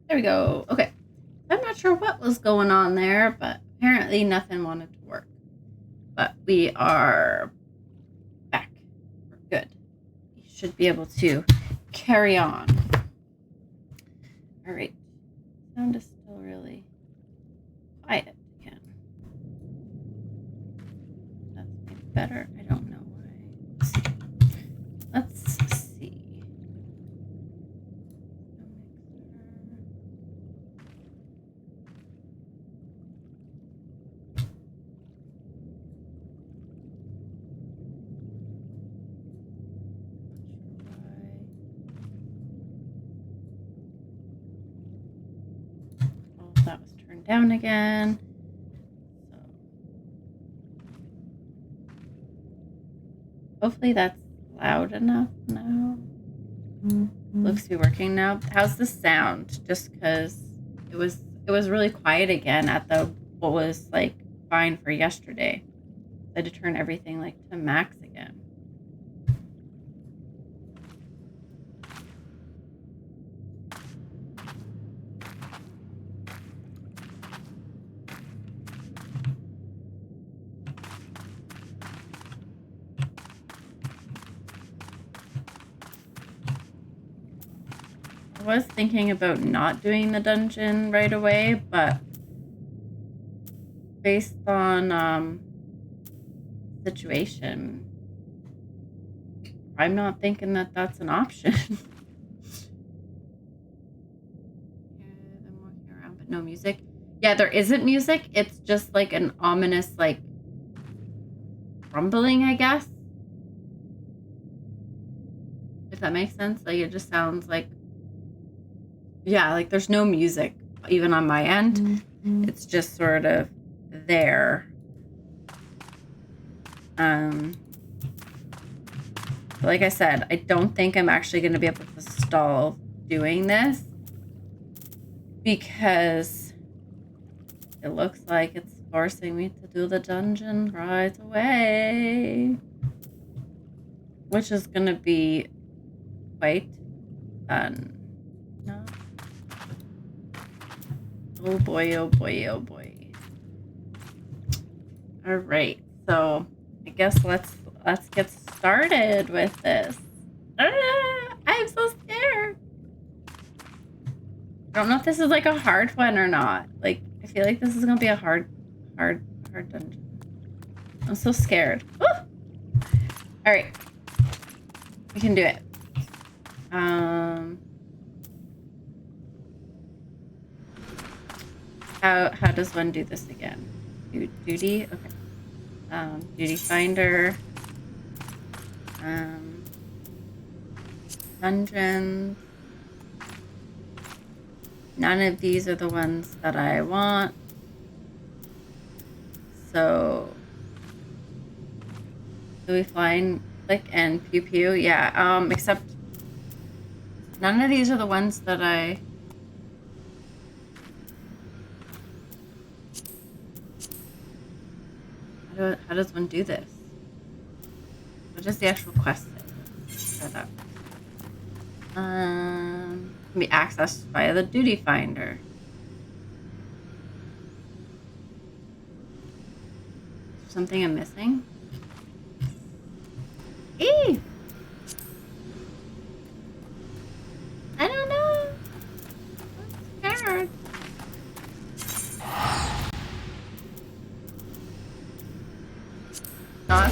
There we go. Okay. I'm not sure what was going on there, but apparently nothing wanted to work. But we are back. We're good. We should be able to carry on. All right. Sound is still really quiet again. That's maybe better. I don't know why. Let's see. Oh, that was turned down again. So hopefully that's loud enough now. Looks to be working now. How's the sound? Just because it was really quiet again at the what was like fine for yesterday. I had to turn everything like to max again. I was thinking about not doing the dungeon right away, but based on situation, I'm not thinking that that's an option. Yeah, I'm walking around, but no music. Yeah, there isn't music. It's just like an ominous, like, rumbling, I guess. If that makes sense. Like, it just sounds like, yeah, like there's no music even on my end. It's just sort of there. Like I said, I don't think I'm actually going to be able to stall doing this because it looks like it's forcing me to do the dungeon right away, which is going to be quite fun. No. Oh boy, oh boy, oh boy. All right, so I guess let's get started with this. I'm so scared. I don't know if this is like a hard one or not. Like, I feel like this is gonna be a hard dungeon. I'm so scared. Woo! All right, we can do it. How does one do this again? Duty? Okay. Duty finder. Dungeons. None of these are the ones that I want. So do we find click and pew pew? Yeah. Except none of these are the ones that I. How does one do this? What is the actual quest set up? Can be accessed via the duty finder. Something I'm missing? Eee! I don't know. I'm scared. Not.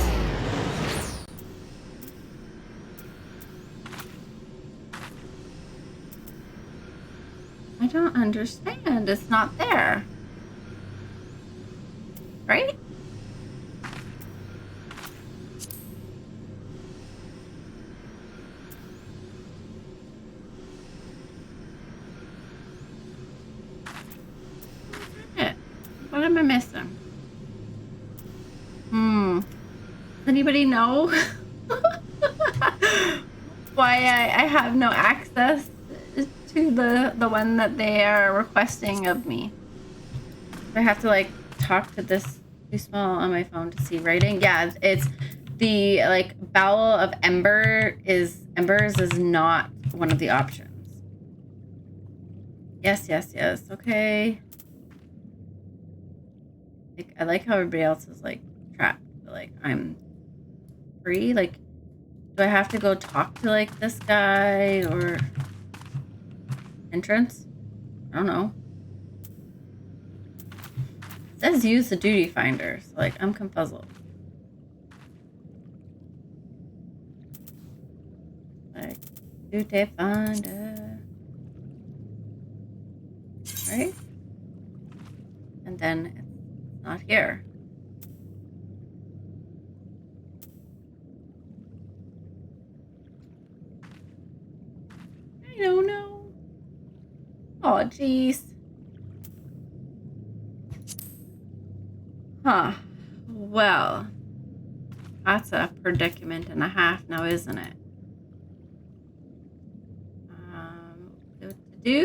I don't understand. It's not there. Right? What am I missing? Does anybody know why I have no access to the one that they are requesting of me? I have to like talk to this too small on my phone to see writing. Yeah, it's the like bowel of Embers is not one of the options. Yes, yes, yes. Okay. Like, I like how everybody else is like trapped, but like I'm free. Like, do I have to go talk to like this guy or entrance? I don't know. It says use the duty finder, so like I'm confuzzled. Like duty finder. Right? And then it's not here. I don't know. Oh, jeez. Huh. Well, that's a predicament and a half now, isn't it?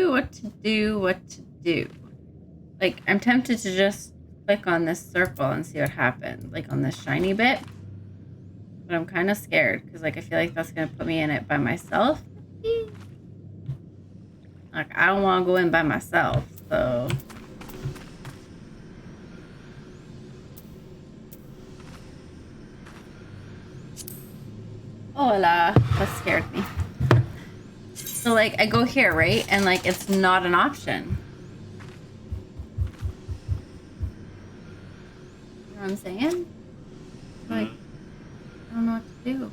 What to do. Like, I'm tempted to just click on this circle and see what happens, like on this shiny bit. But I'm kind of scared because, like, I feel like that's going to put me in it by myself. Like, I don't want to go in by myself, so... Hola. That scared me. So, like, I go here, right? And, like, it's not an option. You know what I'm saying? Like, I don't know what to do.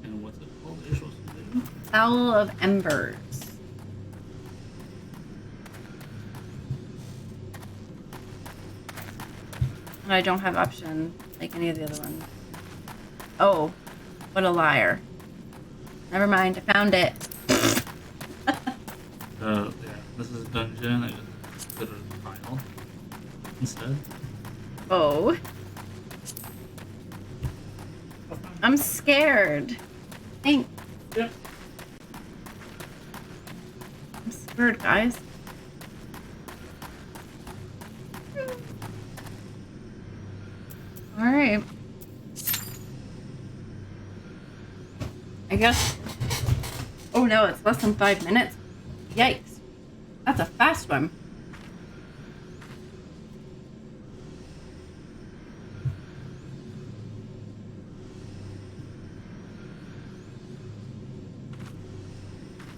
And what's it called? You're supposed to do? Fowl of Embers. And I don't have option like any of the other ones. Oh, what a liar. Never mind, I found it. Yeah, this is a dungeon. I just did a tile instead. Oh. I'm scared. Thanks. Yep. I'm scared, guys. Alright. I guess... Oh no, it's less than 5 minutes. Yikes. That's a fast one.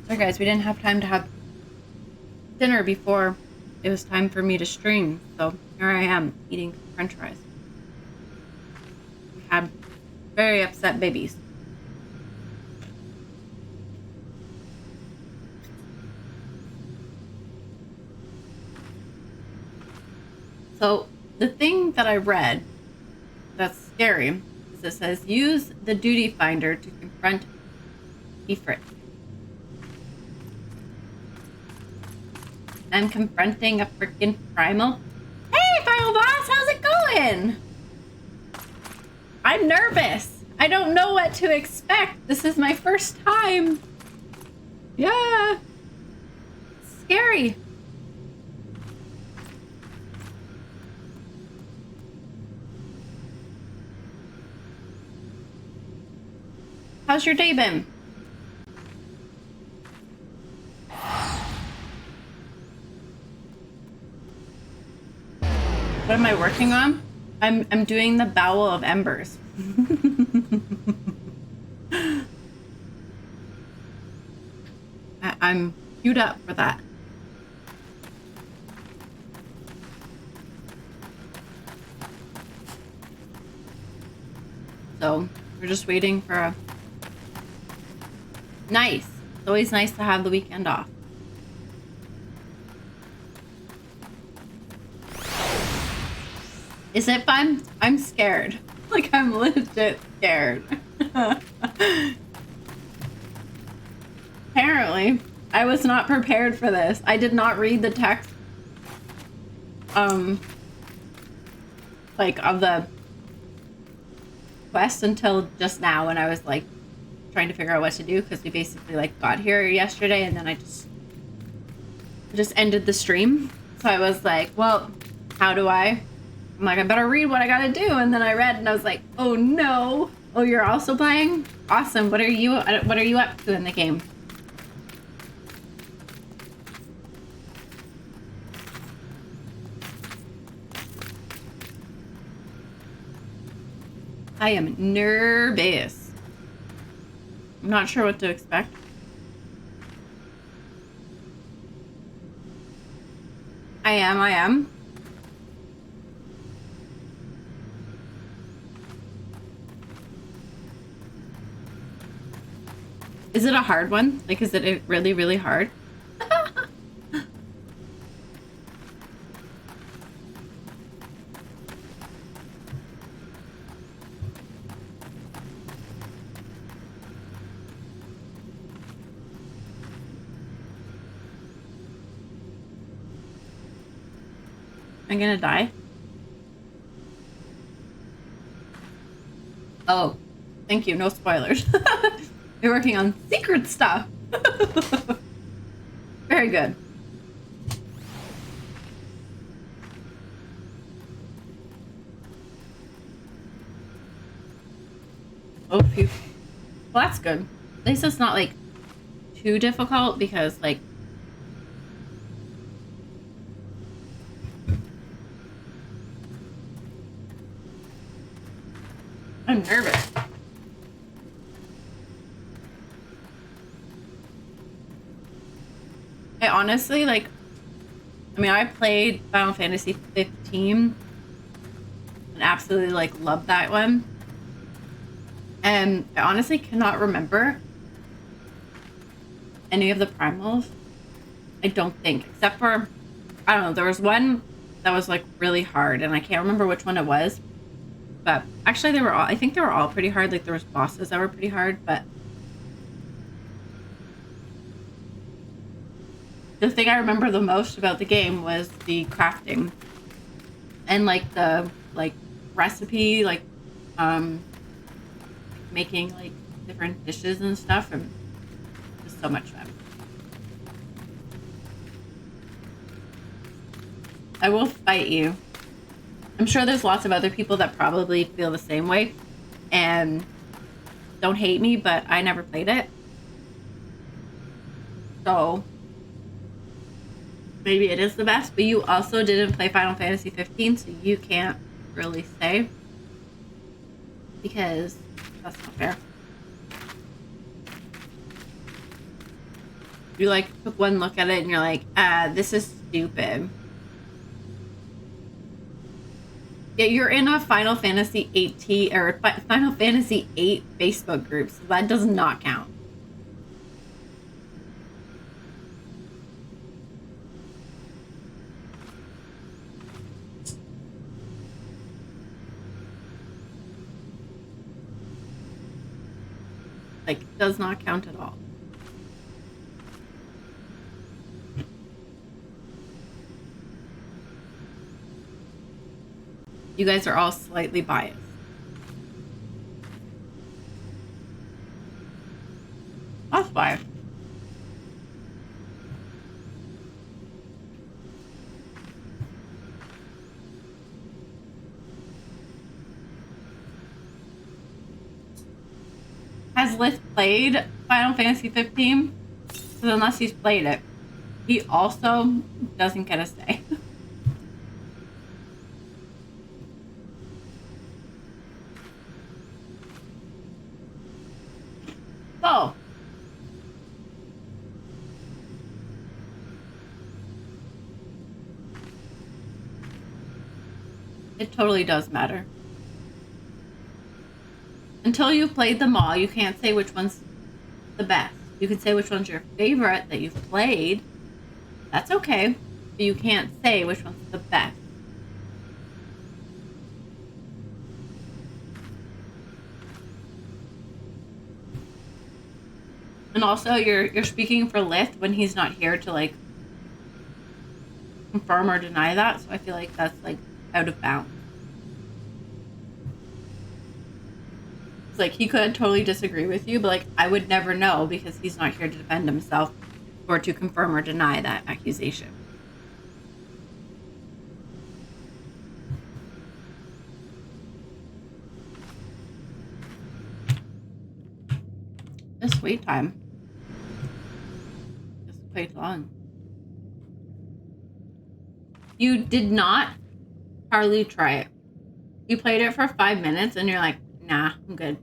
Sorry guys, we didn't have time to have dinner before it was time for me to stream. So here I am eating french fries. We had very upset babies. So the thing that I read that's scary is it says use the duty finder to confront Ifrit. I'm confronting a freaking primal. Hey, Final Boss, how's it going? I'm nervous. I don't know what to expect. This is my first time. Yeah. Scary. How's your day been? What am I working on? I'm doing the Bowel of Embers. I'm queued up for that. So we're just waiting for a... Nice. It's always nice to have the weekend off. Is it fun? I'm scared. Like, I'm legit scared. Apparently, I was not prepared for this. I did not read the text, like, of the quest until just now when I was, like, trying to figure out what to do, because we basically, like, got here yesterday, and then I just ended the stream. So I was like, well, how do I'm like, I better read what I gotta do. And then I read and I was like, oh no. Oh, you're also playing? Awesome. What are you up to in the game? I am nervous. I'm not sure what to expect. I am. Is it a hard one? Like, is it really, really hard? I'm gonna die. Oh, thank you. No spoilers. You're working on secret stuff. Very good. Oh, phew. Well, that's good. At least it's not like too difficult because, like, I'm nervous. I honestly, like, I mean, I played Final Fantasy 15 and absolutely, like, loved that one. And I honestly cannot remember any of the primals. I don't think, except for, I don't know, there was one that was, like, really hard, and I can't remember which one it was. But actually, I think they were all pretty hard. Like, there was bosses that were pretty hard, but the thing I remember the most about the game was the crafting and like the like recipe, like making like different dishes and stuff, and just so much fun. I will fight you. I'm sure there's lots of other people that probably feel the same way and don't hate me, but I never played it. So maybe it is the best, but you also didn't play Final Fantasy 15, so you can't really say because that's not fair. You like took one look at it and you're like, this is stupid. Yeah, you're in a Final Fantasy 18 or Final Fantasy 8 Facebook group, so that does not count. Like, does not count at all. You guys are all slightly biased. That's why. Has Lith played Final Fantasy 15? Because unless he's played it, he also doesn't get a say. So, it totally does matter. Until you've played them all, you can't say which one's the best. You can say which one's your favorite that you've played. That's okay. But you can't say which one's the best. And also, you're speaking for Lith when he's not here to like confirm or deny that. So I feel like that's like out of bounds. It's like he could totally disagree with you, but like I would never know because he's not here to defend himself or to confirm or deny that accusation. Just wait time. Just quite long. You did not hardly try it. You played it for 5 minutes and you're like, nah, I'm good.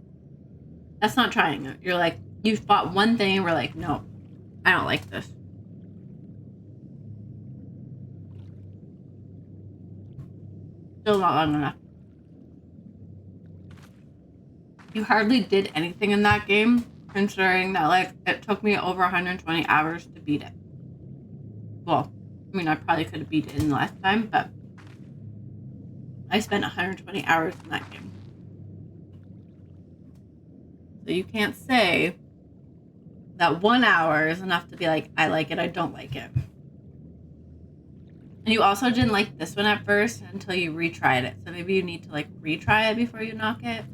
That's not trying it. You're like, you fought one thing and we're like, no, I don't like this. Still not long enough. You hardly did anything in that game, considering that, like, it took me over 120 hours to beat it. Well, I mean, I probably could have beat it in less time, but I spent 120 hours in that game. So you can't say that 1 hour is enough to be like, I like it, I don't like it. And you also didn't like this one at first until you retried it. So maybe you need to, like, retry it before you knock it.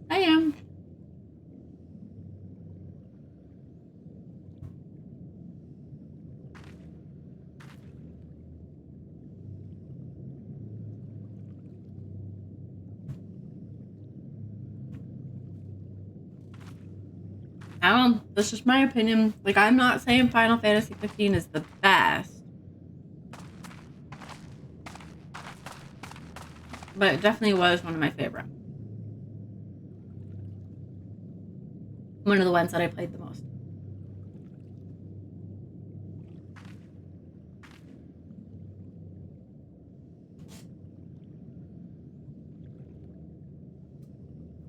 I am. That's just my opinion. Like, I'm not saying Final Fantasy 15 is the best. But it definitely was one of my favorite. One of the ones that I played the most.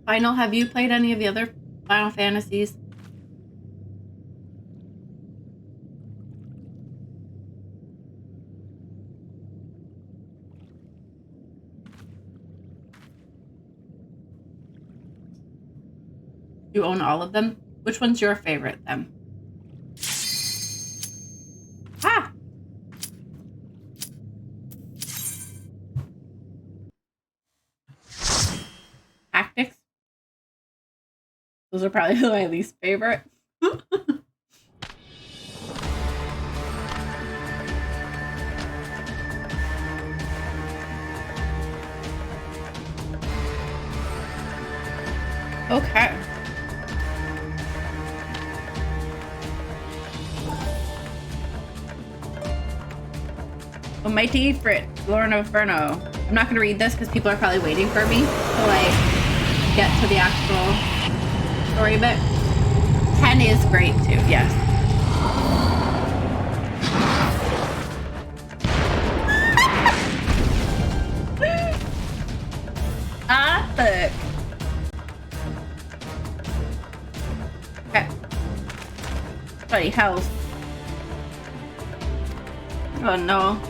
Final, have you played any of the other Final Fantasies? You own all of them? Which one's your favorite then? Ah! Tactics? Those are probably my least favorite. Okay. Mighty Frit, Lord of Inferno. I'm not gonna read this because people are probably waiting for me to, like, get to the actual story bit. 10 is great too, yes. Ah, fuck. Okay. Bloody hell. Oh no.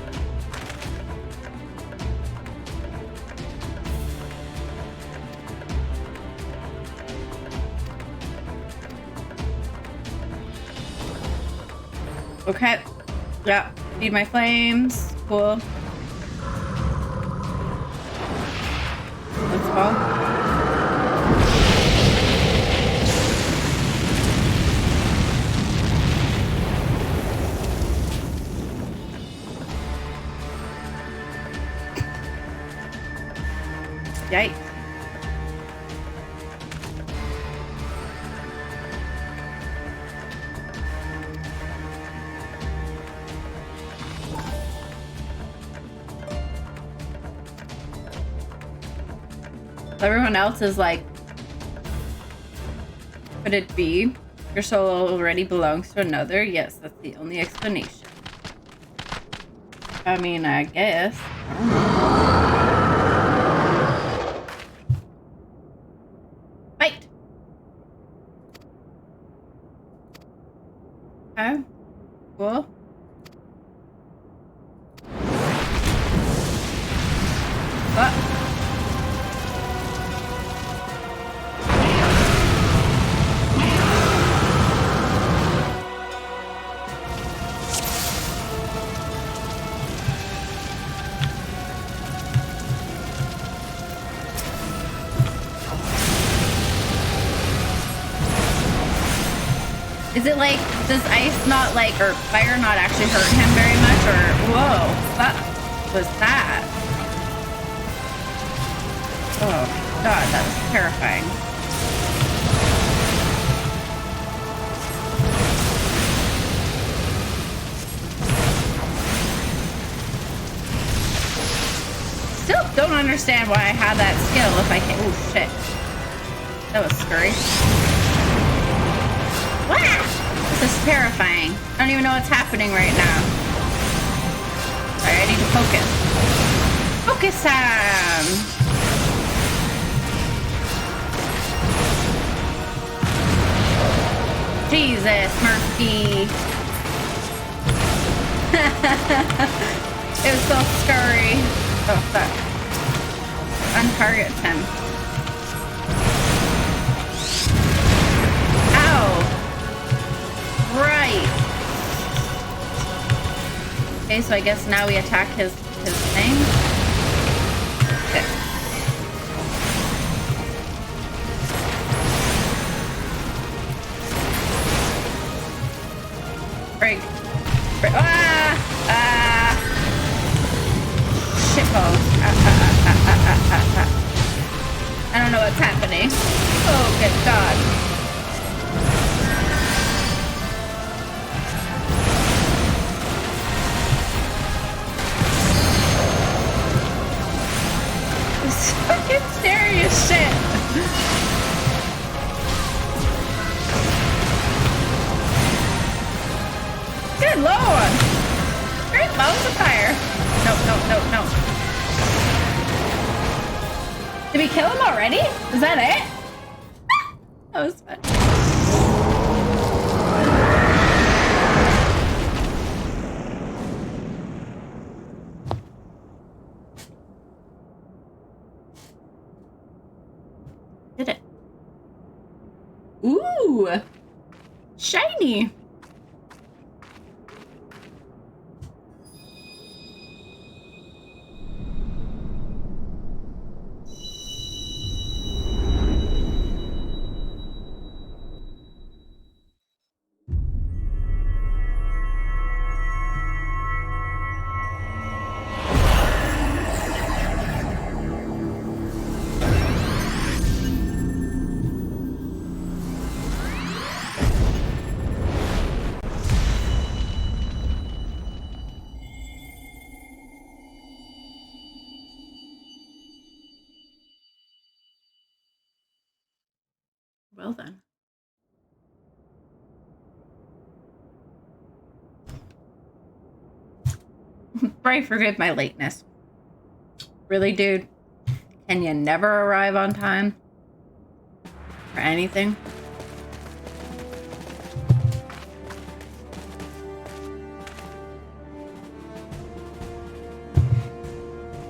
Okay. Yeah. Feed my flames. Cool. Let's go. Yikes. Everyone else is like, could it be your soul already belongs to another? Yes, that's the only explanation. I mean, I guess. Fight! Okay. Cool. What? Is it like, does ice not like, or fire not actually hurt him very much, or, whoa, what was that? Oh, God, that was terrifying. Still don't don't understand why I had that skill if I can't. Oh, shit. That was scary. Wow! This is terrifying. I don't even know what's happening right now. Sorry, I need to focus. Focus time! Jesus, Murphy. It was so scary. Oh, fuck. Untarget him. Ow! Right. Okay, so I guess now we attack his thing. Okay. Break. Shithole. I don't know what's happening. Oh, good God. This fucking scary as shit. Good Lord! Great balls of fire! No. Did we kill him already? Is that it? That was fun. Did it? Ooh! Shiny! Well then. Pray forgive my lateness. Really, dude? Can you never arrive on time? For anything?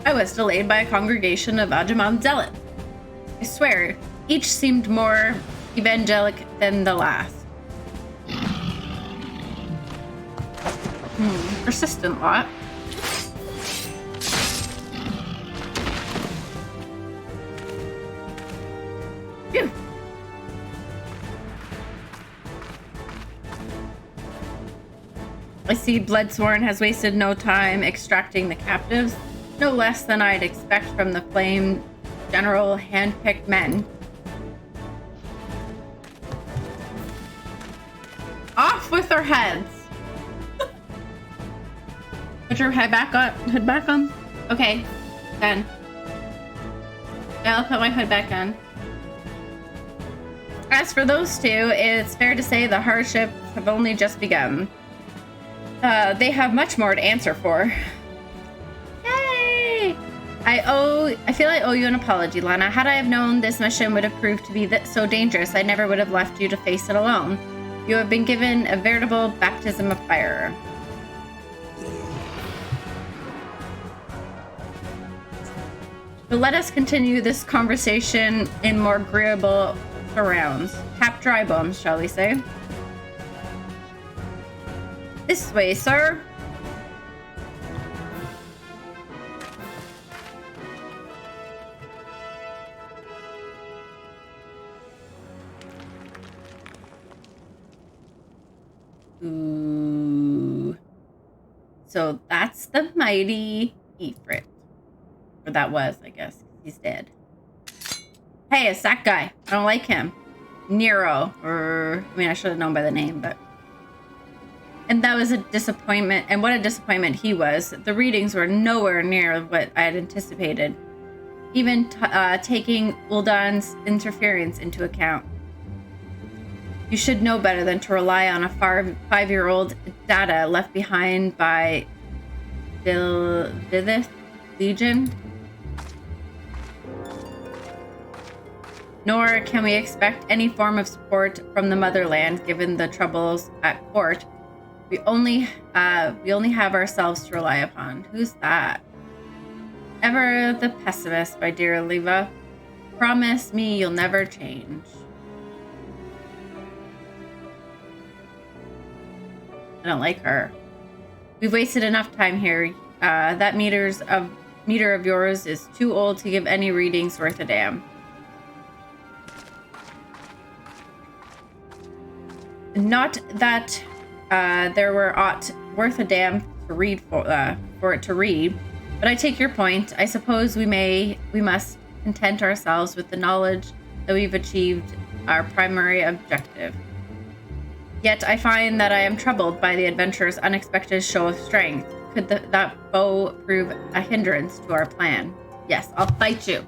I was delayed by a congregation of Ajamon zealots. I swear, each seemed more evangelic than the last. Persistent lot. Phew. I see Bloodsworn has wasted no time extracting the captives, no less than I'd expect from the Flame General hand-picked men. Off with their heads! Put your head back on? Okay, done. I'll put my hood back on. As for those two, it's fair to say the hardships have only just begun. They have much more to answer for. Yay! I feel I owe you an apology, Lana. Had I have known this mission would have proved to be so dangerous, I never would have left you to face it alone. You have been given a veritable baptism of fire. But let us continue this conversation in more agreeable surrounds. Tap dry bones, shall we say? This way, sir. Ooh. So that's the mighty Ifrit. Or that was, I guess. He's dead. Hey, it's that guy. I don't like him. Nero. Or, I mean, I should have known by the name, but... And that was a disappointment. And what a disappointment he was. The readings were nowhere near what I had anticipated. even taking Uldan's interference into account. You should know better than to rely on a 5-year-old data left behind by Vivith Legion. Nor can we expect any form of support from the motherland given the troubles at court. We only have ourselves to rely upon. Who's that? Ever the pessimist, my dear Leva. Promise me you'll never change. I don't like her. We've wasted enough time here. That meter of yours is too old to give any readings worth a damn. Not that there were aught worth a damn to read for it to read, but I take your point. I suppose we must content ourselves with the knowledge that we've achieved our primary objective. Yet I find that I am troubled by the adventurer's unexpected show of strength. Could that bow prove a hindrance to our plan? Yes, I'll fight you.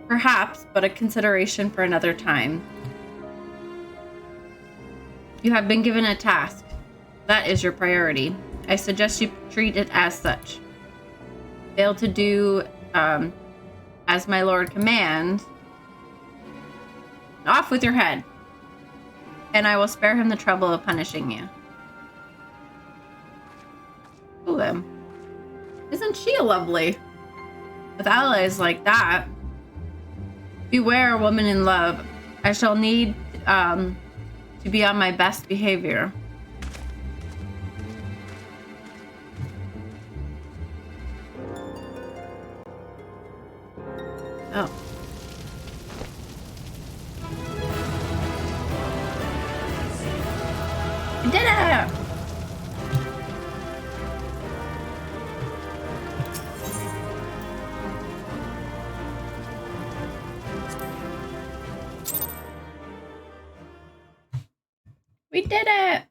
Perhaps, but a consideration for another time. You have been given a task. That is your priority. I suggest you treat it as such. Fail to do as my lord commands. Off with your head. And I will spare him the trouble of punishing you. Oh, them. Isn't she lovely? With allies like that. Beware, woman in love. I shall need to be on my best behavior. Oh. We did it! We did it!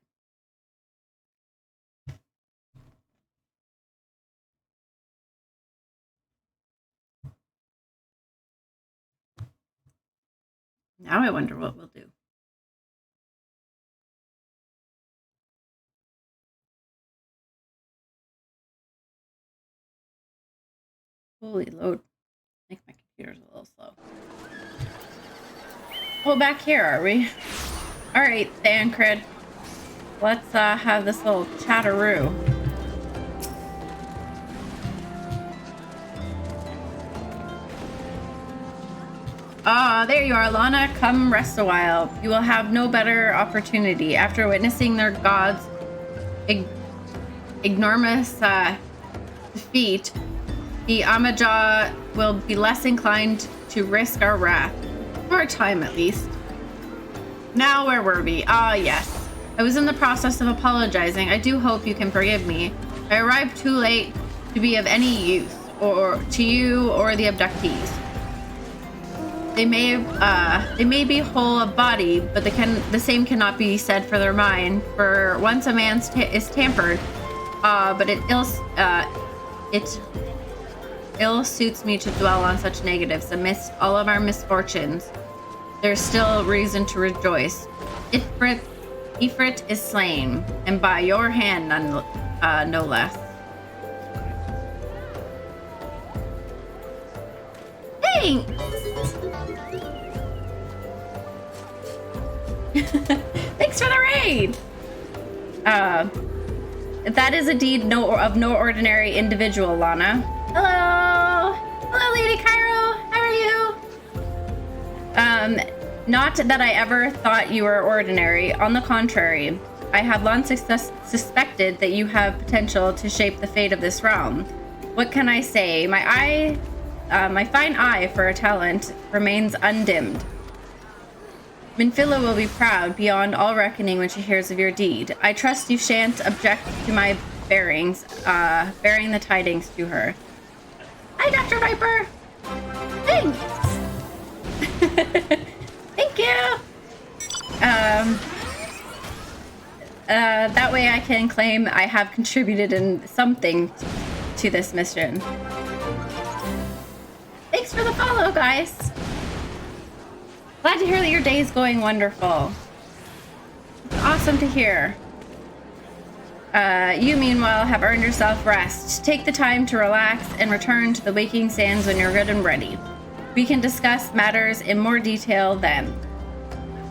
Now I wonder what we'll do. Holy load. I think my computer's a little slow. Well, back here, are we? Alright, Thancred. Let's have this little chatteroo. Ah, there you are, Lana. Come rest a while. You will have no better opportunity. After witnessing their god's enormous defeat, the Amaja will be less inclined to risk our wrath. For a time, at least. Now, where were we? Ah, yes. I was in the process of apologizing. I do hope you can forgive me. I arrived too late to be of any use, or to you or the abductees. They may be whole of body, but the same cannot be said for their mind. For once a man is tampered, but it ill suits me to dwell on such negatives. Amidst all of our misfortunes, there's still reason to rejoice. Ifrit is slain, and by your hand, no less. Thanks! Thanks for the raid! That is a deed of no ordinary individual, Lana. Hello! Hello, Lady Cairo! How are you? Not that I ever thought you were ordinary. On the contrary, I have long suspected that you have potential to shape the fate of this realm. What can I say? My fine eye for a talent remains undimmed. Minfilla will be proud beyond all reckoning when she hears of your deed. I trust you shan't object to my bearing the tidings to her. Hi, Dr. Viper! Thanks! Thank you! That way I can claim I have contributed in something to this mission. Thanks for the follow, guys. Glad to hear that your day is going wonderful. It's awesome to hear. You, meanwhile, have earned yourself rest. Take the time to relax and return to the waking sands when you're good and ready. We can discuss matters in more detail then.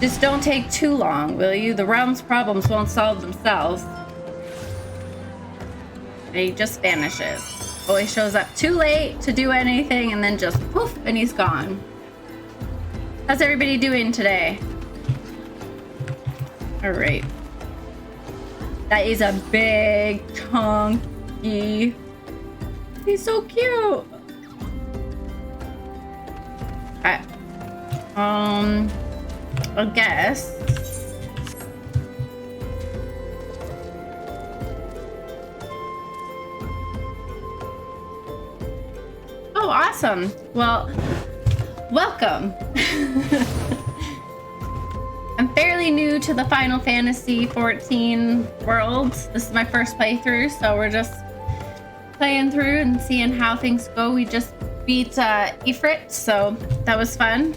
Just don't take too long, will you? The realm's problems won't solve themselves. And he just vanishes. Always shows up too late to do anything and then just poof, and he's gone. How's everybody doing today? All right. That is a big, chunky. He's so cute. Okay. I guess. Oh, awesome. Well, welcome. I'm fairly new to the Final Fantasy 14 world. This is my first playthrough, so we're just playing through and seeing how things go. We just beat Ifrit, so that was fun.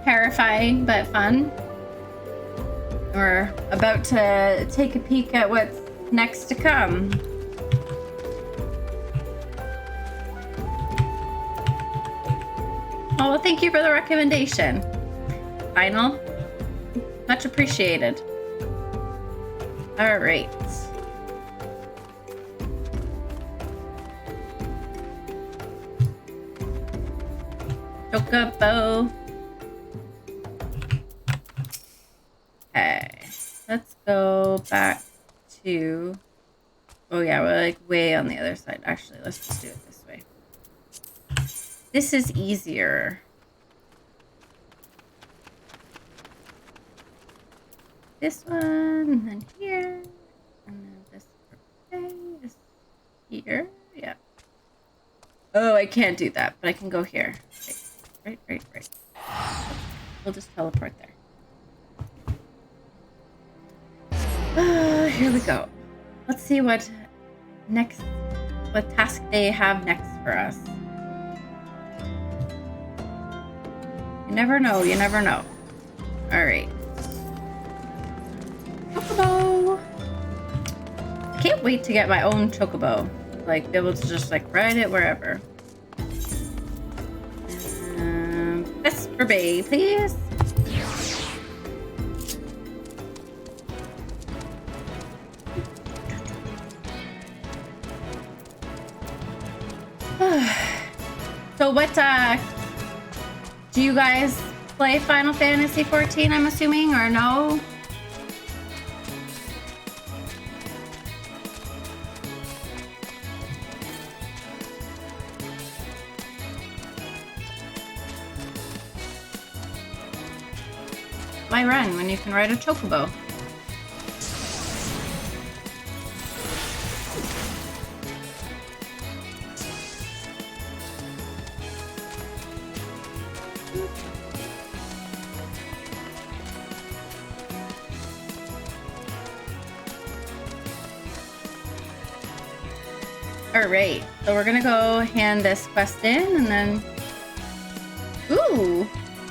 Terrifying, but fun. We're about to take a peek at what's next to come. Oh, well, thank you for the recommendation. Final. Much appreciated. All right. Chocobo. Okay. Let's go back to... Oh yeah, we're like way on the other side. Actually, let's just do it this way. This is easier. This one, and then here, and then this is here. Yeah. Oh, I can't do that, but I can go here. Right. We'll just teleport there. Here we go. Let's see what task they have next for us. You never know. All right. Chocobo. I can't wait to get my own chocobo. Like, be able to just like ride it wherever. This for Bay, please. So what do you guys play Final Fantasy 14, I'm assuming, or no? Why run when you can ride a chocobo? Alright, so we're gonna go hand this quest in and then... Ooh!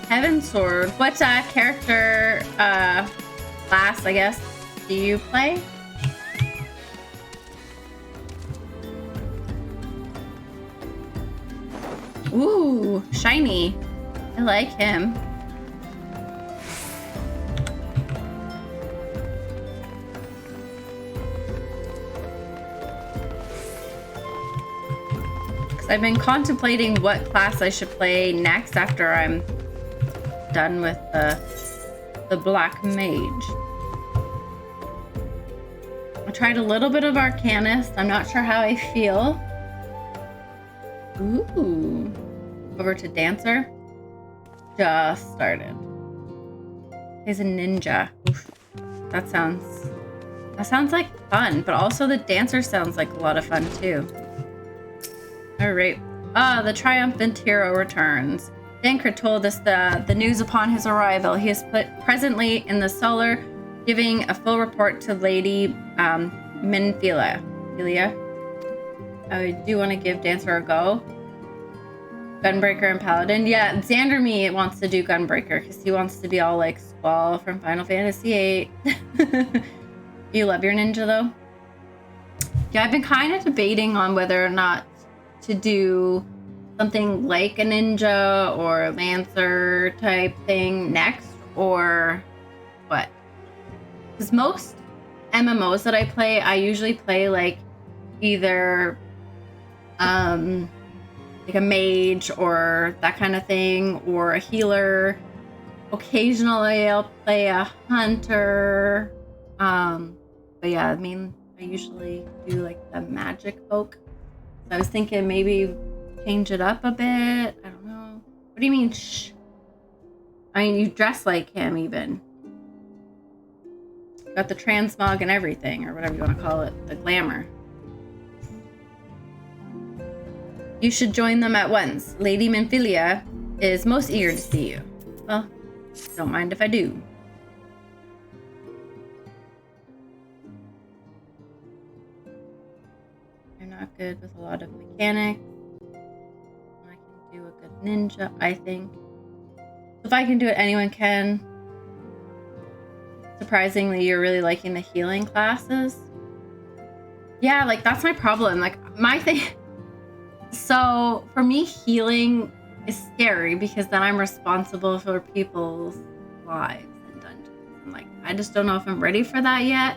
Heaven Sword. What character, class, I guess, do you play? Ooh, shiny. I like him. I've been contemplating what class I should play next after I'm done with the Black Mage. I tried a little bit of Arcanist. I'm not sure how I feel. Ooh. Over to Dancer. Just started. He's a ninja. Oof. That sounds like fun, but also the Dancer sounds like a lot of fun too. Alright. The triumphant hero returns. Dankert told us the news upon his arrival. He is presently in the cellar, giving a full report to Lady Minfilia. I do want to give Dancer a go. Gunbreaker and Paladin. Yeah, Xander me wants to do Gunbreaker because he wants to be all like Squall from Final Fantasy VIII. You love your ninja though? Yeah, I've been kind of debating on whether or not to do something like a ninja or lancer type thing next, or what? Because most MMOs that I play, I usually play like either like a mage or that kind of thing, or a healer. Occasionally I'll play a hunter. But yeah, I mean, I usually do like the magic folk. So I was thinking maybe change it up a bit. I don't know. What do you mean, shh? I mean, you dress like him even. Got the transmog and everything, or whatever you want to call it, the glamour. You should join them at once. Lady Minfilia is most eager to see you. Well, don't mind if I do. You're not good with a lot of mechanics. I can do a good ninja, I think. If I can do it, anyone can. Surprisingly, you're really liking the healing classes. Yeah, like that's my problem. Like my thing. So for me, healing is scary because then I'm responsible for people's lives in dungeons. I'm like, I just don't know if I'm ready for that yet.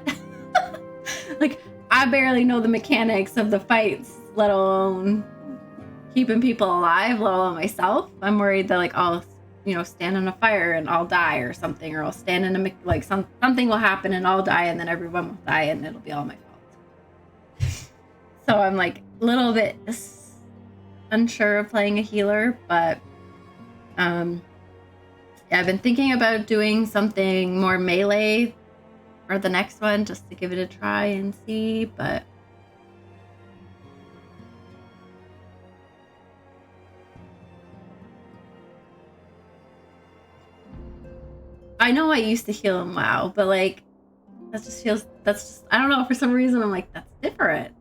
Like, I barely know the mechanics of the fights, let alone keeping people alive, let alone myself. I'm worried that like I'll, stand in a fire and I'll die or something, or I'll stand in a like something will happen and I'll die, and then everyone will die and it'll be all my fault. So I'm like a little bit unsure of playing a healer, but yeah, I've been thinking about doing something more melee or the next one just to give it a try and see, but I know I used to heal in WoW, but like that's just I don't know, for some reason I'm like, that's different.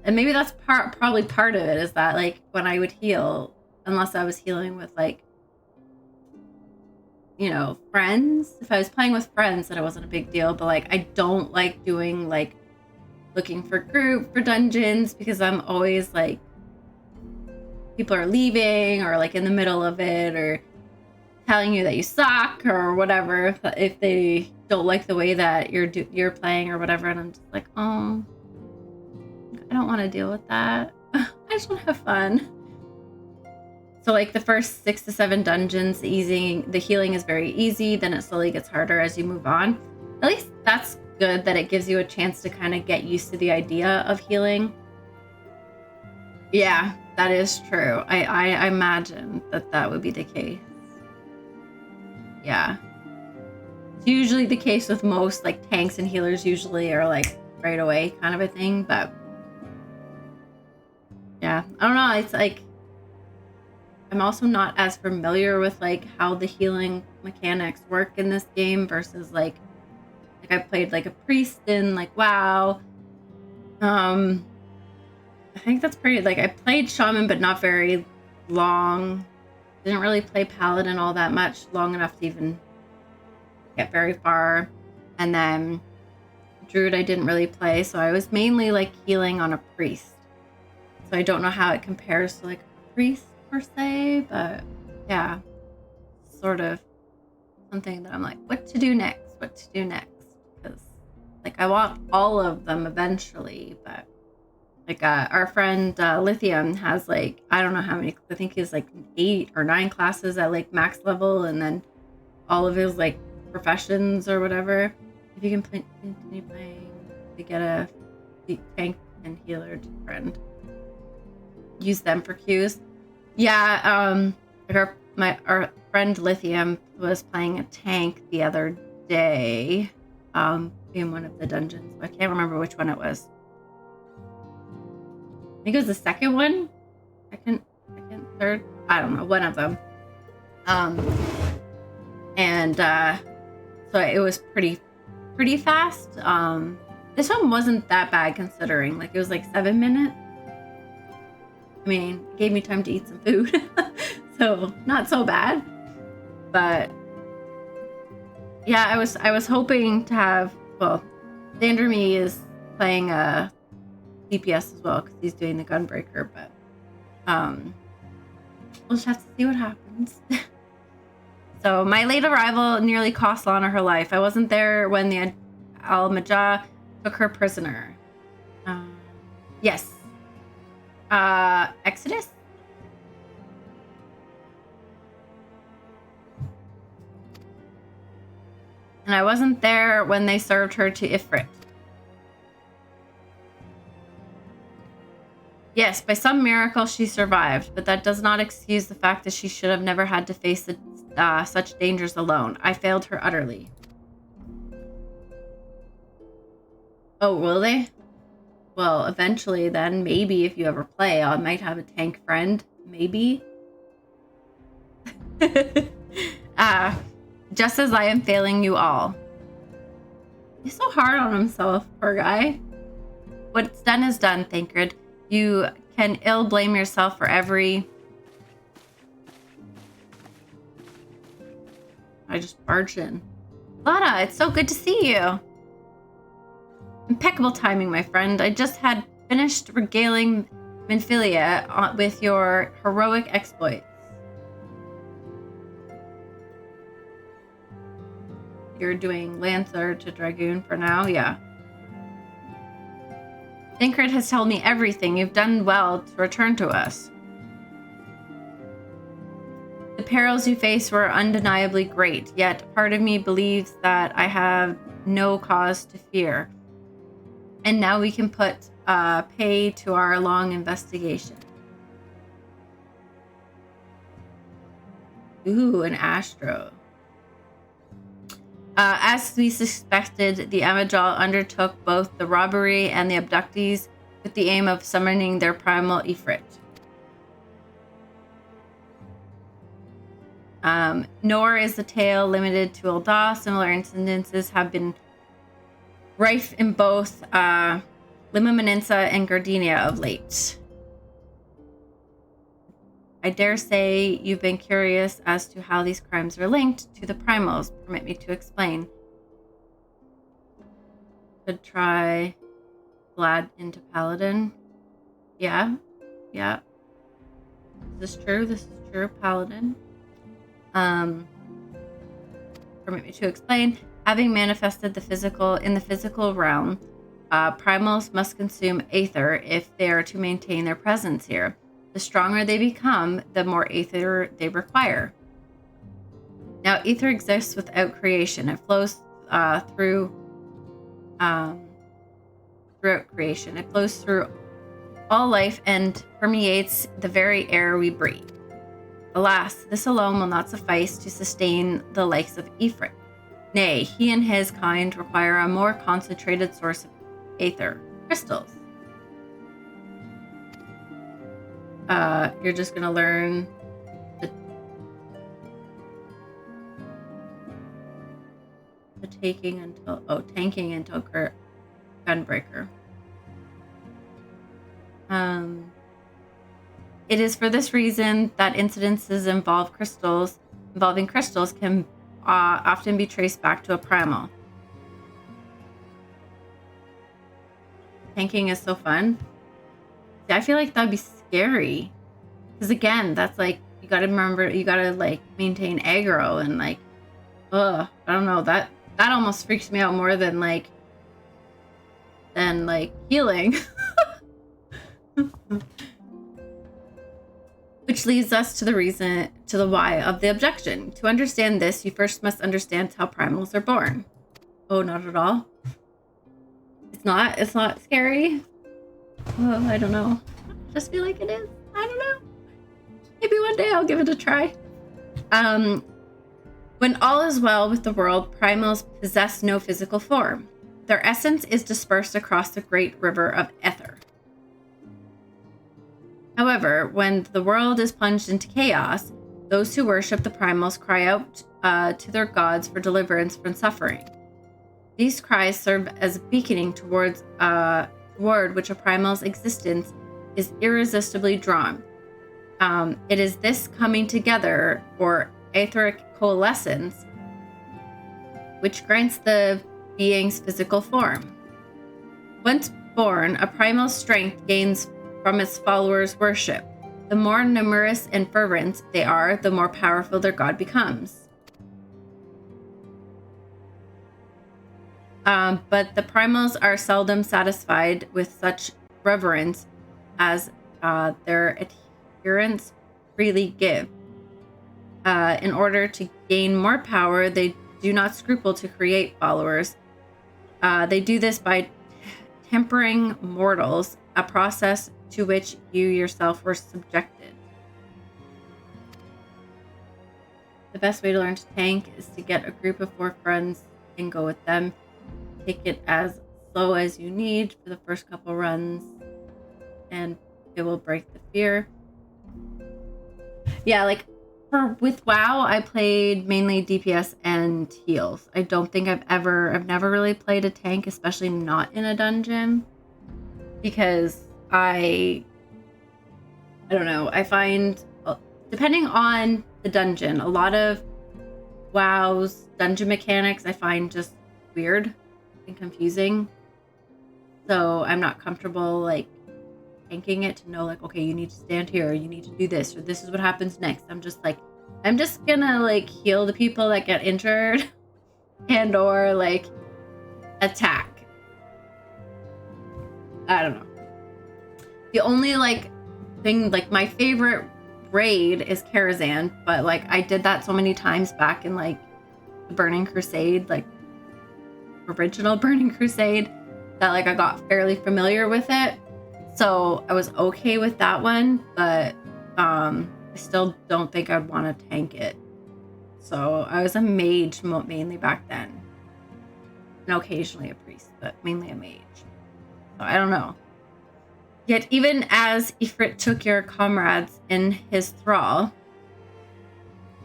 And maybe that's probably part of it, is that like when I would heal, unless I was healing with like, friends, if I was playing with friends, then it wasn't a big deal. But like I don't like doing like looking for group for dungeons, because I'm always like, people are leaving or like in the middle of it, or telling you that you suck or whatever, if they don't like the way that you're playing or whatever, and I'm just like, oh, I don't want to deal with that. I just want to have fun. So like the first 6 to 7 dungeons, the healing is very easy, then it slowly gets harder as you move on. At least that's good, that it gives you a chance to kind of get used to the idea of healing. Yeah, that is true. I imagine that would be the case. Yeah. It's usually the case with most like tanks and healers, usually are like right away kind of a thing, but yeah, I don't know. It's like, I'm also not as familiar with like how the healing mechanics work in this game versus like I played like a priest in like WoW. I think that's pretty, like I played shaman but not very long. Didn't really play paladin all that much, long enough to even get very far. And then druid I didn't really play, so I was mainly like healing on a priest. So I don't know how it compares to like a priest per se, but yeah, sort of something that I'm like, what to do next, because like I want all of them eventually, but like our friend Lithium has like, I don't know how many, I think he's like 8 or 9 classes at like max level, and then all of his like professions or whatever. If you can continue playing to get a tank and healer friend, use them for queues. Yeah, like our friend Lithium was playing a tank the other day, in one of the dungeons. I can't remember which one it was. I think it was the second one, second, third. I don't know, one of them. And so it was pretty fast. This one wasn't that bad considering. Like it was like 7 minutes. I mean, it gave me time to eat some food. So not so bad. But yeah, I was hoping to have, well, Xander is playing DPS as well because he's doing the Gunbreaker, but we'll just have to see what happens. So my late arrival nearly cost Lana her life. I wasn't there when the Al-Majah took her prisoner. Yes. Exodus? And I wasn't there when they served her to Ifrit. Yes, by some miracle she survived, but that does not excuse the fact that she should have never had to face such dangers alone. I failed her utterly. Oh, will they? Well, eventually then, maybe if you ever play, I might have a tank friend. Maybe. Just as I am failing you all. He's so hard on himself, poor guy. What's done is done, Thancred. You can ill blame yourself for every... I just barged in. Lana, it's so good to see you. Impeccable timing, my friend. I just had finished regaling Minfilia with your heroic exploits. You're doing Lancer to Dragoon for now? Yeah. Thancred has told me everything. You've done well to return to us. The perils you faced were undeniably great, yet part of me believes that I have no cause to fear. And now we can put pay to our long investigation. Ooh, an Astro. As we suspected, the Amajal undertook both the robbery and the abductees with the aim of summoning their primal Ifrit. Nor is the tale limited to Ul'dah. Similar incidences have been rife in both Lima Menensa and Gardenia of late. I dare say you've been curious as to how these crimes are linked to the primals. Permit me to explain. Could try Vlad into Paladin. Yeah. Is this true? This is true, Paladin. Permit me to explain. Having manifested in the physical realm, primals must consume aether if they are to maintain their presence here. The stronger they become, the more aether they require. Now, ether exists without creation. It flows throughout creation. It flows through all life and permeates the very air we breathe. Alas, this alone will not suffice to sustain the likes of Ifrit. Nay, he and his kind require a more concentrated source of aether, crystals. You're just gonna learn the tanking until Gunbreaker. It is for this reason that incidences involving crystals can often be traced back to a primal. Tanking is so fun. See, I feel like that'd be scary. Because again, that's like, you gotta remember, you gotta like maintain aggro and like, I don't know, that almost freaks me out more than healing. Which leads us to the why of the objection. To understand this, you first must understand how primals are born. Oh, not at all. It's not scary. Oh, I don't know. I just feel like it is. I don't know. Maybe one day I'll give it a try. When all is well with the world, primals possess no physical form. Their essence is dispersed across the great river of ether. However, when the world is plunged into chaos, those who worship the primals cry out to their gods for deliverance from suffering. These cries serve as a beaconing toward which a primal's existence is irresistibly drawn. It is this coming together, or etheric coalescence, which grants the being's physical form. Once born, a primal strength gains from its followers' worship. The more numerous and fervent they are, the more powerful their god becomes. But the primals are seldom satisfied with such reverence as their adherents freely give. In order to gain more power, they do not scruple to create followers. They do this by tempering mortals, a process to which you yourself were subjected. The best way to learn to tank is to get a group of 4 friends and go with them. Take it as slow as you need for the first couple runs, and it will break the fear. Yeah, like with WoW, I played mainly DPS and heals. I don't think I've never really played a tank, especially not in a dungeon, because I don't know. I find, depending on the dungeon, a lot of WoW's dungeon mechanics I find just weird and confusing. So I'm not comfortable like tanking it to know like, okay, you need to stand here, you need to do this, or this is what happens next. I'm just gonna like heal the people that get injured and or like attack. I don't know. The only like thing, like my favorite raid is Karazhan, but like I did that so many times back in like the Burning Crusade, like original Burning Crusade, that like I got fairly familiar with it. So I was okay with that one, but I still don't think I'd want to tank it. So I was a mage mainly back then. And occasionally a priest, but mainly a mage. So I don't know. Yet even as Ifrit took your comrades in his thrall,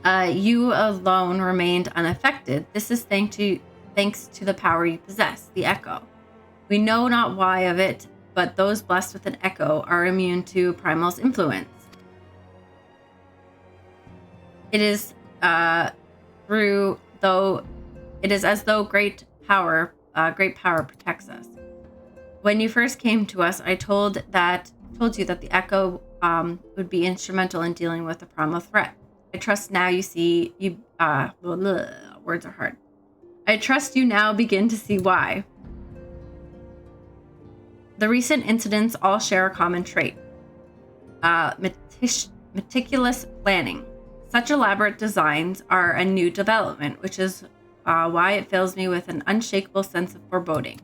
you alone remained unaffected. This is thanks to the power you possess, the Echo. We know not why of it, but those blessed with an Echo are immune to Primal's influence. It is as though great power protects us. When you first came to us, I told you that the Echo would be instrumental in dealing with the primal threat. I trust now you see you. Words are hard. I trust you now begin to see why. The recent incidents all share a common trait: meticulous planning. Such elaborate designs are a new development, which is why it fills me with an unshakable sense of foreboding.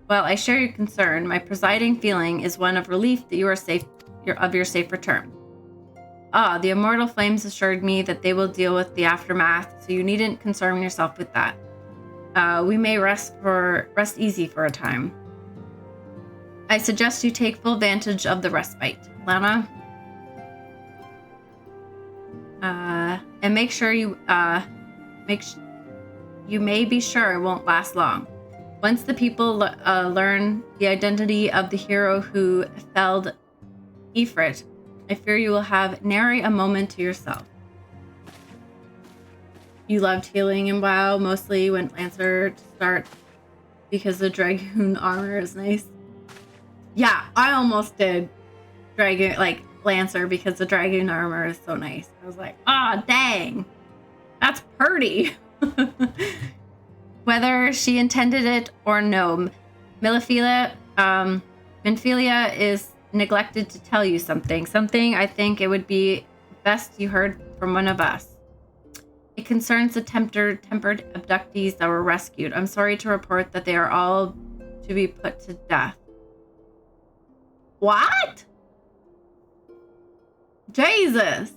While I share your concern, my presiding feeling is one of relief that you are safe, of your safe return. The immortal flames assured me that they will deal with the aftermath, so you needn't concern yourself with that. We may rest easy for a time. I suggest you take full advantage of the respite, Lana. And make sure you may be sure it won't last long. Once the people learn the identity of the hero who felled Ifrit, I fear you will have nary a moment to yourself. You loved healing in WoW, mostly when Lancer starts, because the Dragoon armor is nice. Yeah, I almost did Lancer because the Dragoon armor is so nice. I was like, dang, that's pretty. Whether she intended it or no, Minfilia is neglected to tell you something I think it would be best you heard from one of us. It concerns the tempered abductees that were rescued. I'm sorry to report that they are all to be put to death. What? Jesus!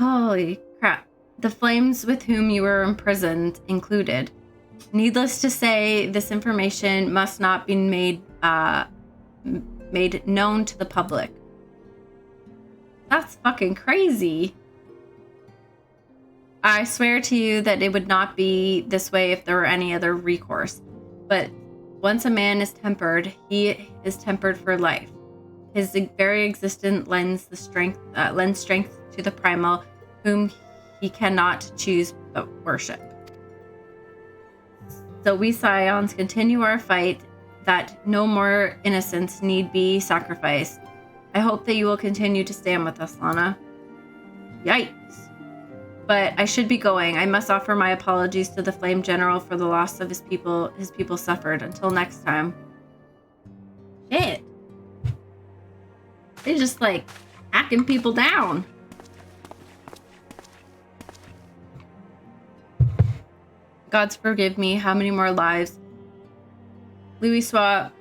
Holy crap. The flames with whom you were imprisoned included. Needless to say, this information must not be made known to the public. That's fucking crazy. I swear to you that it would not be this way if there were any other recourse. But Once a man is tempered, he is tempered for life. His very existence lends strength to the primal, whom he cannot choose but worship. So we Scions continue our fight that no more innocents need be sacrificed. I hope that you will continue to stand with us, Lana. Yikes. But I should be going. I must offer my apologies to the Flame General for the loss of his people. His people suffered. Until next time. Shit. They're just like hacking people down. Gods forgive me. How many more lives? Louis Swap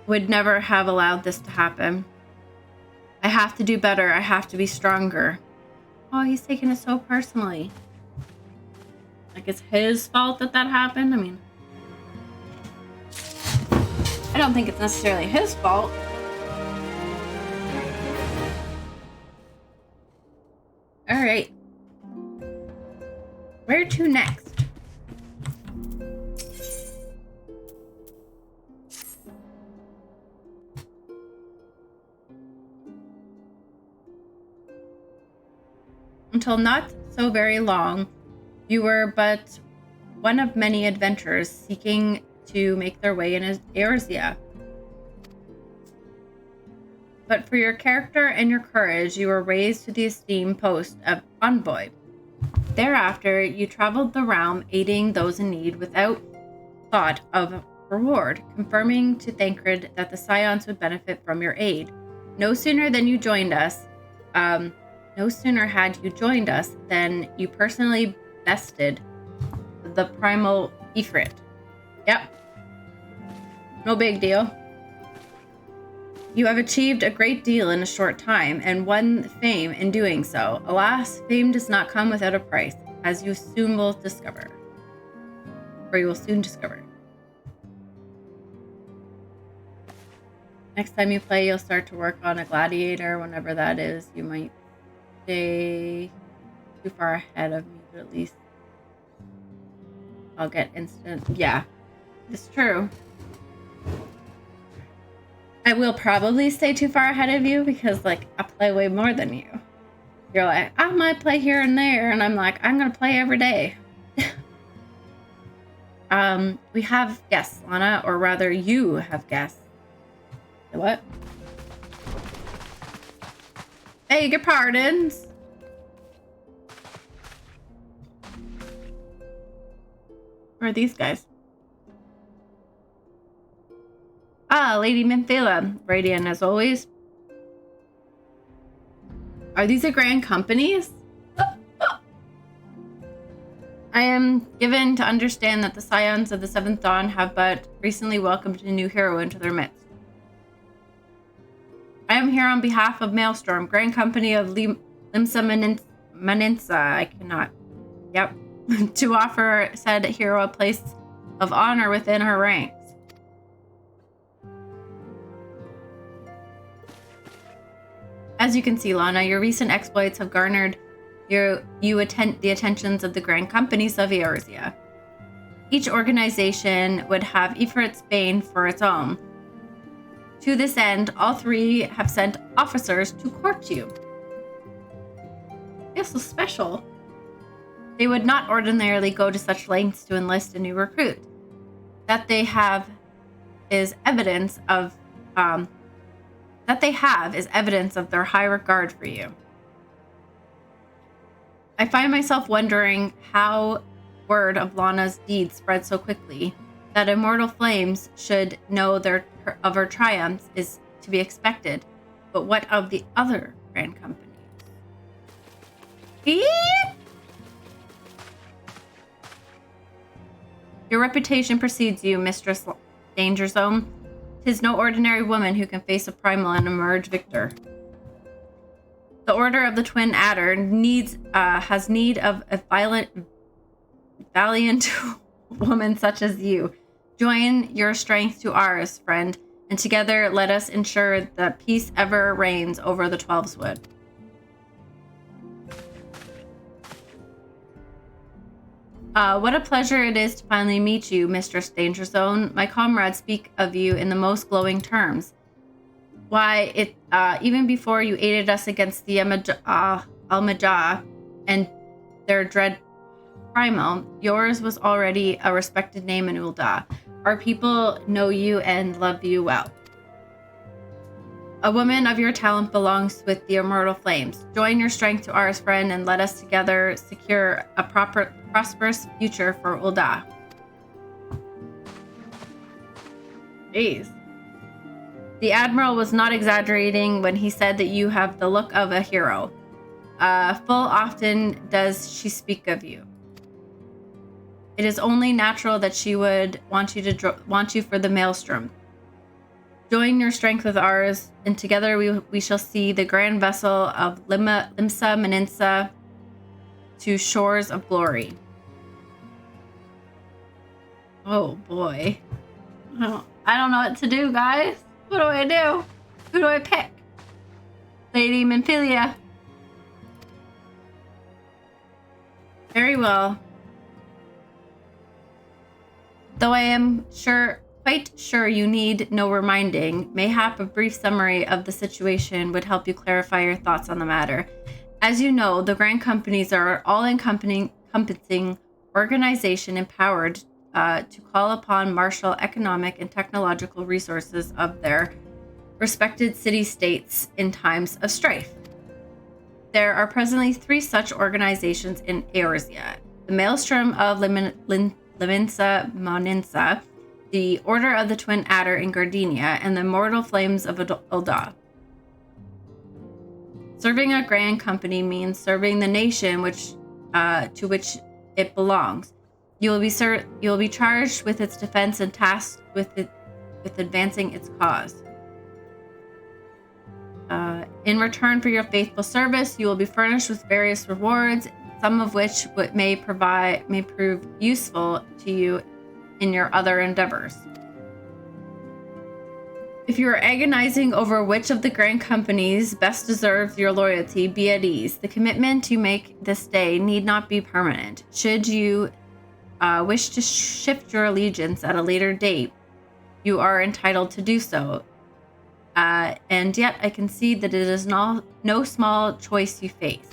would never have allowed this to happen. I have to do better. I have to be stronger. Oh, he's taking it so personally. Like it's his fault that happened? I mean, I don't think it's necessarily his fault. All right. Where to next? Until not so very long, you were but one of many adventurers seeking to make their way in Eorzea. But for your character and your courage, you were raised to the esteemed post of envoy. Thereafter, you traveled the realm, aiding those in need without thought of reward, confirming to Thancred that the Scions would benefit from your aid. No sooner had you joined us than you personally bested the primal Ifrit. Yep. No big deal. You have achieved a great deal in a short time, and won fame in doing so. Alas, fame does not come without a price, as you soon will discover. Or you will soon discover. Next time you play, you'll start to work on a gladiator, whenever that is. You might stay too far ahead of me, but at least I'll get instant. Yeah, it's true. I will probably stay too far ahead of you because, like, I play way more than you. You're like, I might play here and there, and I'm like, I'm gonna play every day. We have guests, Lana, or rather, you have guests. What? Beg your pardons. Where are these guys? Ah, Lady Minthila, radiant as always. Are these the grand companies? I am given to understand that the Scions of the Seventh Dawn have but recently welcomed a new hero into their midst. I am here on behalf of Maelstrom, Grand Company of Limsa Maninsa. I cannot. Yep. To offer said hero a place of honor within her ranks. As you can see, Lana, your recent exploits have garnered the attentions of the grand companies of Eorzea. Each organization would have Ifrit's bane for its own. To this end, all three have sent officers to court you. You're so special. They would not ordinarily go to such lengths to enlist a new recruit. That they have is evidence of their high regard for you. I find myself wondering how word of Lana's deeds spread so quickly. That immortal flames should know of her triumphs is to be expected, but what of the other grand companies? Beep! Your reputation precedes you, Mistress Danger Zone. 'Tis no ordinary woman who can face a primal and emerge victor. The Order of the Twin Adder has need of a valiant woman such as you. Join your strength to ours, friend, and together let us ensure that peace ever reigns over the Twelveswood. What a pleasure it is to finally meet you, Mistress Danger Zone. My comrades speak of you in the most glowing terms. Why, even before you aided us against the Almajah and their dread primal, yours was already a respected name in Ul'dah. Our people know you and love you well. A woman of your talent belongs with the immortal flames. Join your strength to ours, friend, and let us together secure a prosperous future for Ul'dah. Jeez. The Admiral was not exaggerating when he said that you have the look of a hero. Full often does she speak of you. It is only natural that she would want you for the maelstrom. Join your strength with ours, and together we shall see the grand vessel of Limsa Meninsa to shores of glory. Oh boy. I don't know what to do, guys. What do I do? Who do I pick? Lady Memphilia. Very well. Though I am quite sure you need no reminding, mayhap a brief summary of the situation would help you clarify your thoughts on the matter. As you know, the Grand Companies are all-encompassing organization empowered to call upon martial economic and technological resources of their respected city-states in times of strife. There are presently 3 such organizations in Eorzea: the Maelstrom of Levinsa Moninsa, the Order of the Twin Adder in Gardenia, and the Immortal Flames of Ul'dah. Serving a Grand Company means serving the nation to which it belongs. You will be charged with its defense and tasked with advancing its cause. In return for your faithful service, you will be furnished with various rewards, some of which may prove useful to you in your other endeavors. If you are agonizing over which of the Grand Companies best deserves your loyalty, be at ease. The commitment you make this day need not be permanent. Should you wish to shift your allegiance at a later date, you are entitled to do so. And yet I concede that it is no small choice you face.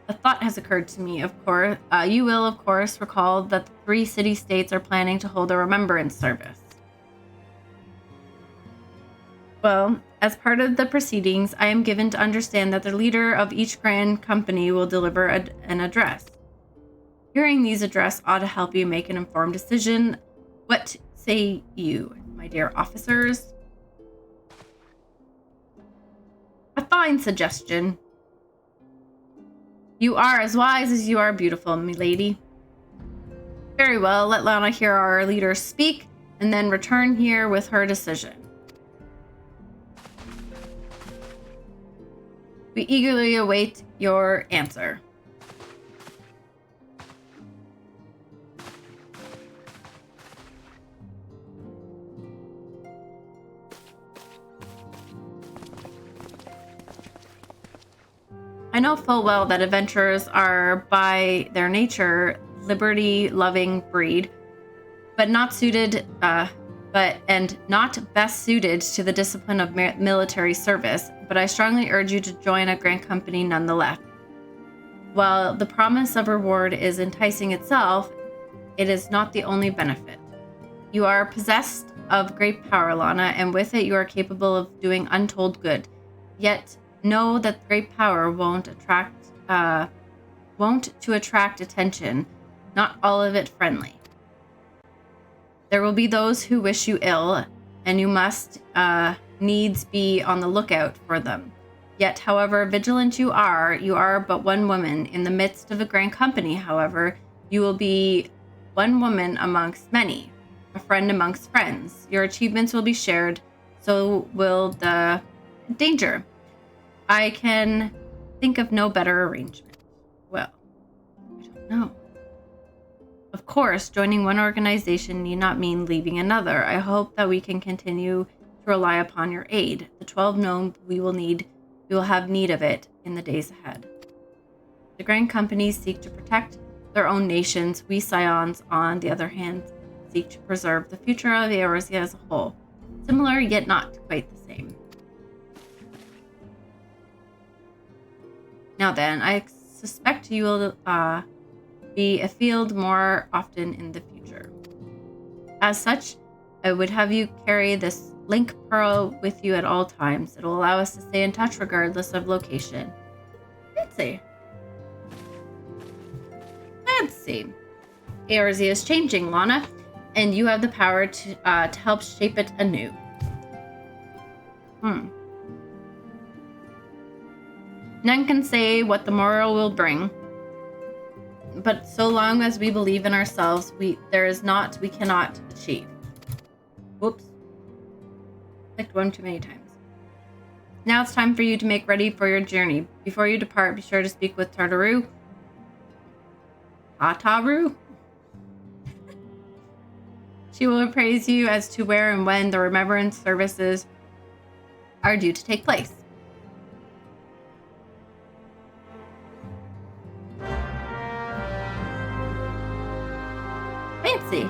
A thought has occurred to me, of course. You will, of course, recall that the 3 city-states are planning to hold a remembrance service. Well, as part of the proceedings, I am given to understand that the leader of each Grand Company will deliver an address. Hearing these address ought to help you make an informed decision. What say you, my dear officers? A fine suggestion. You are as wise as you are beautiful, milady. Very well, let Lana hear our leader speak, and then return here with her decision. We eagerly await your answer. I know full well that adventurers are, by their nature, liberty-loving breed, but not best suited to the discipline of military service. But I strongly urge you to join a Grand Company nonetheless. While the promise of reward is enticing itself, it is not the only benefit. You are possessed of great power, Lana, and with it you are capable of doing untold good. Yet know that great power won't attract attention, not all of it friendly. There will be those who wish you ill, and you must needs be on the lookout for them. Yet, however vigilant you are but one woman. In the midst of a Grand Company, however, you will be one woman amongst many, a friend amongst friends. Your achievements will be shared, so will the danger. I can think of no better arrangement. Well, I don't know. Of course, joining one organization need not mean leaving another. I hope that we can continue to rely upon your aid. The 12 known we will have need of it in the days ahead. The Grand Companies seek to protect their own nations. We Scions, on the other hand, seek to preserve the future of Eorzea as a whole. Similar, yet not quite the same. Now then, I suspect you will be afield more often in the future. As such, I would have you carry this link pearl with you at all times. It will allow us to stay in touch regardless of location. Fancy. Eorzea is changing, Lana, and you have the power to help shape it anew. None can say what the morrow will bring, but so long as we believe in ourselves, we cannot achieve. Whoops. Clicked one too many times. Now it's time for you to make ready for your journey. Before you depart, be sure to speak with Tataru. She will appraise you as to where and when the remembrance services are due to take place. Fancy.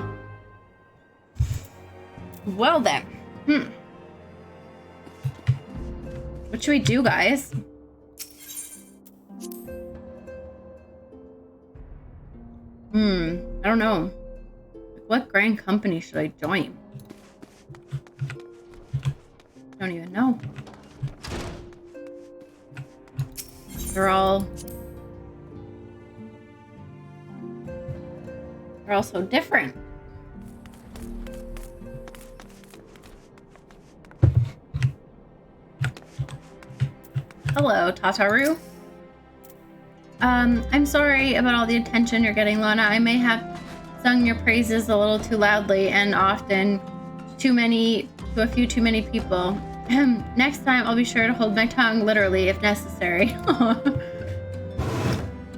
Well then. What should we do, guys? I don't know. What Grand Company should I join? I don't even know. They're all so different. Hello, Tataru. I'm sorry about all the attention you're getting, Lana. I may have sung your praises a little too loudly and often to a few too many people. Next time, I'll be sure to hold my tongue literally if necessary.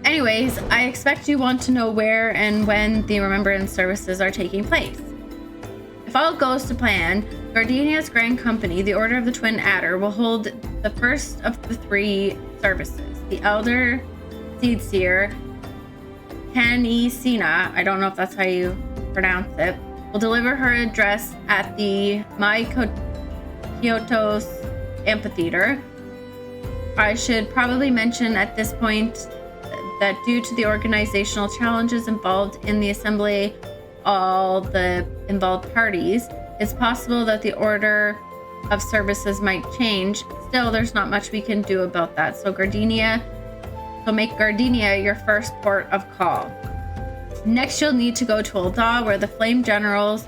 Anyways, I expect you want to know where and when the remembrance services are taking place. If all goes to plan, Gardenia's Grand Company, the Order of the Twin Adder, will hold the first of the 3 services. The Elder Seedseer, Kanisina, I don't know if that's how you pronounce it, will deliver her address at the Kyoto's Amphitheater. I should probably mention at this point that due to the organizational challenges involved in the assembly all the involved parties, it's possible that the order of services might change. Still, there's not much we can do about that. So make Gardenia your first port of call. Next, you'll need to go to Ul'dah, where the Flame Generals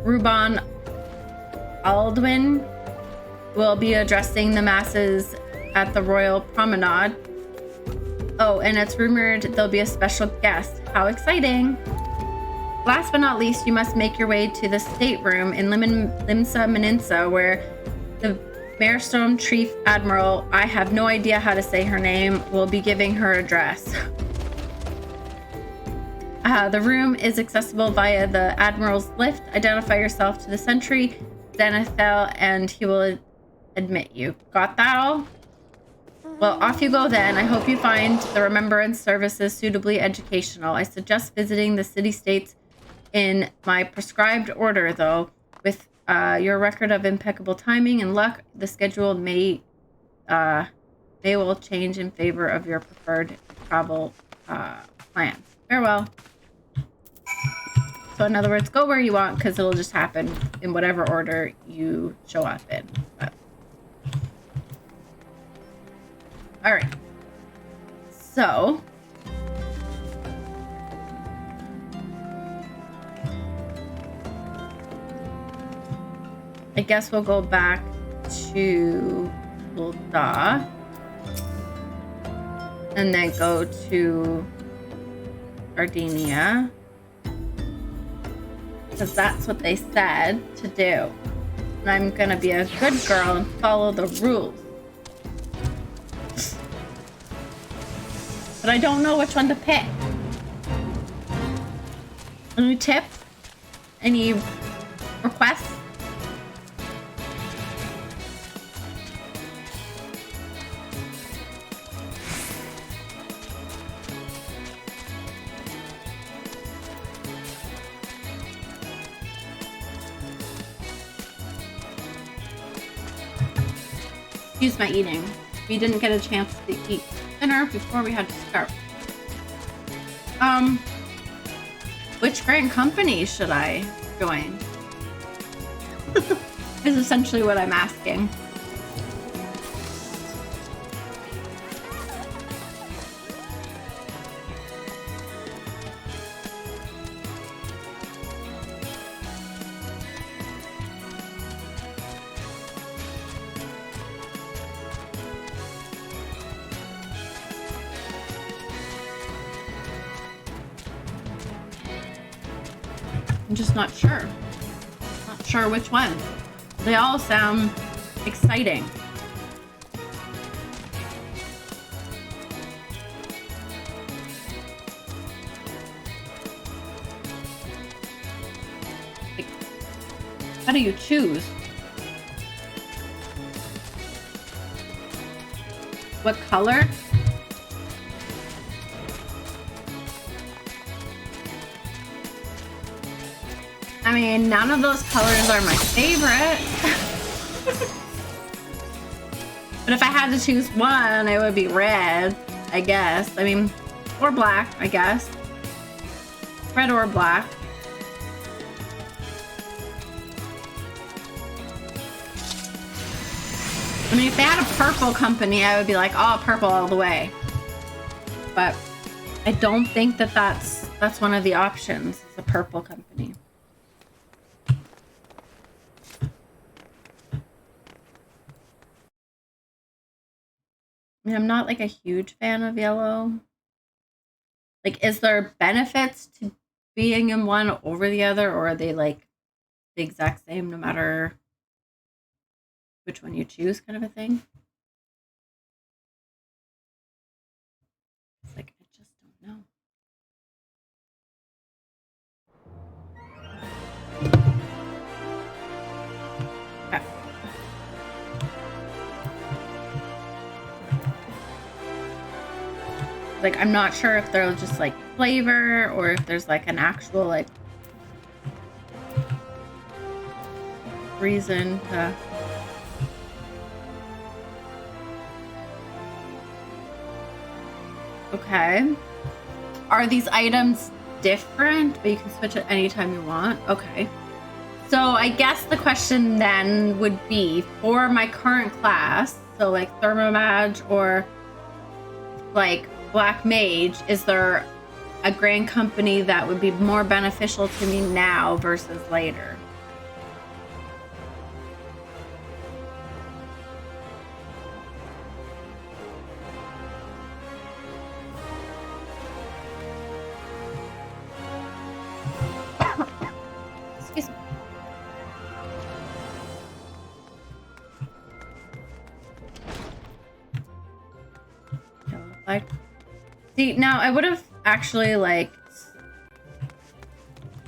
Ruban Alduin will be addressing the masses at the Royal Promenade. Oh, and it's rumored there'll be a special guest. How exciting! Last but not least, you must make your way to the stateroom in Limsa Meninsa, where the Marestorm Chief Admiral, I have no idea how to say her name, will be giving her address. The room is accessible via the Admiral's lift. Identify yourself to the sentry, Zenithel, and he will admit you. Got that all? Well, off you go then. I hope you find the remembrance services suitably educational. I suggest visiting the city-states in my prescribed order, though. With your record of impeccable timing and luck, the schedule may will change in favor of your preferred travel plans. Farewell. So in other words, go where you want because it'll just happen in whatever order you show up in. But. All right. So. I guess we'll go back to Ul'dah and then go to Gardenia because that's what they said to do. And I'm gonna be a good girl and follow the rules. But I don't know which one to pick. Any tip? Any requests? excuse my eating. We didn't get a chance to eat dinner before we had to start. Which grand company should I join? Is essentially what I'm asking. I'm just not sure. Not sure which one. They all sound exciting. Like, how do you choose? What color? I mean, none of those colors are my favorite. But if I had to choose one, it would be red, I guess. I mean, or black, I guess. Red or black. I mean, if they had a purple company, I would be like, oh, purple all the way. But I don't think that that's one of the options. It's a purple company. I mean, I'm not like a huge fan of yellow. Like, is there benefits to being in one over the other, or are they like the exact same no matter which one you choose, kind of a thing? It's like, I just don't know. Okay. Like, I'm not sure if they're just like flavor or if there's like an actual like reason to. Okay. Are these items different? But you can switch it anytime you want. Okay. So I guess the question then would be for my current class, so like Thermomage or like Black Mage, is there a grand company that would be more beneficial to me now versus later? Excuse me. Like, see, now I would have actually like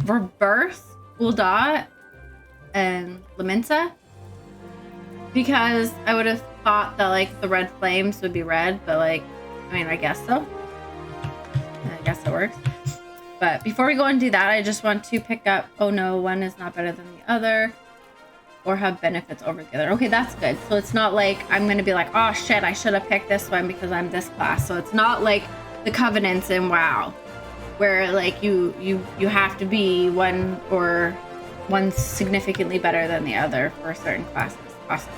reversed Uldot and Laminsa because I would have thought that like the red flames would be red, but like, I mean, I guess so. I guess it works. But before we go and do that, I just want to pick up, oh no, one is not better than the other or have benefits over the other. Okay, that's good. So it's not like I'm going to be like, oh shit, I should have picked this one because I'm this class. So it's not like the Covenants in WoW where like you have to be one or one significantly better than the other for certain classes. Awesome.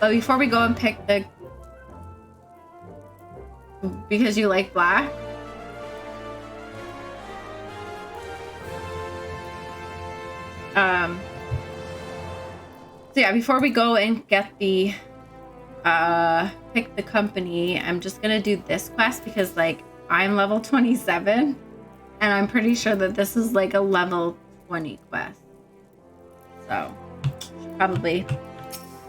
But before we go and pick the, because you like black, so yeah, before we go and get the pick the company, I'm just gonna do this quest because like I'm level 27 and I'm pretty sure that this is like a level 20 quest, so should probably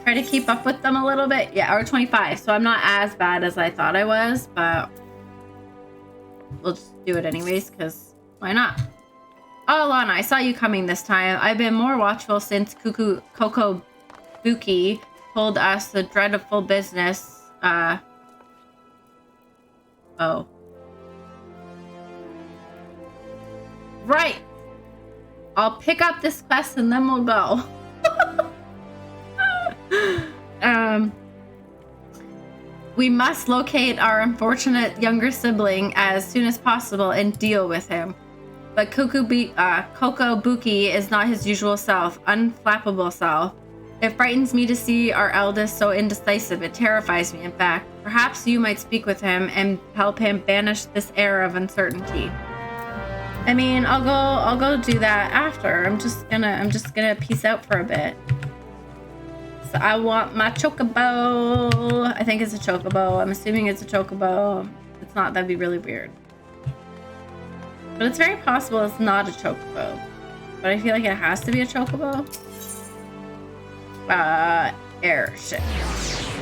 try to keep up with them a little bit. Yeah, or 25, so I'm not as bad as I thought I was, but we'll just do it anyways because why not? Oh, Lana, I saw you coming this time. I've been more watchful since Coco Buki told us the dreadful business. Oh. Right. I'll pick up this quest and then we'll go. We must locate our unfortunate younger sibling as soon as possible and deal with him. But Kokobuki is not his usual self, unflappable self. It frightens me to see our eldest so indecisive. It terrifies me, in fact. Perhaps you might speak with him and help him banish this air of uncertainty. I mean, I'll go do that after. I'm just gonna peace out for a bit. So I want my chocobo. I think it's a chocobo. I'm assuming it's a chocobo. If it's not, that'd be really weird. But it's very possible it's not a chocobo. But I feel like it has to be a chocobo. Airship.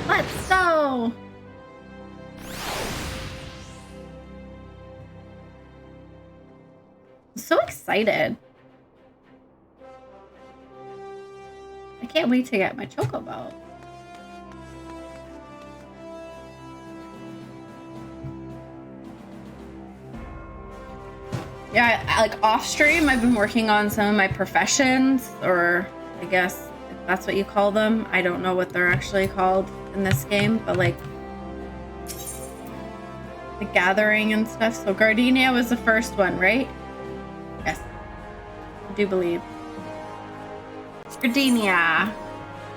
Let's go! I'm so excited. I can't wait to get my chocobo. Yeah, like off stream, I've been working on some of my professions, or I guess if that's what you call them. I don't know what they're actually called in this game, but like the gathering and stuff. So Gardenia was the first one, right? Yes, I do believe. Gardenia,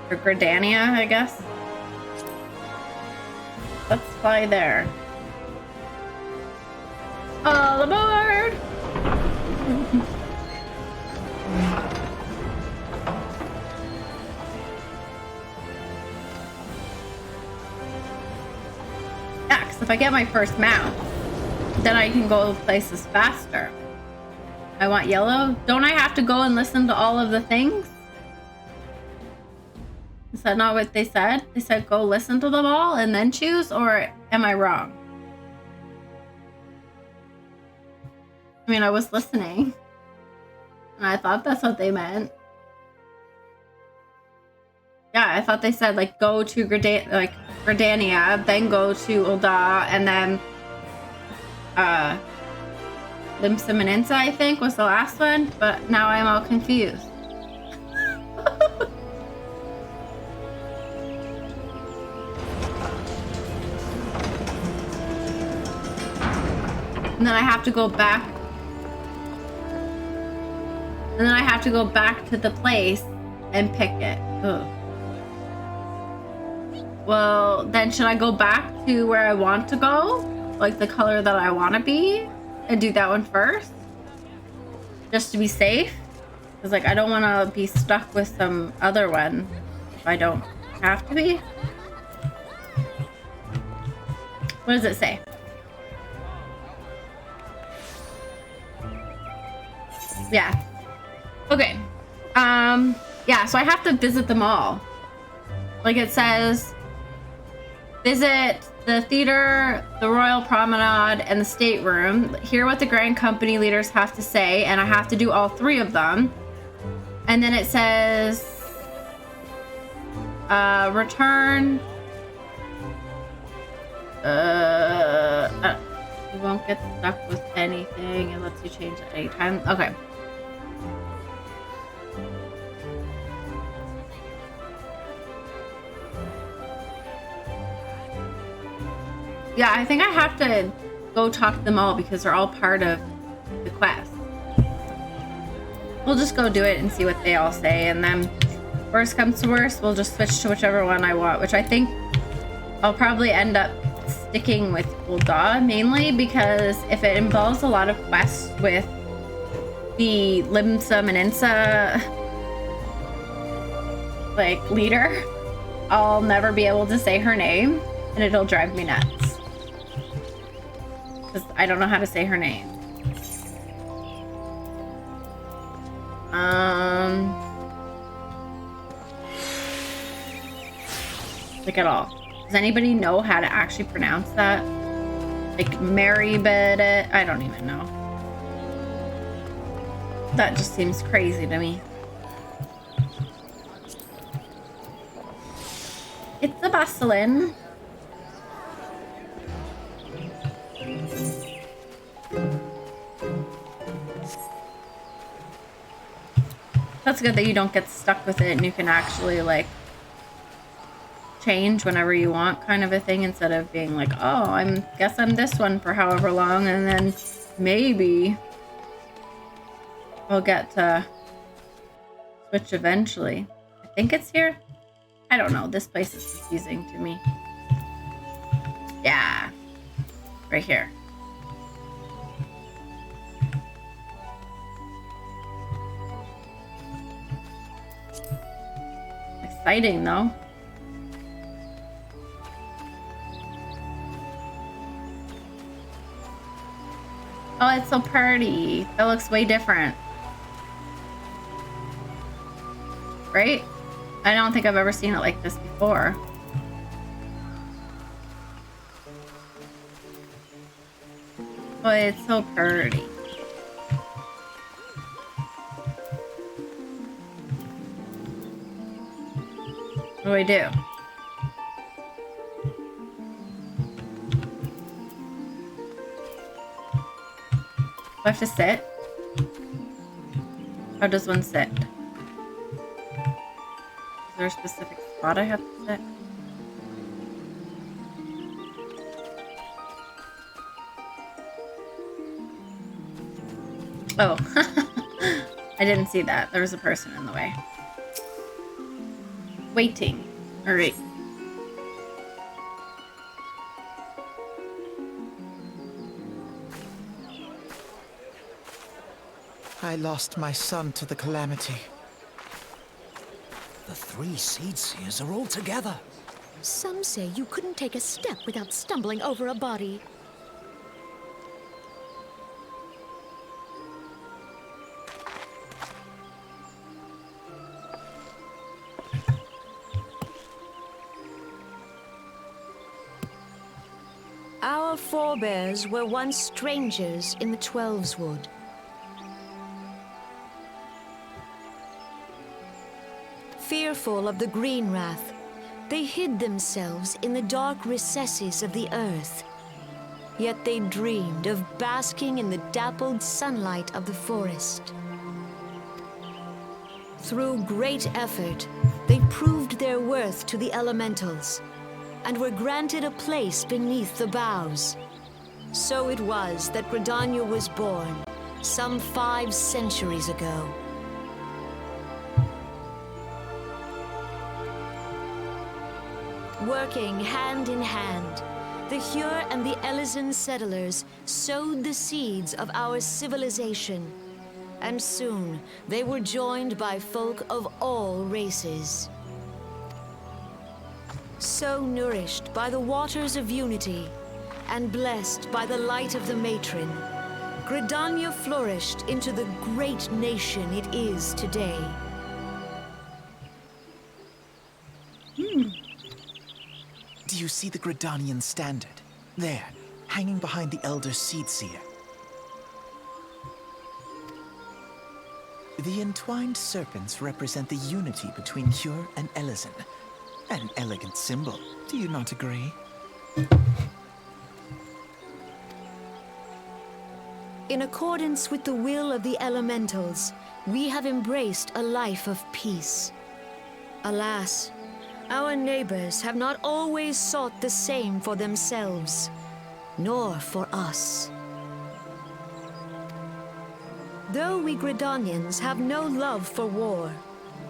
or Gardania, I guess. Let's fly there. All aboard! Yeah, because if I get my first mount, then I can go places faster. I want yellow. Don't I have to go and listen to all of the things? Is that not what they said? They said go listen to them all and then choose, or am I wrong? I mean, I was listening, and I thought that's what they meant. Yeah, I thought they said, like, go to Gradania, then go to Ul'dah, and then, Limsa, I think, was the last one, but now I'm all confused. And then I have to go back. And then I have to go back to the place and pick it. Ugh. Well, then should I go back to where I want to go? Like the color that I want to be? And do that one first? Just to be safe? Because like I don't want to be stuck with some other one if I don't have to be. What does it say? Yeah. Okay. Yeah, so I have to visit them all. Like it says, visit the theater, the royal promenade, and the stateroom. Hear what the grand company leaders have to say, and I have to do all three of them. And then it says, return. You won't get stuck with anything. It lets you change at any time. Okay. Yeah, I think I have to go talk to them all because they're all part of the quest. We'll just go do it and see what they all say, and then worst comes to worst, we'll just switch to whichever one I want, which I think I'll probably end up sticking with Ul'dah mainly because if it involves a lot of quests with the Limsa Maninsa like leader, I'll never be able to say her name and it'll drive me nuts. Because I don't know how to say her name. Like at all. Does anybody know how to actually pronounce that? Like Mary, but I don't even know. That just seems crazy to me. It's a bustling. That's good that you don't get stuck with it and you can actually like change whenever you want kind of a thing, instead of being like, oh, I'm this one for however long, and then maybe I'll get to switch eventually. I think it's here. I don't know. This place is confusing to me. Yeah. Right here. Exciting though. Oh, it's so pretty. That looks way different. Right? I don't think I've ever seen it like this before. Oh, it's so pretty. What do I do? Do I have to sit? How does one sit? Is there a specific spot I have to sit? Oh, I didn't see that. There was a person in the way. Waiting. All right. I lost my son to the calamity. The 3 seed seers are all together. Some say you couldn't take a step without stumbling over a body. Our forebears were once strangers in the Twelveswood. Fearful of the green wrath, they hid themselves in the dark recesses of the earth. Yet they dreamed of basking in the dappled sunlight of the forest. Through great effort, they proved their worth to the elementals, and were granted a place beneath the boughs. So it was that Gridania was born, some 5 centuries ago. Working hand in hand, the Hure and the Elysian settlers sowed the seeds of our civilization, and soon they were joined by folk of all races. So nourished by the waters of unity, and blessed by the light of the matron, Gridania flourished into the great nation it is today. Do you see the Gridanian standard? There, hanging behind the Elder Seedseer. The entwined serpents represent the unity between Hure and Elysian. An elegant symbol, do you not agree? In accordance with the will of the elementals, we have embraced a life of peace. Alas, our neighbors have not always sought the same for themselves, nor for us. Though we Gridanians have no love for war,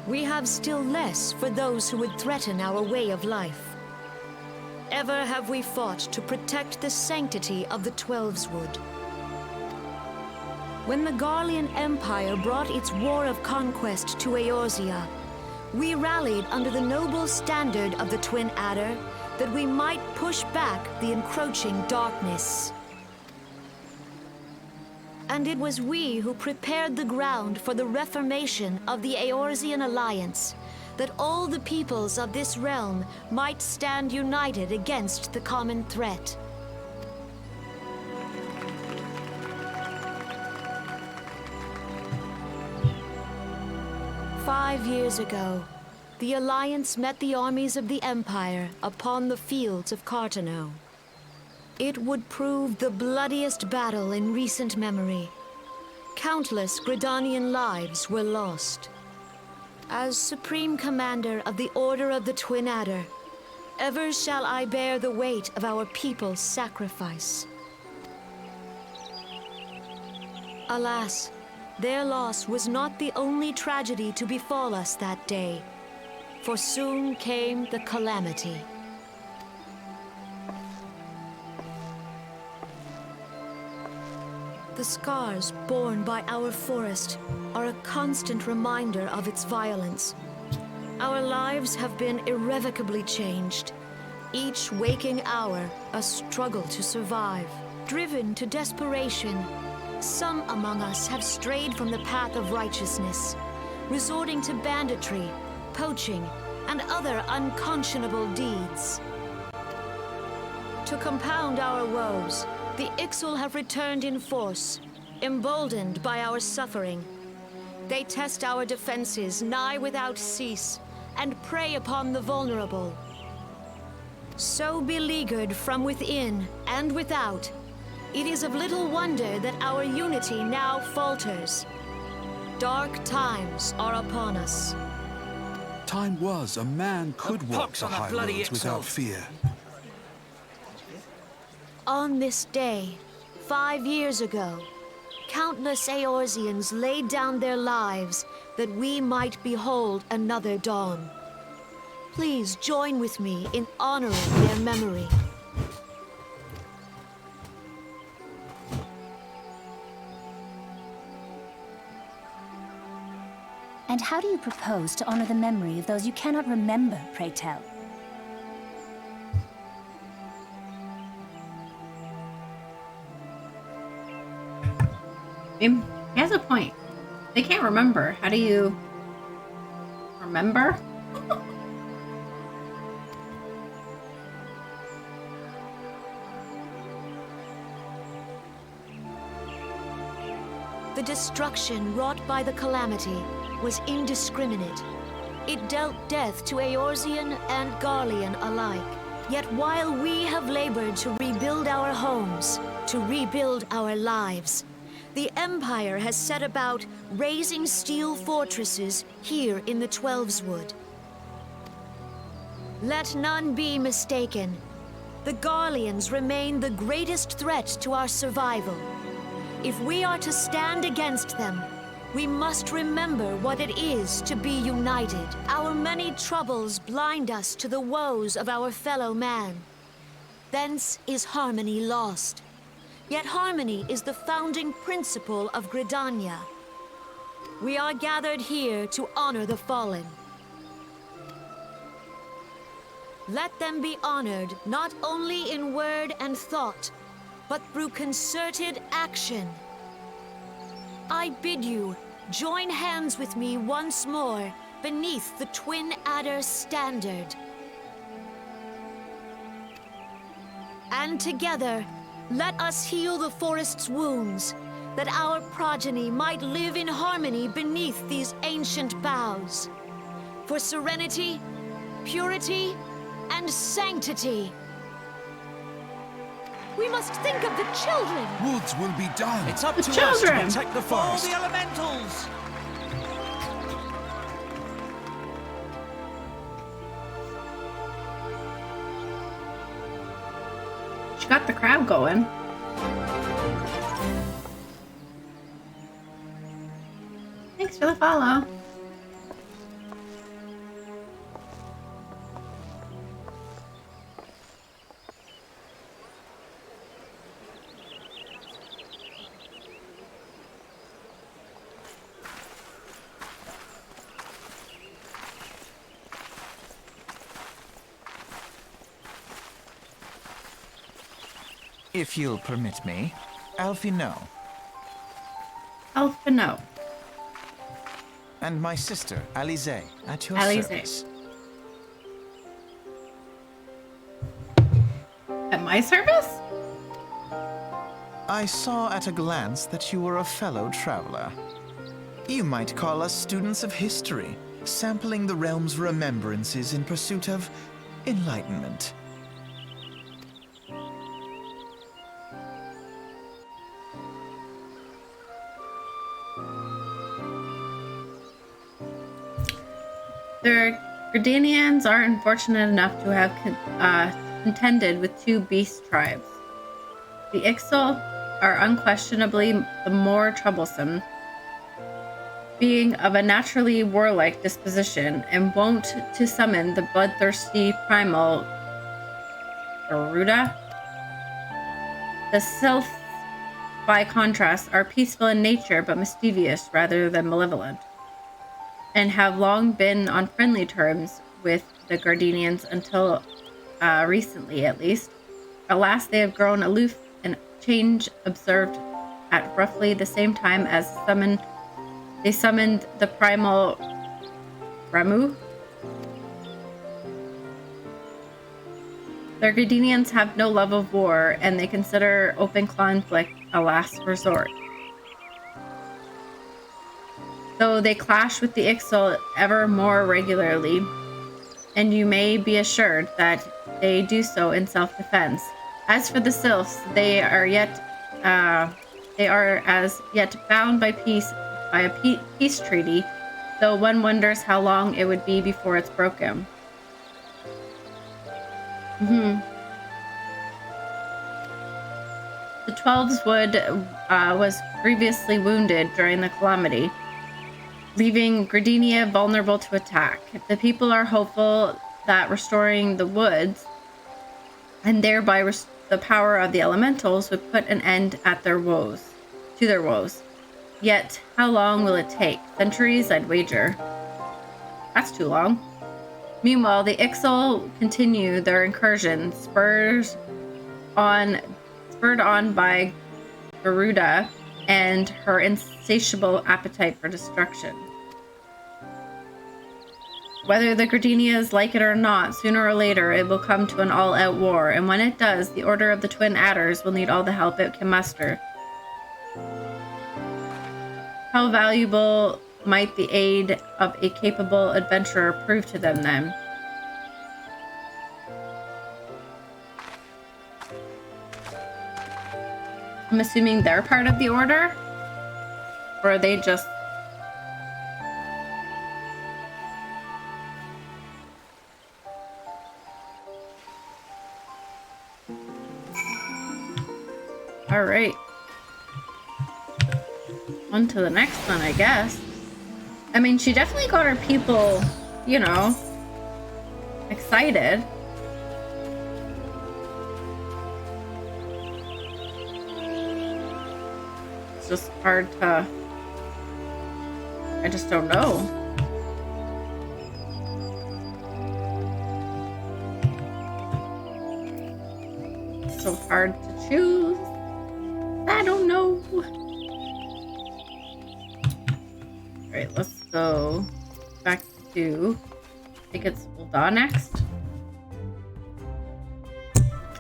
we have still less for those who would threaten our way of life. Ever have we fought to protect the sanctity of the Twelveswood. When the Garlean Empire brought its war of conquest to Eorzea, we rallied under the noble standard of the Twin Adder that we might push back the encroaching darkness. And it was we who prepared the ground for the reformation of the Eorzean Alliance, that all the peoples of this realm might stand united against the common threat. "5 years ago, the Alliance met the armies of the Empire upon the fields of Cartano. It would prove the bloodiest battle in recent memory. Countless Gridanian lives were lost. As Supreme Commander of the Order of the Twin Adder, ever shall I bear the weight of our people's sacrifice. Alas, their loss was not the only tragedy to befall us that day, for soon came the calamity. The scars borne by our forest are a constant reminder of its violence. Our lives have been irrevocably changed. Each waking hour, a struggle to survive. Driven to desperation, some among us have strayed from the path of righteousness, resorting to banditry, poaching, and other unconscionable deeds. To compound our woes, the Ixal have returned in force, emboldened by our suffering. They test our defenses nigh without cease, and prey upon the vulnerable. So beleaguered from within and without, it is of little wonder that our unity now falters. Dark times are upon us. Time was a man could walk pox the on that high bloody roads without Ixal. fear. On this day, 5 years ago, countless Eorzeans laid down their lives that we might behold another dawn. Please join with me in honoring their memory. And how do you propose to honor the memory of those you cannot remember, pray tell? He has a point. They can't remember. How do you remember? The destruction wrought by the calamity was indiscriminate. It dealt death to Eorzean and Garlean alike. Yet while we have labored to rebuild our homes, to rebuild our lives, the Empire has set about raising steel fortresses here in the Twelveswood. Let none be mistaken. The Garleans remain the greatest threat to our survival. If we are to stand against them, we must remember what it is to be united. Our many troubles blind us to the woes of our fellow man. Thence is harmony lost. Yet harmony is the founding principle of Gridania. We are gathered here to honor the fallen. Let them be honored not only in word and thought, but through concerted action. I bid you join hands with me once more beneath the Twin Adder standard. And together, let us heal the forest's wounds, that our progeny might live in harmony beneath these ancient boughs. For serenity, purity, and sanctity. We must think of the children! Woods will be done. It's up to us to children. protect the All forest. the elementals! She got the crowd going. Thanks for the follow. If you'll permit me, Alfie no. Alphino. And my sister, Alize, at your Alize. service. At my service? I saw at a glance that you were a fellow traveler. You might call us students of history, sampling the realm's remembrances in pursuit of enlightenment. They're Gardenians are unfortunate enough to have contended with two beast tribes. The Ixal are unquestionably the more troublesome, being of a naturally warlike disposition and wont to summon the bloodthirsty primal Garuda. The Sylphs, by contrast, are peaceful in nature but mischievous rather than malevolent, and have long been on friendly terms with the Gardenians until recently, at least. Alas, they have grown aloof, and change observed at roughly the same time as they summoned the primal Ramu. The Gardenians have no love of war, and they consider open conflict a last resort. Though they clash with the Ixal ever more regularly, and you may be assured that they do so in self-defense. As for the Sylphs, they are as yet bound by a peace treaty, though one wonders how long it would be before it's broken. The Twelveswood was grievously wounded during the calamity, leaving Gardenia vulnerable to attack. The people are hopeful that restoring the woods, and thereby the power of the elementals, would put an end to their woes. Yet, how long will it take? Centuries, I'd wager. That's too long. Meanwhile, the Ixal continue their incursion, spurred on by Garuda and her insatiable appetite for destruction. Whether the Gardenias like it or not, sooner or later it will come to an all-out war, and when it does, the Order of the Twin Adders will need all the help it can muster. How valuable might the aid of a capable adventurer prove to them then? I'm assuming they're part of the Order? Or are they just... Alright. On to the next one, I guess. I mean, she definitely got her people, you know, excited. It's just hard to... I just don't know. It's so hard to choose. I don't know. Alright, let's go back to... I think it's Ulda next.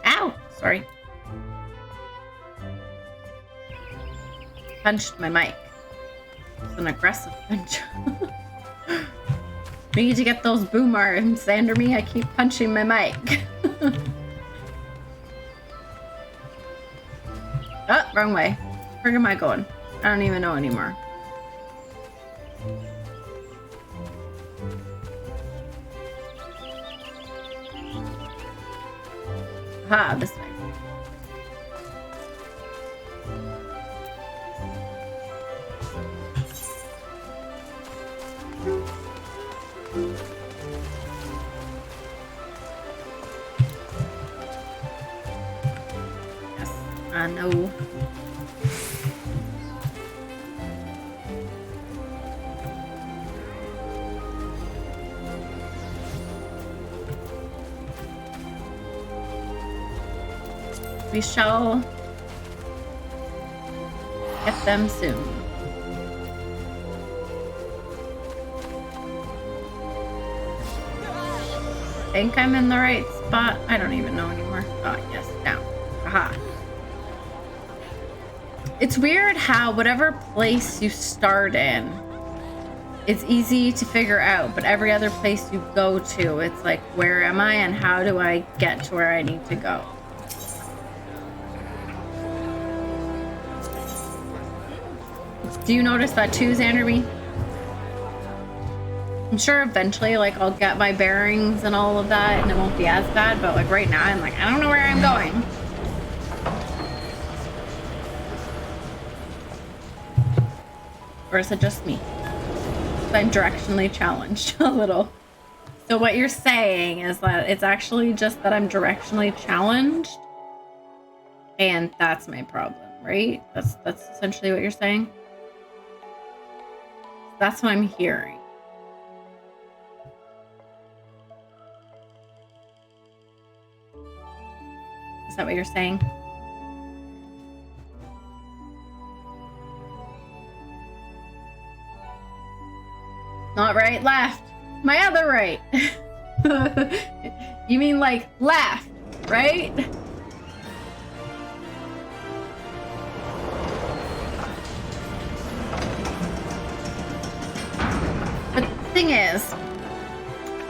Ow! Sorry. Punched my mic. It's an aggressive punch. I need to get those boomerang under me. I keep punching my mic. Oh, wrong way. Where am I going? I don't even know anymore. Aha, this way. Yes, I know. We shall get them soon. I think I'm in the right spot. I don't even know anymore. Oh, yes, down. Aha. It's weird how whatever place you start in, it's easy to figure out, but every other place you go to, it's like, where am I and how do I get to where I need to go? Do you notice that too, Xanderby? I'm sure eventually, like, I'll get my bearings and all of that, and it won't be as bad, but, like, right now, I'm like, I don't know where I'm going. Or is it just me? I'm directionally challenged a little. So what you're saying is that it's actually just that I'm directionally challenged, and that's my problem, right? That's essentially what you're saying. That's what I'm hearing. Is that what you're saying? Not right, left. My other right. You mean like left, right? But the thing is,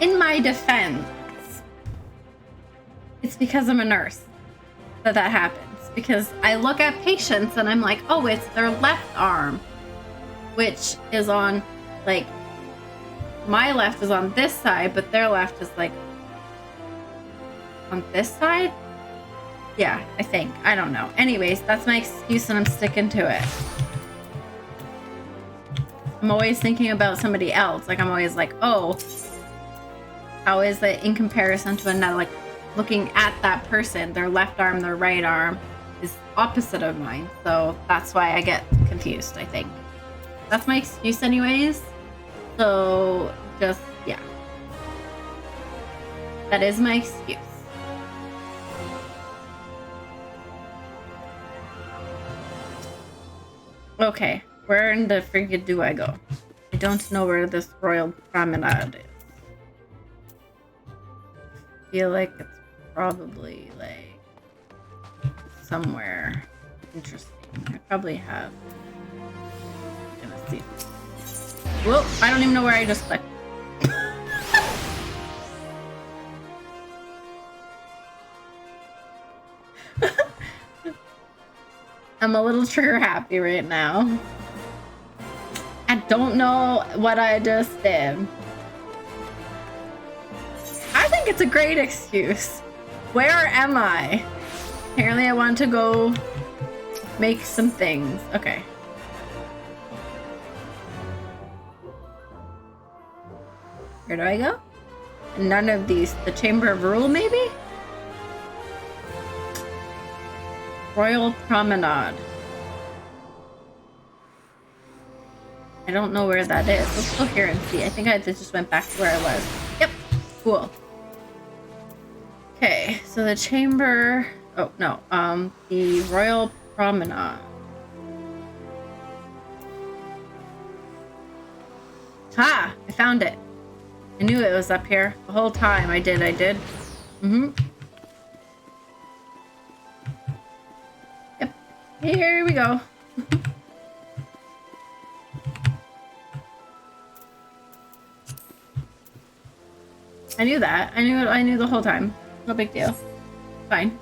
in my defense, it's because I'm a nurse that happens. Because I look at patients and I'm like, oh, it's their left arm, which is on, like, my left is on this side, but their left is like on this side? Yeah, I think. I don't know. Anyways, that's my excuse and I'm sticking to it. I'm always thinking about somebody else. Like, I'm always like, oh, how is it in comparison to another? Like, looking at that person, their left arm, their right arm is opposite of mine. So that's why I get confused, I think. That's my excuse anyways. So, just, yeah. That is my excuse. Okay, where in the friggin' do I go? I don't know where this Royal Promenade is. I feel like it's probably, like, somewhere interesting. I probably have... I'm gonna see. Whoa, I don't even know where I just clicked. I'm a little trigger happy right now. I don't know what I just did. I think it's a great excuse. Where am I? Apparently I want to go make some things. Okay. Where do I go? None of these. The Chamber of Rule, maybe? Royal Promenade. I don't know where that is. Let's go here and see. I think I just went back to where I was. Yep. Cool. Okay, so the chamber... Oh, no. The Royal Promenade. Ha! I found it. I knew it was up here the whole time. I did. Mm-hmm. Yep. Here we go. I knew that. I knew the whole time. No big deal. Fine.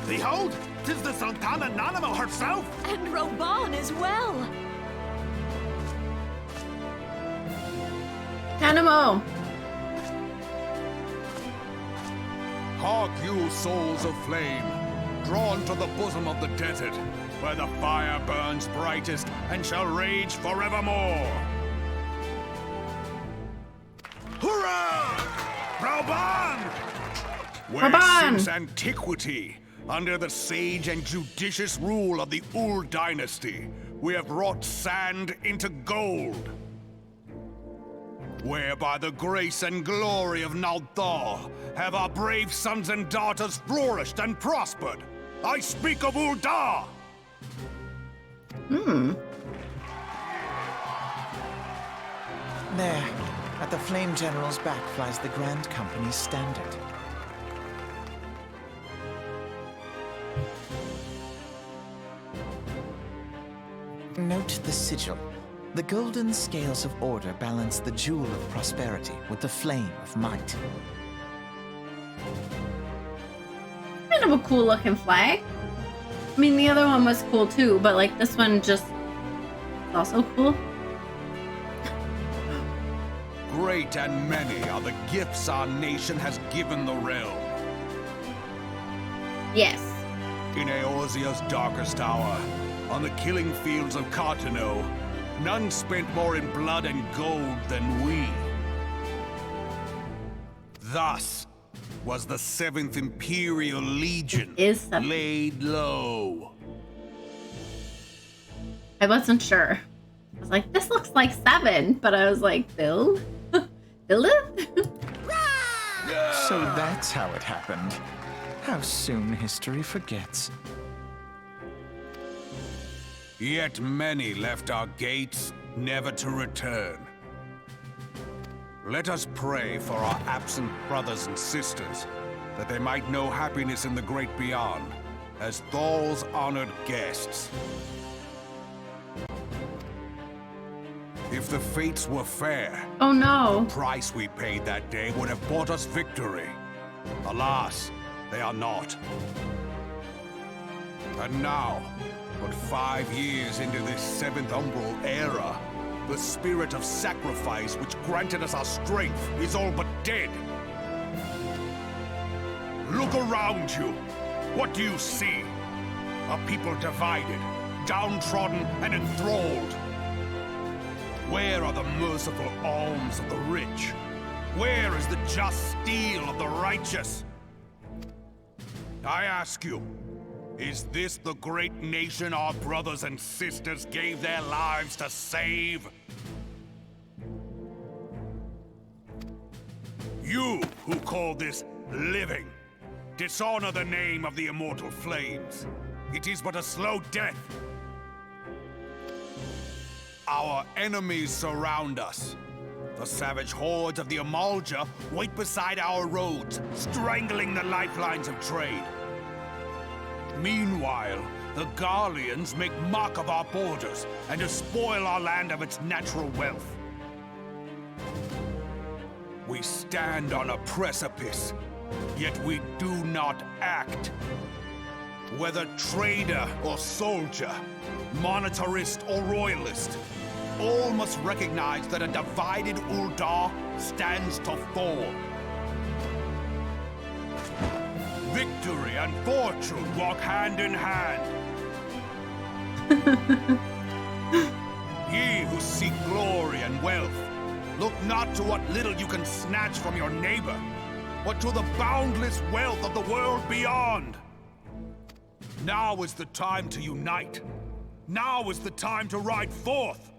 Behold, 'tis the Sultana Nanamo herself! And Roban as well. Animo! Hark you, souls of flame, drawn to the bosom of the desert, where the fire burns brightest and shall rage forevermore. Hurrah! Rauban! Where Raban! since antiquity, under the sage and judicious rule of the Ul dynasty, we have wrought sand into gold. Where by the grace and glory of Nalthar have our brave sons and daughters flourished and prospered. I speak of Ul'dah! There, at the Flame General's back flies the Grand Company's standard. Note the sigil. The golden scales of order balance the jewel of prosperity with the flame of might. kind of a cool looking flag. I mean, the other one was cool too, but like this one just is also cool. Great and many are the gifts our nation has given the realm. Yes. In Eorzea's darkest hour, on the killing fields of Cartano, none spent more in blood and gold than we. Thus was the 7th Imperial Legion laid low. I wasn't sure. I was like, this looks like 7, but I was like, build? Build it? So that's how it happened. How soon history forgets. Yet many left our gates, never to return. Let us pray for our absent brothers and sisters, that they might know happiness in the great beyond, as Thal's honored guests. If the fates were fair, oh no, the price we paid that day would have bought us victory. Alas, they are not. And now, but 5 years into this 7th Umbral era, the spirit of sacrifice which granted us our strength is all but dead. Look around you. What do you see? A people divided, downtrodden, and enthralled. Where are the merciful alms of the rich? Where is the just steel of the righteous? I ask you, is this the great nation our brothers and sisters gave their lives to save? You who call this living, dishonor the name of the immortal flames. It is but a slow death. Our enemies surround us. The savage hordes of the Amalja wait beside our roads, strangling the lifelines of trade. Meanwhile, the Garleans make mock of our borders and despoil our land of its natural wealth. We stand on a precipice, yet we do not act. Whether trader or soldier, monetarist or royalist, all must recognize that a divided Uldar stands to fall. Victory and fortune walk hand in hand. Ye who seek glory and wealth, look not to what little you can snatch from your neighbor, but to the boundless wealth of the world beyond. Now is the time to unite. Now is the time to ride forth.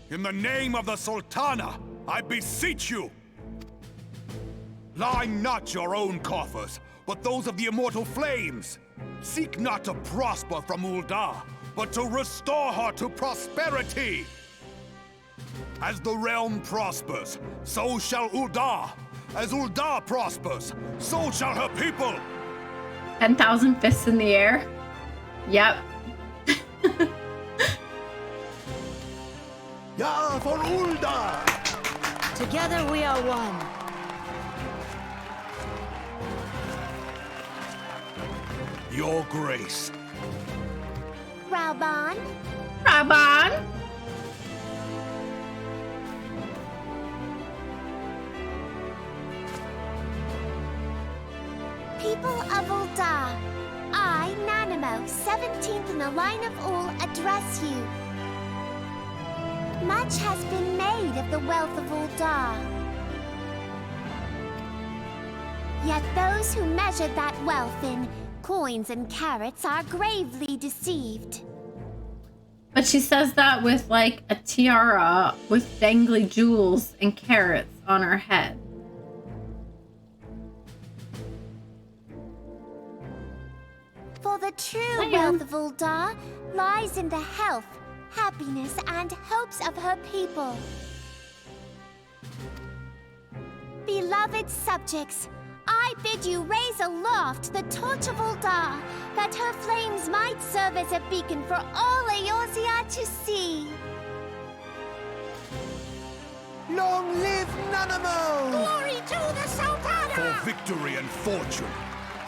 In the name of the Sultana, I beseech you! Line not your own coffers, but those of the immortal flames. Seek not to prosper from Uldar, but to restore her to prosperity. As the realm prospers, so shall Uldar. As Uldar prospers, so shall her people. 10,000 fists in the air. Yep. Ja, for Uldar! Together we are one. Your Grace. Raban, Raban. people of Uldar, I, Nanamo, 17th in the line of Ul, address you. Much has been made of the wealth of Uldar. Yet those who measured that wealth in coins and carats are gravely deceived. But she says that with like a tiara with dangly jewels and carrots on her head. For the true wealth of Uldar lies in the health, happiness, and hopes of her people. Beloved subjects, I bid you raise aloft the torch of Uldar, that her flames might serve as a beacon for all Eorzea to see. Long live Nanamo! Glory to the Sultana! for victory and fortune.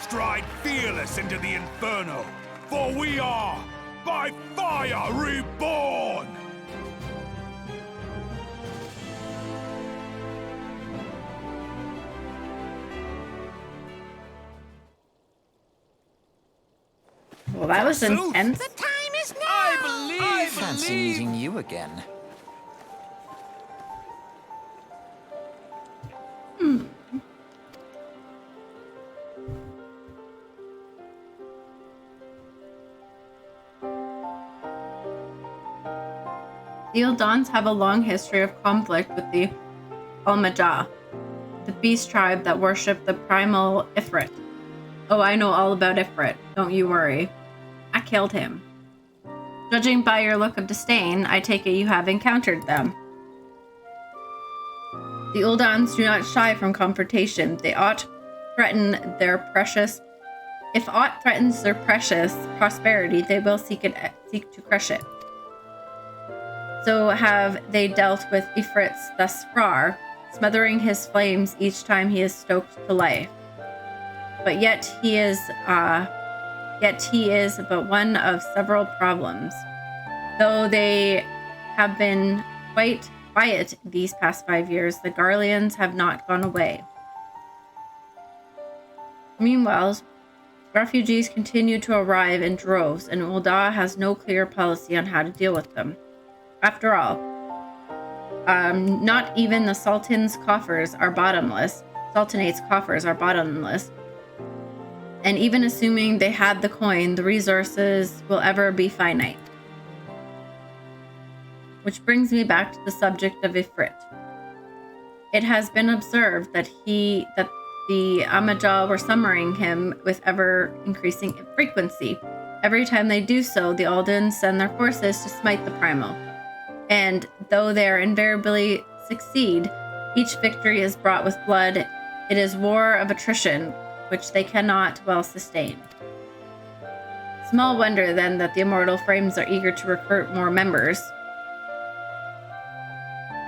Stride fearless into the inferno, for we are, by fire, reborn! Well, that was intense. The time is now! I Fancy meeting you again. The Eldons have a long history of conflict with the Almajah, the beast tribe that worship the primal Ifrit. Oh, I know all about Ifrit, don't you worry. I killed him. Judging by your look of disdain, I take it you have encountered them. The Eldons do not shy from confrontation. They ought threaten their precious... If aught threatens their precious prosperity, they will seek to crush it. So have they dealt with Ifrits thus far, smothering his flames each time he is stoked to life. But yet he is but one of several problems. Though they have been quite quiet these past 5 years, the Garleans have not gone away. Meanwhile, refugees continue to arrive in droves, and Ul'dah has no clear policy on how to deal with them. After all, not even the Sultanate's coffers are bottomless. And even assuming they had the coin, the resources will ever be finite. Which brings me back to the subject of Ifrit. It has been observed that the Amajal were summoning him with ever-increasing frequency. Every time they do so, the Aldens send their forces to smite the Primal. And though they invariably succeed, each victory is brought with blood. It is war of attrition, which they cannot well sustain. Small wonder, then, that the immortal frames are eager to recruit more members.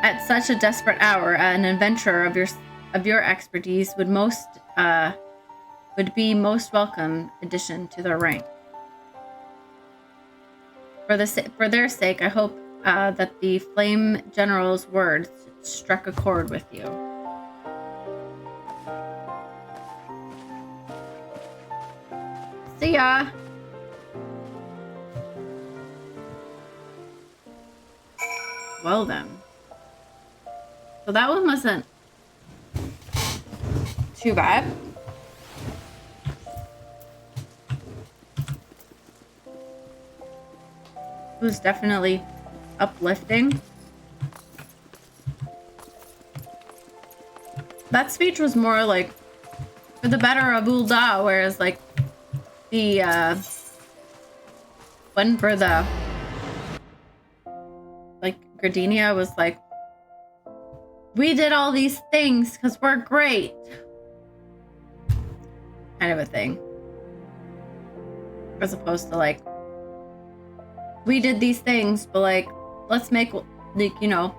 At such a desperate hour, an adventurer of your expertise would be most welcome addition to their rank. For their sake, I hope that the Flame General's words struck a chord with you. See ya! Well then. So that one wasn't too bad. It was definitely uplifting. That speech was more like for the better of Ul'dah, whereas like the one for the like Gardenia was like, we did all these things because we're great, kind of a thing, as opposed to like, we did these things, but like, let's make, like, you know,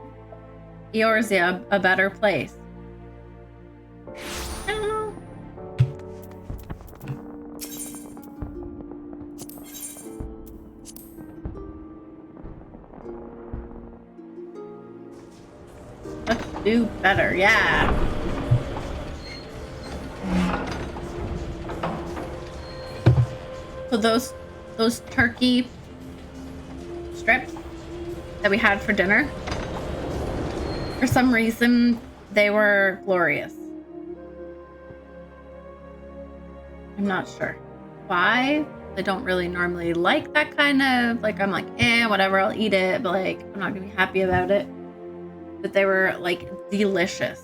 Eorzea a better place. I don't know. Let's do better, yeah. So those turkey strips that we had for dinner, for some reason they were glorious. I'm not sure why. I don't really normally like that kind of, like, I'm like, whatever, I'll eat it, but like, I'm not gonna be happy about it. But they were like delicious.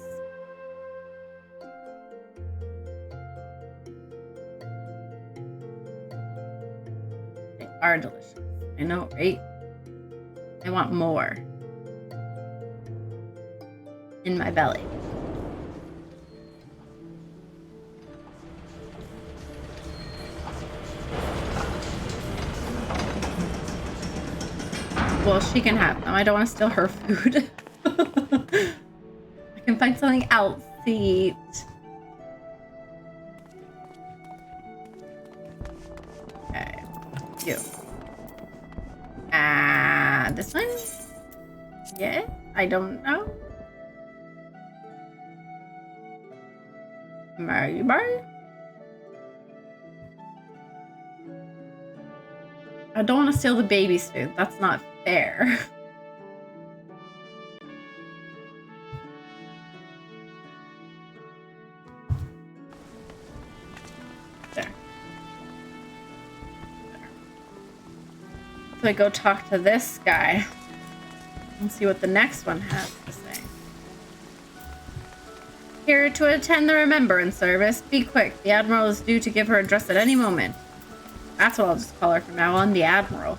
They are delicious. I know, right? I want more in my belly. Well, she can have them. I don't want to steal her food. I can find something else to eat. you? This one? Yeah? I don't know. Maybe? I don't want to steal the baby's food. That's not fair. There. So I go talk to this guy and see what the next one has to say. Here to attend the remembrance service. Be quick. The Admiral is due to give her address at any moment. That's what I'll just call her from now on, the Admiral.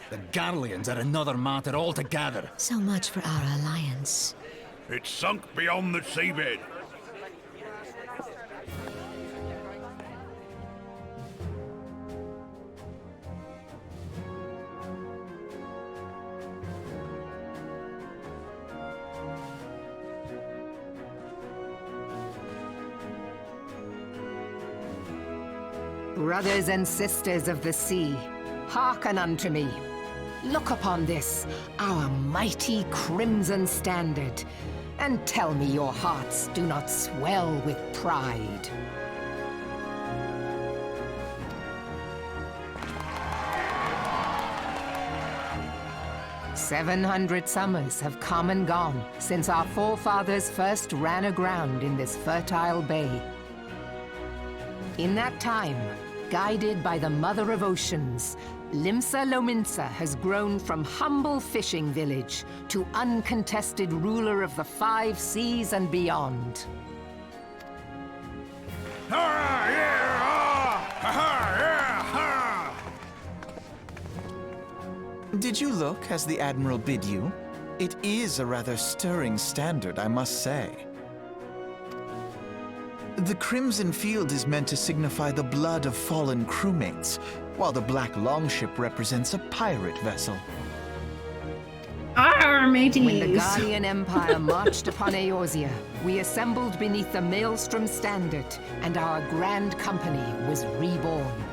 The Garleans are another matter altogether. So much for our alliance. It's sunk beyond the seabed. Brothers and sisters of the sea, hearken unto me. Look upon this, our mighty crimson standard, and tell me your hearts do not swell with pride. "700 summers have come and gone since our forefathers first ran aground in this fertile bay. In that time, guided by the Mother of Oceans, Limsa Lominsa has grown from humble fishing village to uncontested ruler of the 5 seas and beyond. Did you look as the Admiral bid you? It is a rather stirring standard, I must say. The crimson field is meant to signify the blood of fallen crewmates, while the black longship represents a pirate vessel. Arr, mateys! When the Guardian Empire marched upon Eorzea, we assembled beneath the Maelstrom Standard, and our grand company was reborn.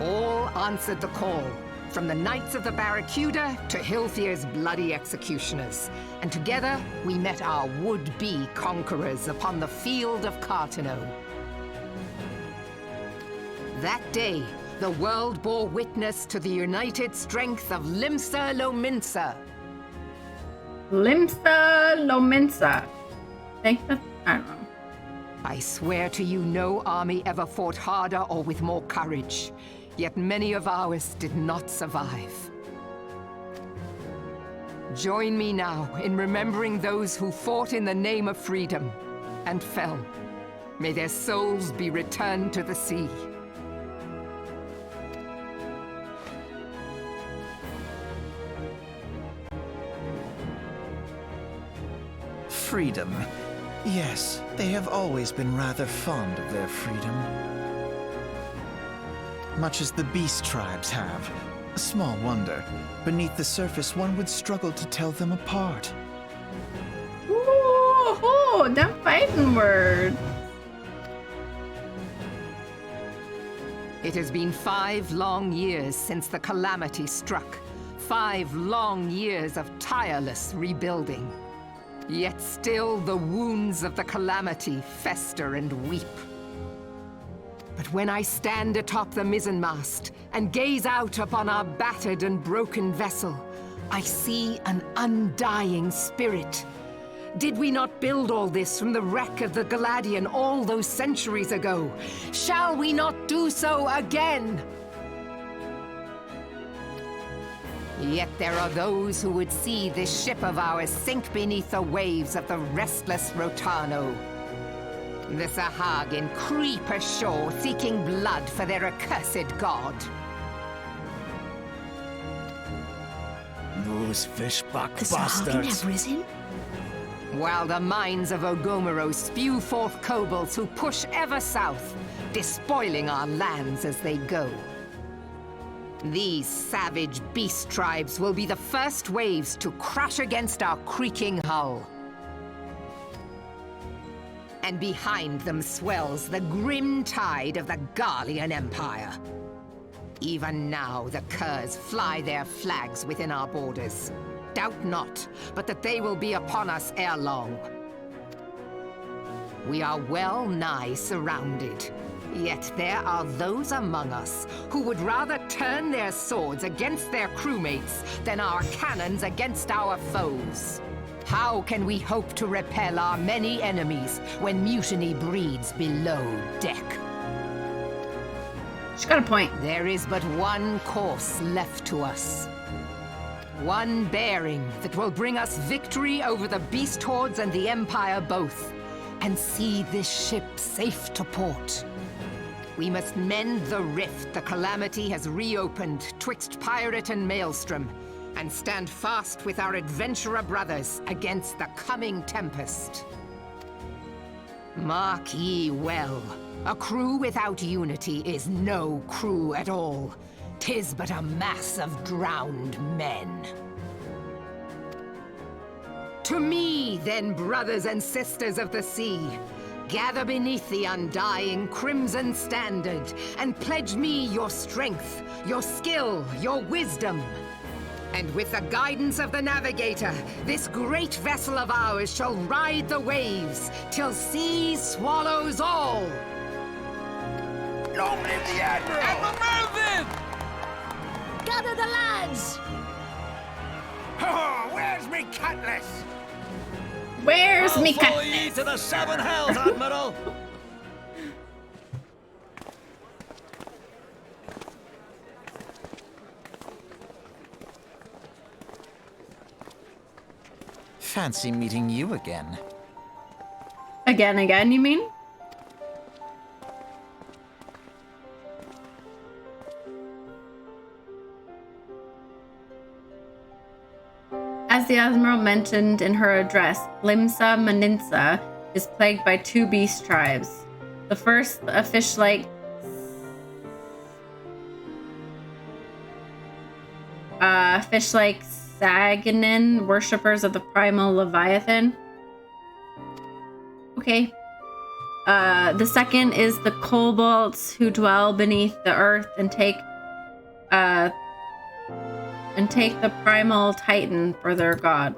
All answered the call, from the Knights of the Barracuda to Hilthier's bloody executioners, and together we met our would-be conquerors upon the field of Cartano. That day, the world bore witness to the united strength of Limsa Lominsa. Limsa Lominsa. I think that's, I don't know. I swear to you, no army ever fought harder or with more courage. Yet many of ours did not survive. Join me now in remembering those who fought in the name of freedom and fell. May their souls be returned to the sea. Freedom. Yes, they have always been rather fond of their freedom. Much as the beast tribes have. Small wonder. Beneath the surface, one would struggle to tell them apart. Ooh, them fighting words. It has been 5 long years since the calamity struck. 5 long years of tireless rebuilding. Yet still the wounds of the calamity fester and weep. But when I stand atop the mizzenmast and gaze out upon our battered and broken vessel, I see an undying spirit. Did we not build all this from the wreck of the Galadian all those centuries ago? Shall we not do so again? Yet there are those who would see this ship of ours sink beneath the waves of the restless Rotano. The Sahagin creep ashore seeking blood for their accursed god. Those fishback The Sahagin bastards. have risen? While the mines of Ogomero spew forth kobolds who push ever south, despoiling our lands as they go. These savage beast tribes will be the first waves to crash against our creaking hull. and behind them swells the grim tide of the Garlean Empire. Even now the curs fly their flags within our borders. Doubt not, but that they will be upon us ere long. We are well nigh surrounded. Yet there are those among us who would rather turn their swords against their crewmates than our cannons against our foes. How can we hope to repel our many enemies when mutiny breeds below deck? She's got a point. There is but one course left to us. One bearing that will bring us victory over the beast hordes and the Empire both, and see this ship safe to port. We must mend the rift the Calamity has reopened twixt pirate and maelstrom, and stand fast with our adventurer brothers against the coming tempest. Mark ye well, a crew without unity is no crew at all. 'Tis but a mass of drowned men. To me, then, brothers and sisters of the sea, gather beneath the undying crimson standard and pledge me your strength, your skill, your wisdom. And with the guidance of the navigator, this great vessel of ours shall ride the waves till sea swallows all. Long live the Admiral! Admiral Melvin! Gather the lads! Oh, where's me cutlass? Where's I'll me follow ye cutlass? to the seven hells, Admiral! Fancy meeting you again. Again, you mean? As the Admiral mentioned in her address, Limsa Maninsa is plagued by two beast tribes. The first, a fish-like Saganin, worshippers of the primal Leviathan. Okay. The second is the kobolds who dwell beneath the earth and take the primal titan for their god.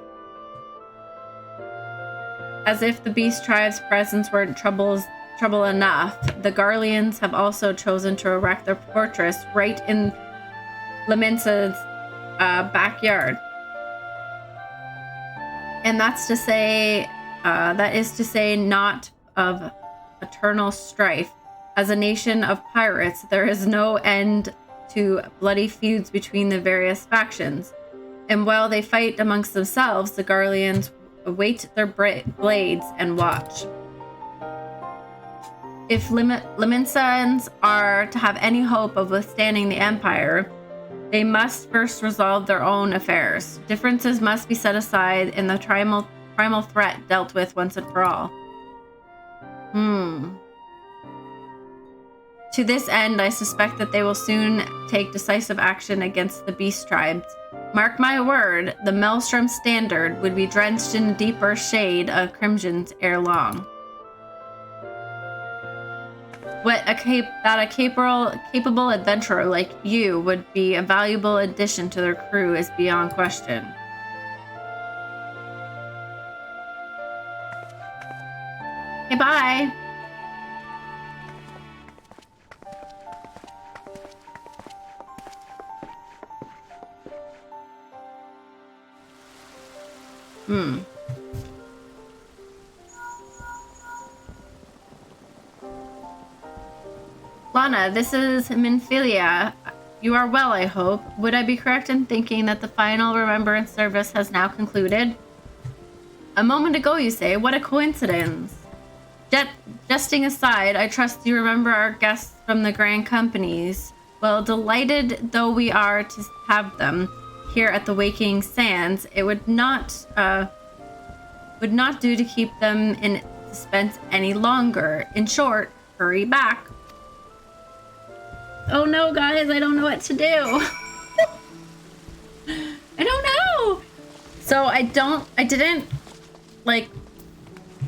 As if the beast tribe's presence weren't trouble enough, the Garleans have also chosen to erect their fortress right in Leminsa's backyard. And that is to say not of eternal strife. As a nation of pirates, there is no end to bloody feuds between the various factions. And while they fight amongst themselves, the Garleans await their blades and watch. If Liminsans are to have any hope of withstanding the Empire, they must first resolve their own affairs. Differences must be set aside and the primal threat dealt with once and for all. To this end, I suspect that they will soon take decisive action against the beast tribes. Mark my word, the Maelstrom standard would be drenched in a deeper shade of crimsons ere long. That a capable adventurer like you would be a valuable addition to their crew is beyond question. Okay, bye. Lana, this is Minfilia. You are well, I hope. Would I be correct in thinking that the final remembrance service has now concluded? A moment ago, you say. What a coincidence. Jesting aside, I trust you remember our guests from the Grand Companies. Well, delighted though we are to have them here at the Waking Sands, it would not do to keep them in suspense any longer. In short, hurry back. Oh no, guys, I don't know what to do. I don't know. So I didn't like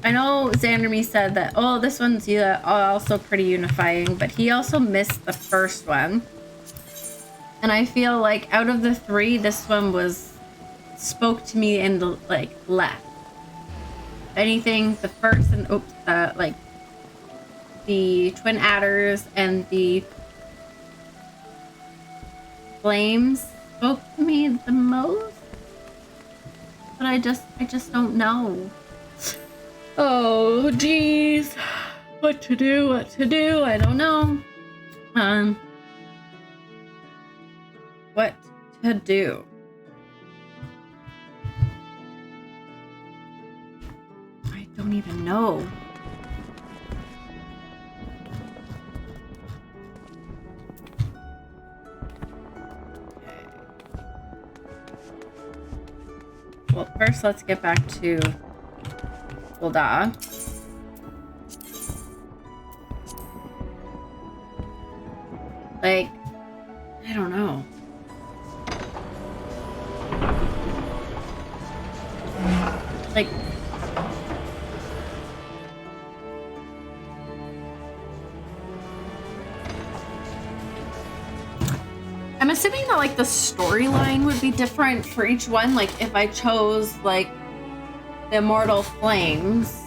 I know Xanderme said that, oh, this one's also pretty unifying, but he also missed the first one. And I feel like out of the three, this one spoke to me in the, like, left. Anything, the first and, like, the Twin Adders and the Flames spoke to me the most. But I just don't know. Oh, geez. What to do? I don't know. What to do? I don't even know. Well, first let's get back to Ulda. Like, I don't know. Like, I'm assuming that, like, the storyline would be different for each one. Like, if I chose, like, the Immortal Flames,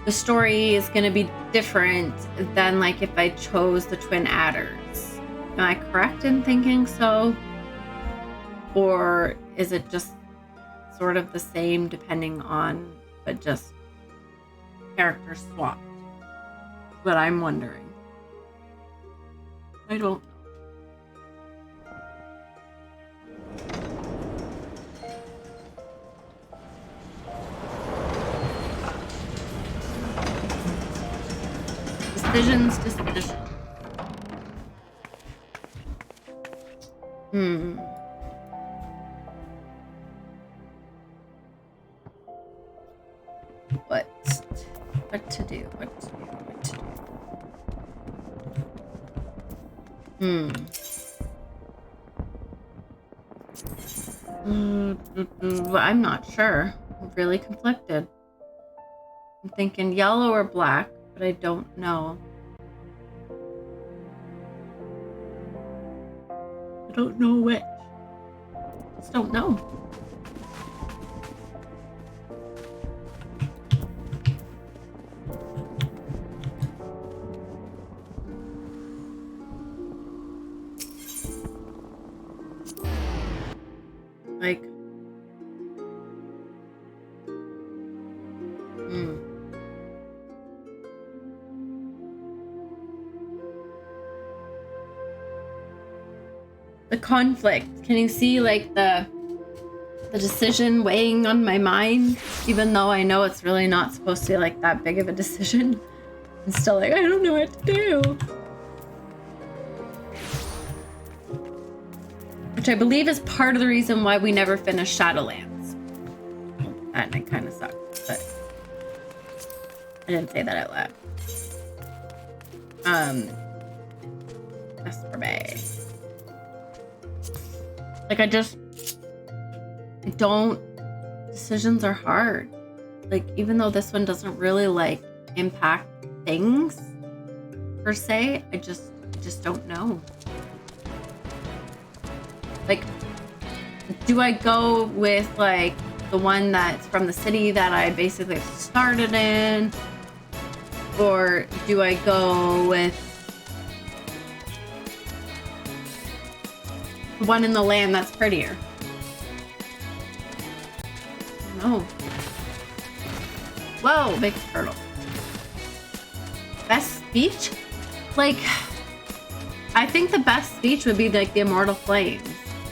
the story is going to be different than, like, if I chose the Twin Adders. Am I correct in thinking so? Or is it just sort of the same depending on, but just characters swapped? But I'm wondering. I don't know. Decisions. What to do? I'm not sure. I'm really conflicted. I'm thinking yellow or black, but I don't know. I don't know which. Just don't know. Like, the conflict. Can you see, like, the decision weighing on my mind, even though I know it's really not supposed to be like that big of a decision? I'm still like, I don't know what to do. Which I believe is part of the reason why we never finished Shadowlands. And it kind of sucked, but I didn't say that out loud. Vesper Bay. Like, I don't, decisions are hard. Like, even though this one doesn't really, like, impact things per se, I just don't know. Like, do I go with, like, the one that's from the city that I basically started in? Or do I go with the one in the land that's prettier? I don't know. Whoa, big turtle. Best speech? Like, I think the best speech would be, like, the Immortal Flames.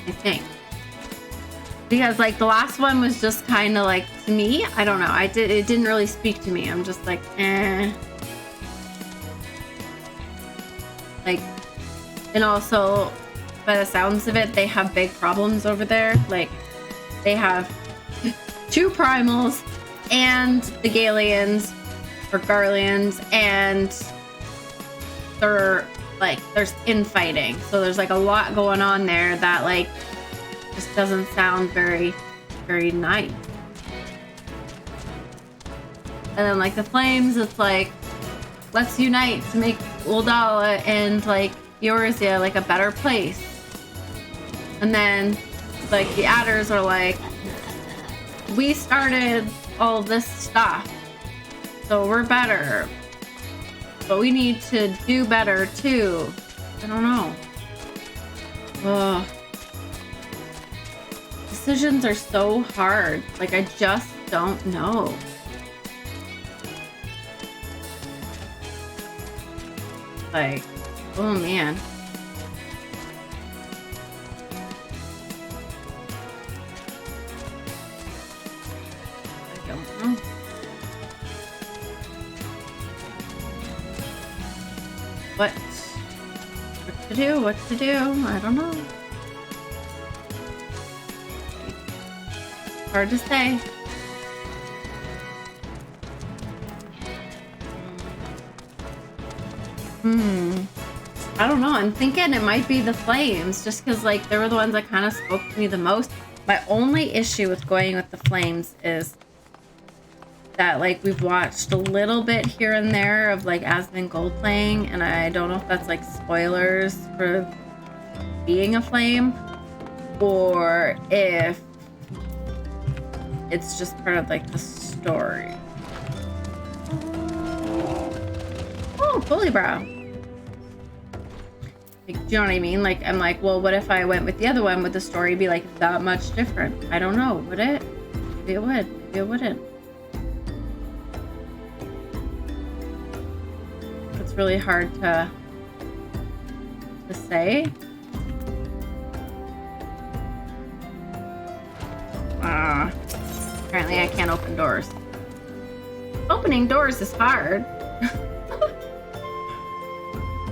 I think. Because, like, the last one was just kind of, like, to me, I don't know. It didn't really speak to me. I'm just like, eh. Like, and also, by the sounds of it, they have big problems over there. Like, they have 2 primals and the Galians, or Garleans, and they're, like, there's infighting. So there's, like, a lot going on there that, like, just doesn't sound very, very nice. And then like the flames, it's like, let's unite to make Uldala and like Eorzea like a better place. And then like the adders are like, we started all this stuff, so we're better. But we need to do better too. I don't know. Ugh. Decisions are so hard. Like, I just don't know. Like, oh man. I don't know. What to do? What to do? I don't know. Hard to say. I don't know. I'm thinking it might be the flames, just because like they were the ones that kind of spoke to me the most. My only issue with going with the flames is that like we've watched a little bit here and there of like Asmongold playing, and I don't know if that's like spoilers for being a flame or if it's just part of like the story. Oh, Bully Brow. Like, do you know what I mean? Like, I'm like, well, what if I went with the other one? Would the story be like that much different? I don't know. Would it? Maybe it would. Maybe it wouldn't. It's really hard to say. Apparently I can't open doors. Opening doors is hard.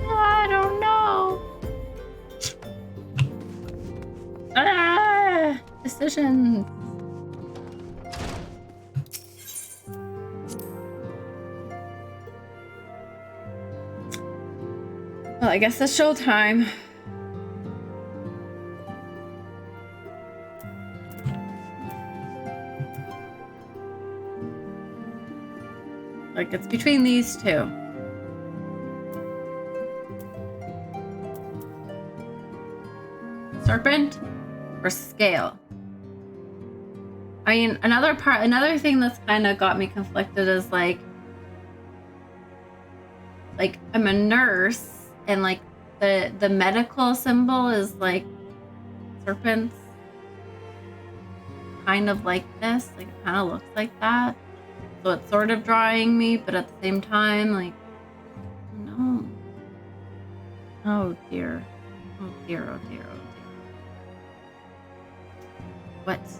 I don't know. Decisions. Well, I guess it's showtime. Like, it's between these two. Serpent or scale? I mean, another thing that's kind of got me conflicted is like I'm a nurse and like the medical symbol is like serpents, kind of like this, like it kind of looks like that. So it's sort of drawing me, but at the same time, like, no. Oh dear. Oh dear, oh dear, oh dear. What to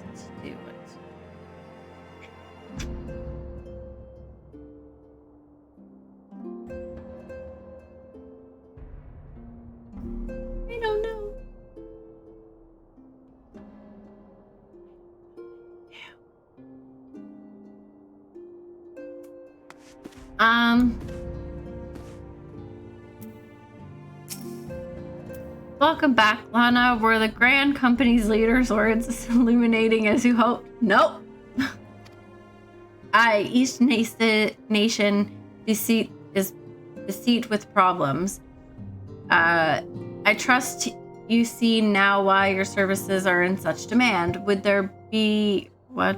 do? I don't know. Welcome back, Lana. Were the Grand Company's leaders' words illuminating as you hoped? Nope. Each nation deceit with problems. I trust you see now why your services are in such demand. Would there be what?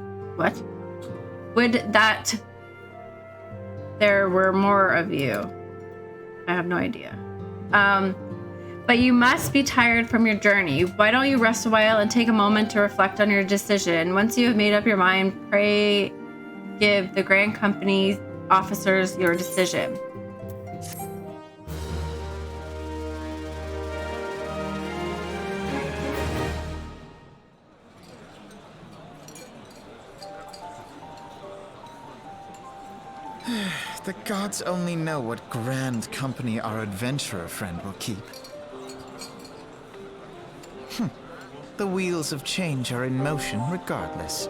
Would that there were more of you? I have no idea. But you must be tired from your journey. Why don't you rest a while and take a moment to reflect on your decision? Once you have made up your mind, pray give the Grand Company officers your decision. The gods only know what grand company our adventurer friend will keep. The wheels of change are in motion regardless.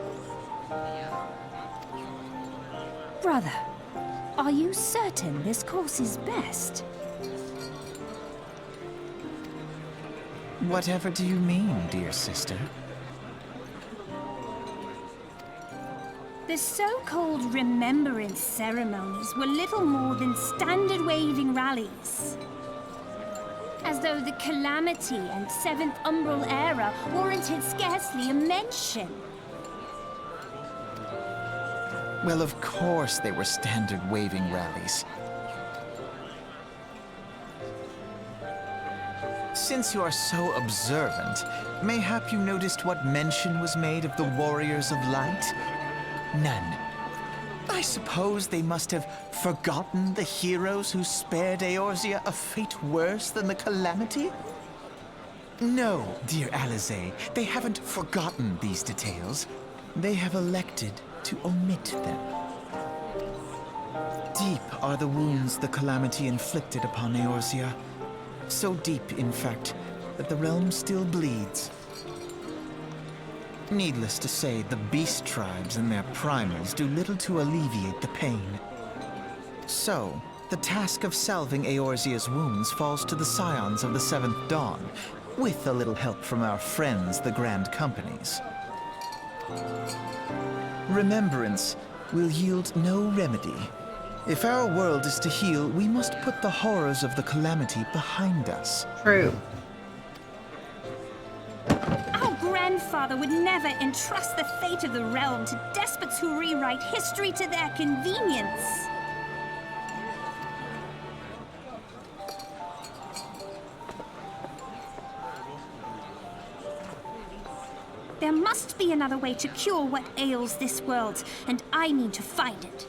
Brother, are you certain this course is best? Whatever do you mean, dear sister? The so-called remembrance ceremonies were little more than standard waving rallies. As though the Calamity and Seventh Umbral era warranted scarcely a mention. Well, of course they were standard waving rallies. Since you are so observant, mayhap you noticed what mention was made of the Warriors of Light? None. I suppose they must have forgotten the heroes who spared Eorzea a fate worse than the Calamity? No, dear Alize, they haven't forgotten these details. They have elected to omit them. Deep are the wounds the Calamity inflicted upon Eorzea. So deep, in fact, that the realm still bleeds. Needless to say, the beast tribes and their primals do little to alleviate the pain. So, the task of salving Eorzea's wounds falls to the scions of the Seventh Dawn, with a little help from our friends, the Grand Companies. Remembrance will yield no remedy. If our world is to heal, we must put the horrors of the Calamity behind us. True. Our grandfather would never entrust the fate of the realm to despots who rewrite history to their convenience. There must be another way to cure what ails this world, and I need to find it.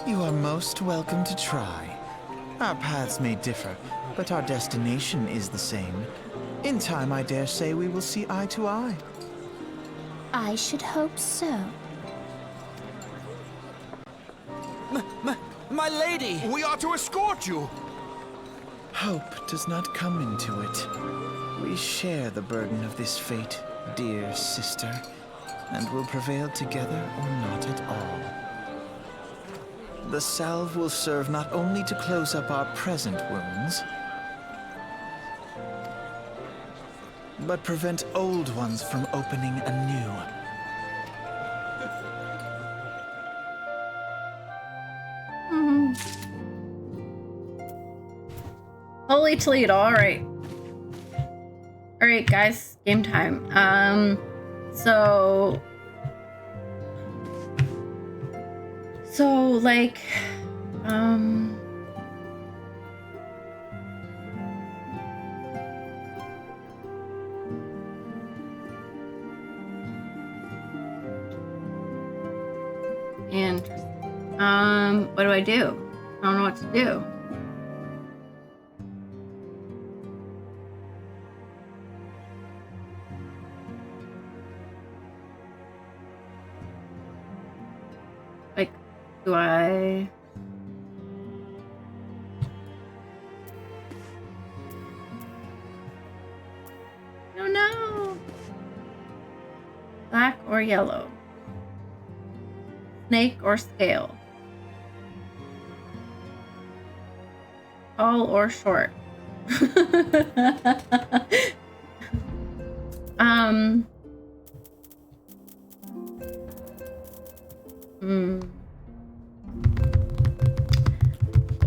You are most welcome to try. Our paths may differ, but our destination is the same. In time, I dare say we will see eye to eye. I should hope so. My lady! We are to escort you! Hope does not come into it. We share the burden of this fate, dear sister, and will prevail together or not at all. The salve will serve not only to close up our present wounds, but prevent old ones from opening anew. Holy Toledo, alright. Alright guys, game time. So like, interesting. What do I do? I don't know what to do. Like, do I... I don't know. Black or yellow? Snake or scale? Tall or short?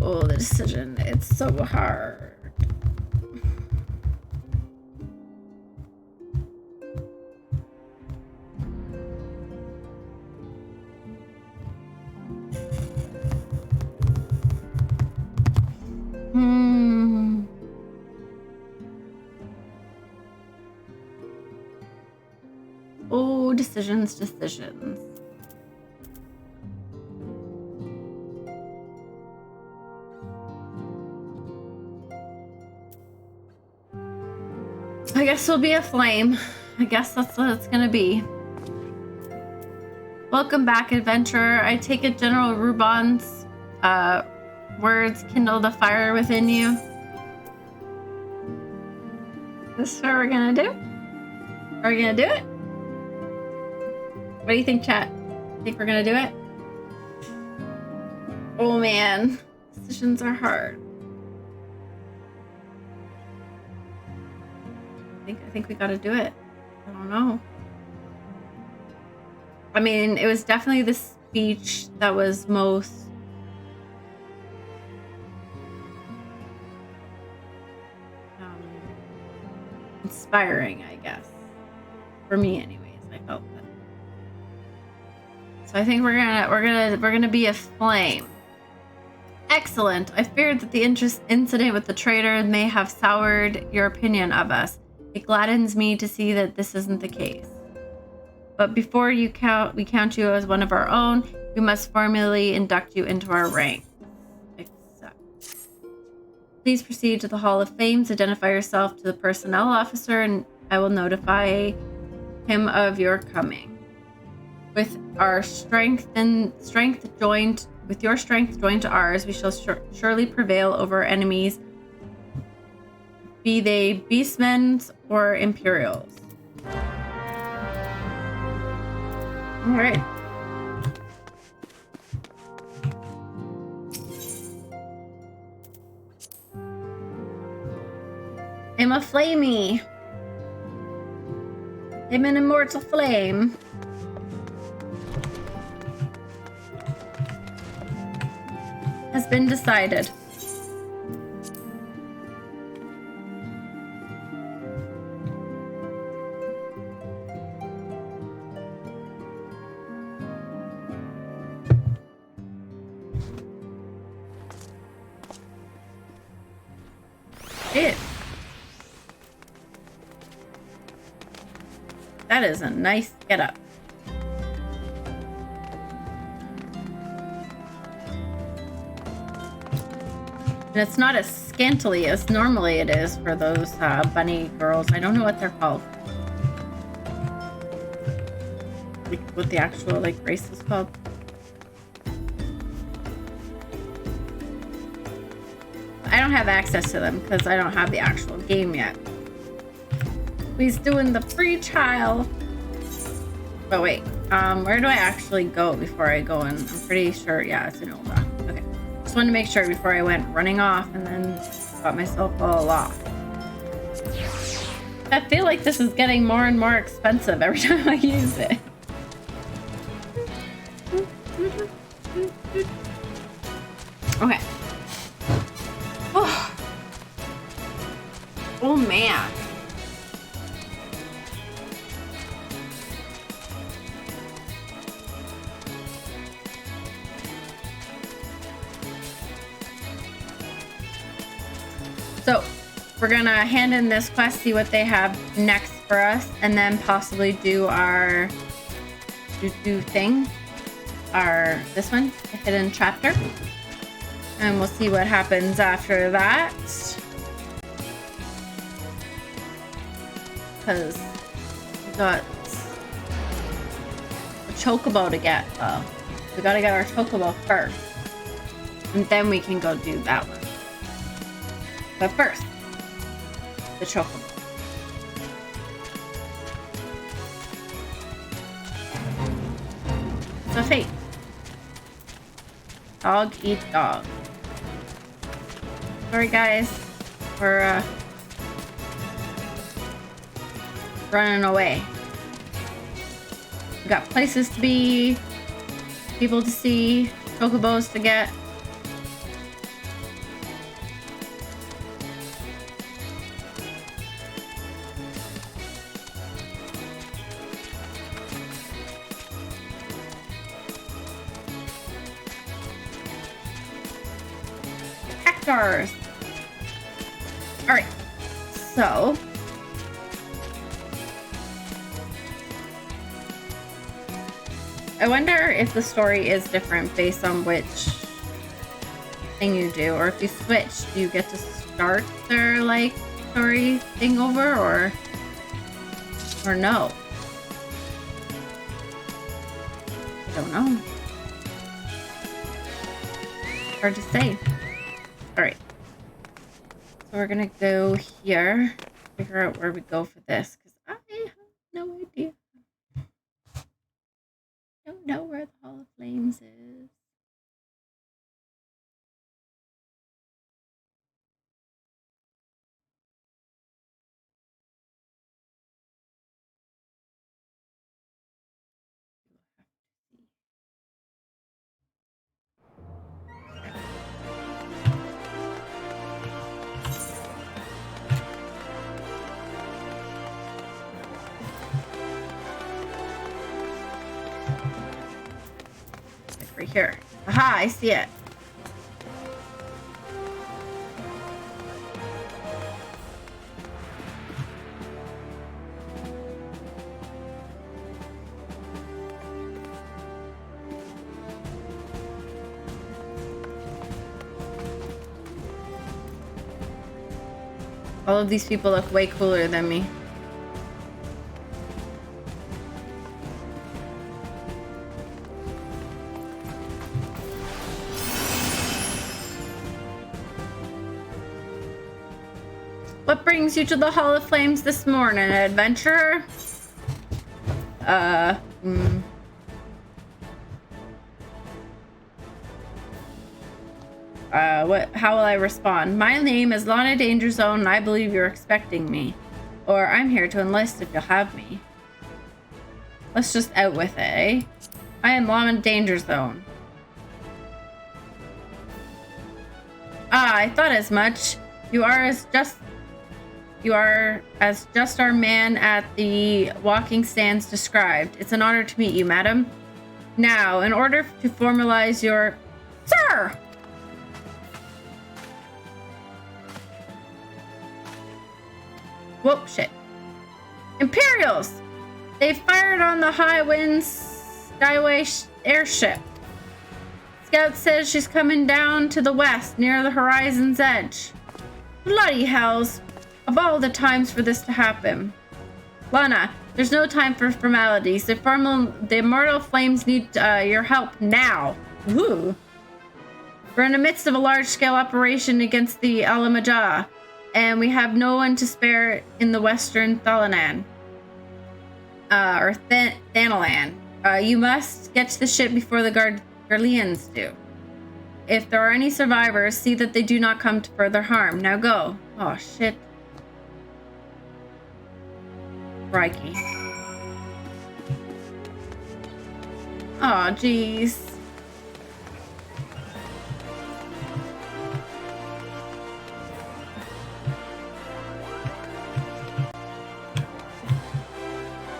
Oh, the decision. It's so hard. Oh, decisions. I guess it'll be a flame. I guess that's what it's gonna be. Welcome back, adventurer. I take it General Rubon's words kindle the fire within you. This is what we're gonna do? Are we gonna do it? What do you think, chat? Think we're gonna do it? Oh man, decisions are hard. I think we gotta do it. I don't know. I mean, it was definitely the speech that was most inspiring, I guess. For me anyways, I felt that. So I think we're gonna be a flame. Excellent. I feared that the incident with the traitor may have soured your opinion of us. It gladdens me to see that this isn't the case. But before we count you as one of our own, we must formally induct you into our rank. Accept. Please proceed to the Hall of Fame, identify yourself to the personnel officer, and I will notify him of your coming. With our strength joined to ours, we shall surely prevail over enemies, be they beastmen or Imperials. All right. I'm a flamey. I'm an immortal flame. Has been decided. It. That is a nice getup. And it's not as scantily as normally it is for those bunny girls. I don't know what they're called. Like what the actual race is called. I don't have access to them because I don't have the actual game yet. He's doing the free trial. Oh wait, where do I actually go before I go in? I'm pretty sure, yeah, it's in Ulda. Okay, just wanted to make sure before I went running off and then got myself all lost. I feel like this is getting more and more expensive every time I use it. Okay. Oh, oh man. So we're gonna hand in this quest, see what they have next for us, and then possibly do our thing, this one, the hidden chapter, and we'll see what happens after that. Because we got a chocobo to get. We gotta get our chocobo first, and then we can go do that one. But first, the chocobo. It's a fate. Dog eat dog. Sorry guys, we're running away. We got places to be, people to see, chocobos to get. Hectares. All right, so I wonder if the story is different based on which thing you do, or if you switch, do you get to start their story thing over, or no? I don't know. Hard to say. All right. So we're gonna go here, figure out where we go for this, because I have no idea. Don't know where the Hall of Flames is. Here. Aha, I see it. All of these people look way cooler than me. What brings you to the Hall of Flames this morning, adventurer? How will I respond? My name is Lana Danger Zone, and I believe you're expecting me. Or I'm here to enlist if you'll have me. Let's just out with it, eh? I am Lana Danger Zone. Ah, I thought as much. You are as just our man at the walking stands described. It's an honor to meet you, madam. Now, in order to formalize your... Sir! Whoop, shit. Imperials! They fired on the High Winds Skyway airship. Scout says she's coming down to the west, near the horizon's edge. Bloody hells. Of all the times for this to happen. Lana, there's no time for formalities. The immortal flames need your help now. Ooh. We're in the midst of a large-scale operation against the Alamaja, and we have no one to spare in the western Thalanan. Thanalan. You must get to the ship before the Garleans do. If there are any survivors, see that they do not come to further harm. Now go. Oh, shit. Crikey. Oh, jeez.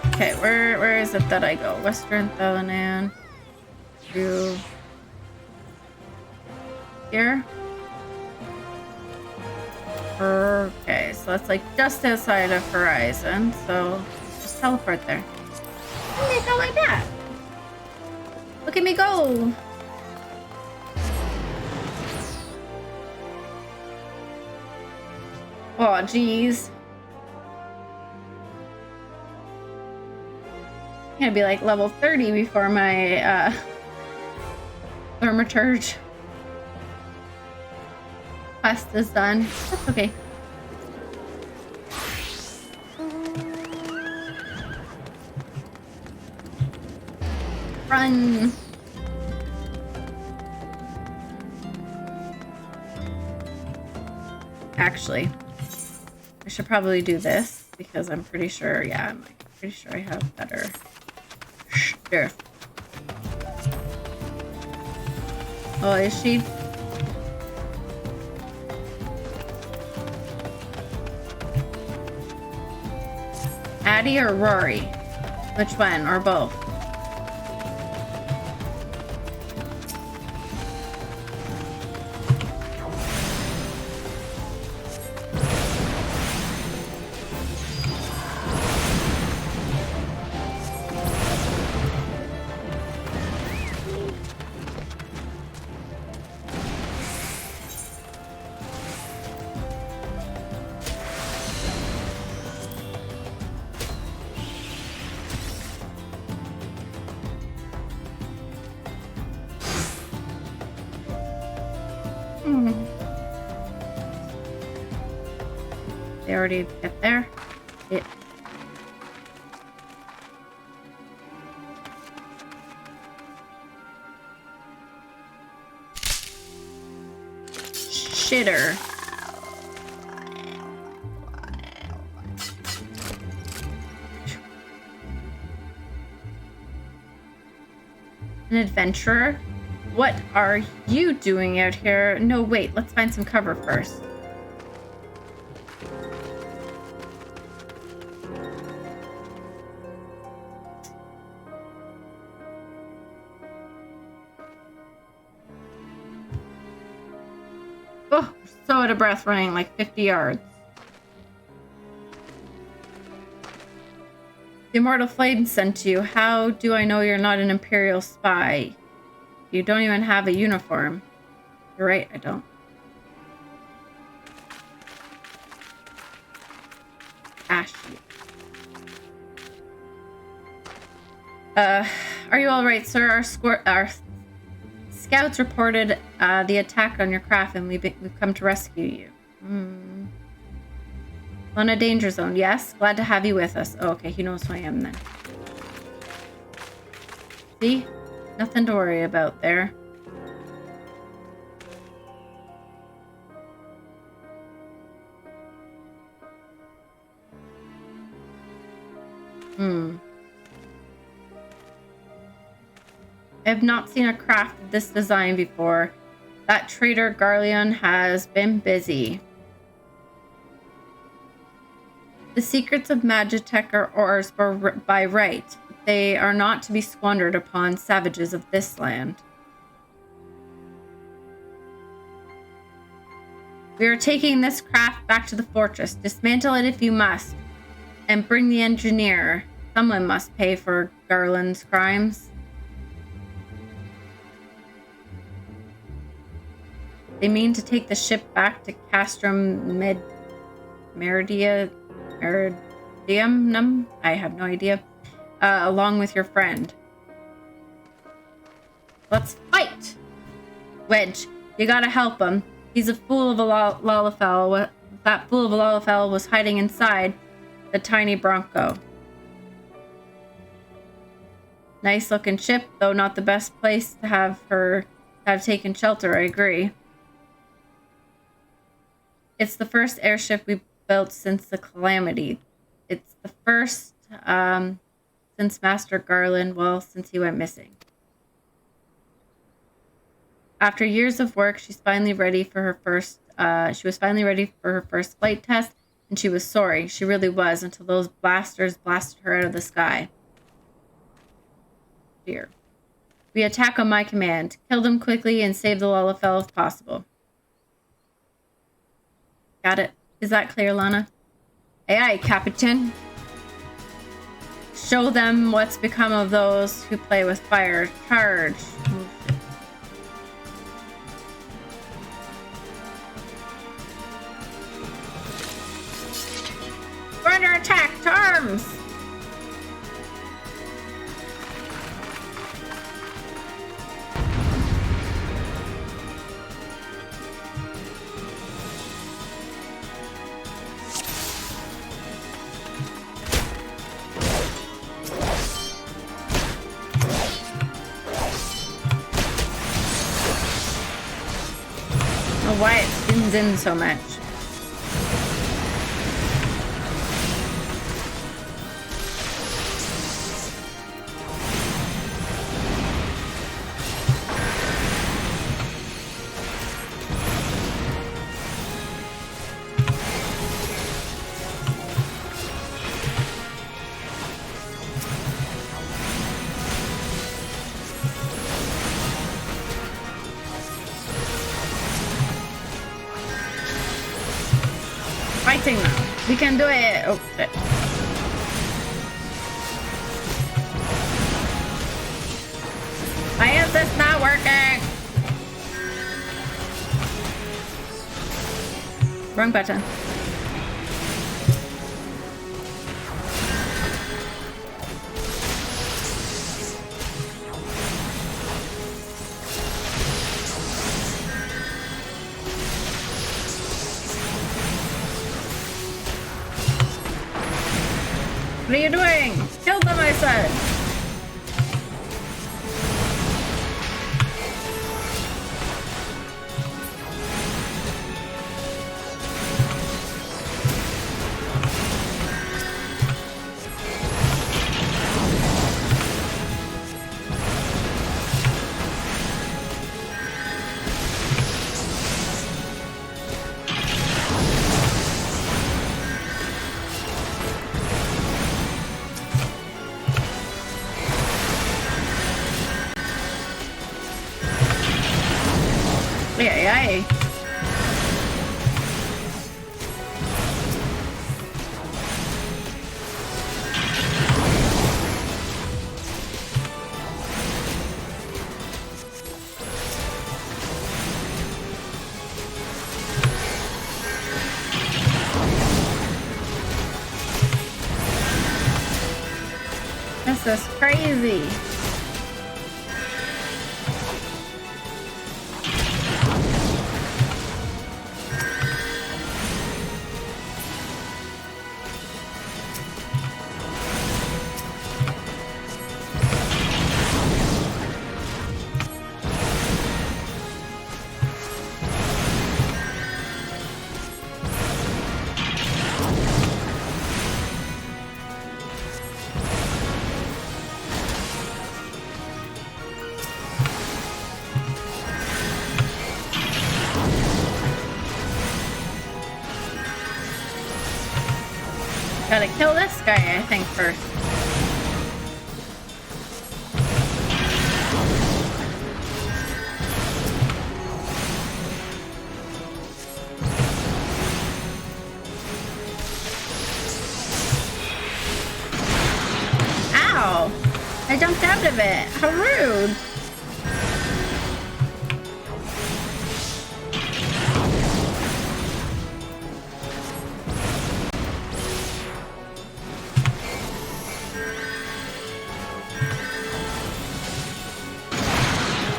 Okay, where is it that I go? Western Thalanan. Through here. Okay, so that's like just outside of Horizon, so just teleport there. And they go like that. Look at me go! Oh, jeez. I'm gonna be like level 30 before my Thermaturge quest is done. That's okay. Run! Actually, I should probably do this because I'm pretty sure, yeah, I'm like pretty sure I have better. Sure. Oh, is she? Addie or Rory? Which one? Or both? They already get there. Shitter. An adventurer? What are you doing out here? No, wait, let's find some cover first. Oh, so out of breath running like 50 yards. The Immortal Flame sent you. How do I know you're not an Imperial spy? You don't even have a uniform. You're right, I don't. Ashy. Are you all right, sir? Our scouts reported the attack on your craft, and we've come to rescue you. On a danger zone, yes. Glad to have you with us. Oh, okay, he knows who I am then. See? Nothing to worry about there. I have not seen a craft of this design before. That traitor Garleon has been busy. The secrets of Magitech are ours by right. They are not to be squandered upon savages of this land. We are taking this craft back to the fortress. Dismantle it if you must. And bring the engineer. Someone must pay for Garland's crimes. They mean to take the ship back to Castrum Meridianum? I have no idea. Along with your friend. Let's fight! Wedge, you gotta help him. He's a fool of a Lalafell. That fool of a Lalafell was hiding inside the tiny Bronco. Nice looking ship, though not the best place to have taken shelter, I agree. It's the first airship we built since the Calamity. It's the first since Master Garland, since he went missing. After years of work, she was finally ready for her first flight test, and she was sorry. She really was, until those blasters blasted her out of the sky. Dear. We attack on my command. Kill them quickly and save the Lalafell if possible. Got it. Is that clear, Lana? Aye, aye, Captain. Show them what's become of those who play with fire. Charge. We're under attack. To arms. Why it spins in so much. Fighting now. We can do it. Oh shit. Why is this not working? Wrong button. What are you doing? Kill them, I said! Aye. This is crazy. Gotta kill this guy, I think, first. Ow! I jumped out of it. How rude!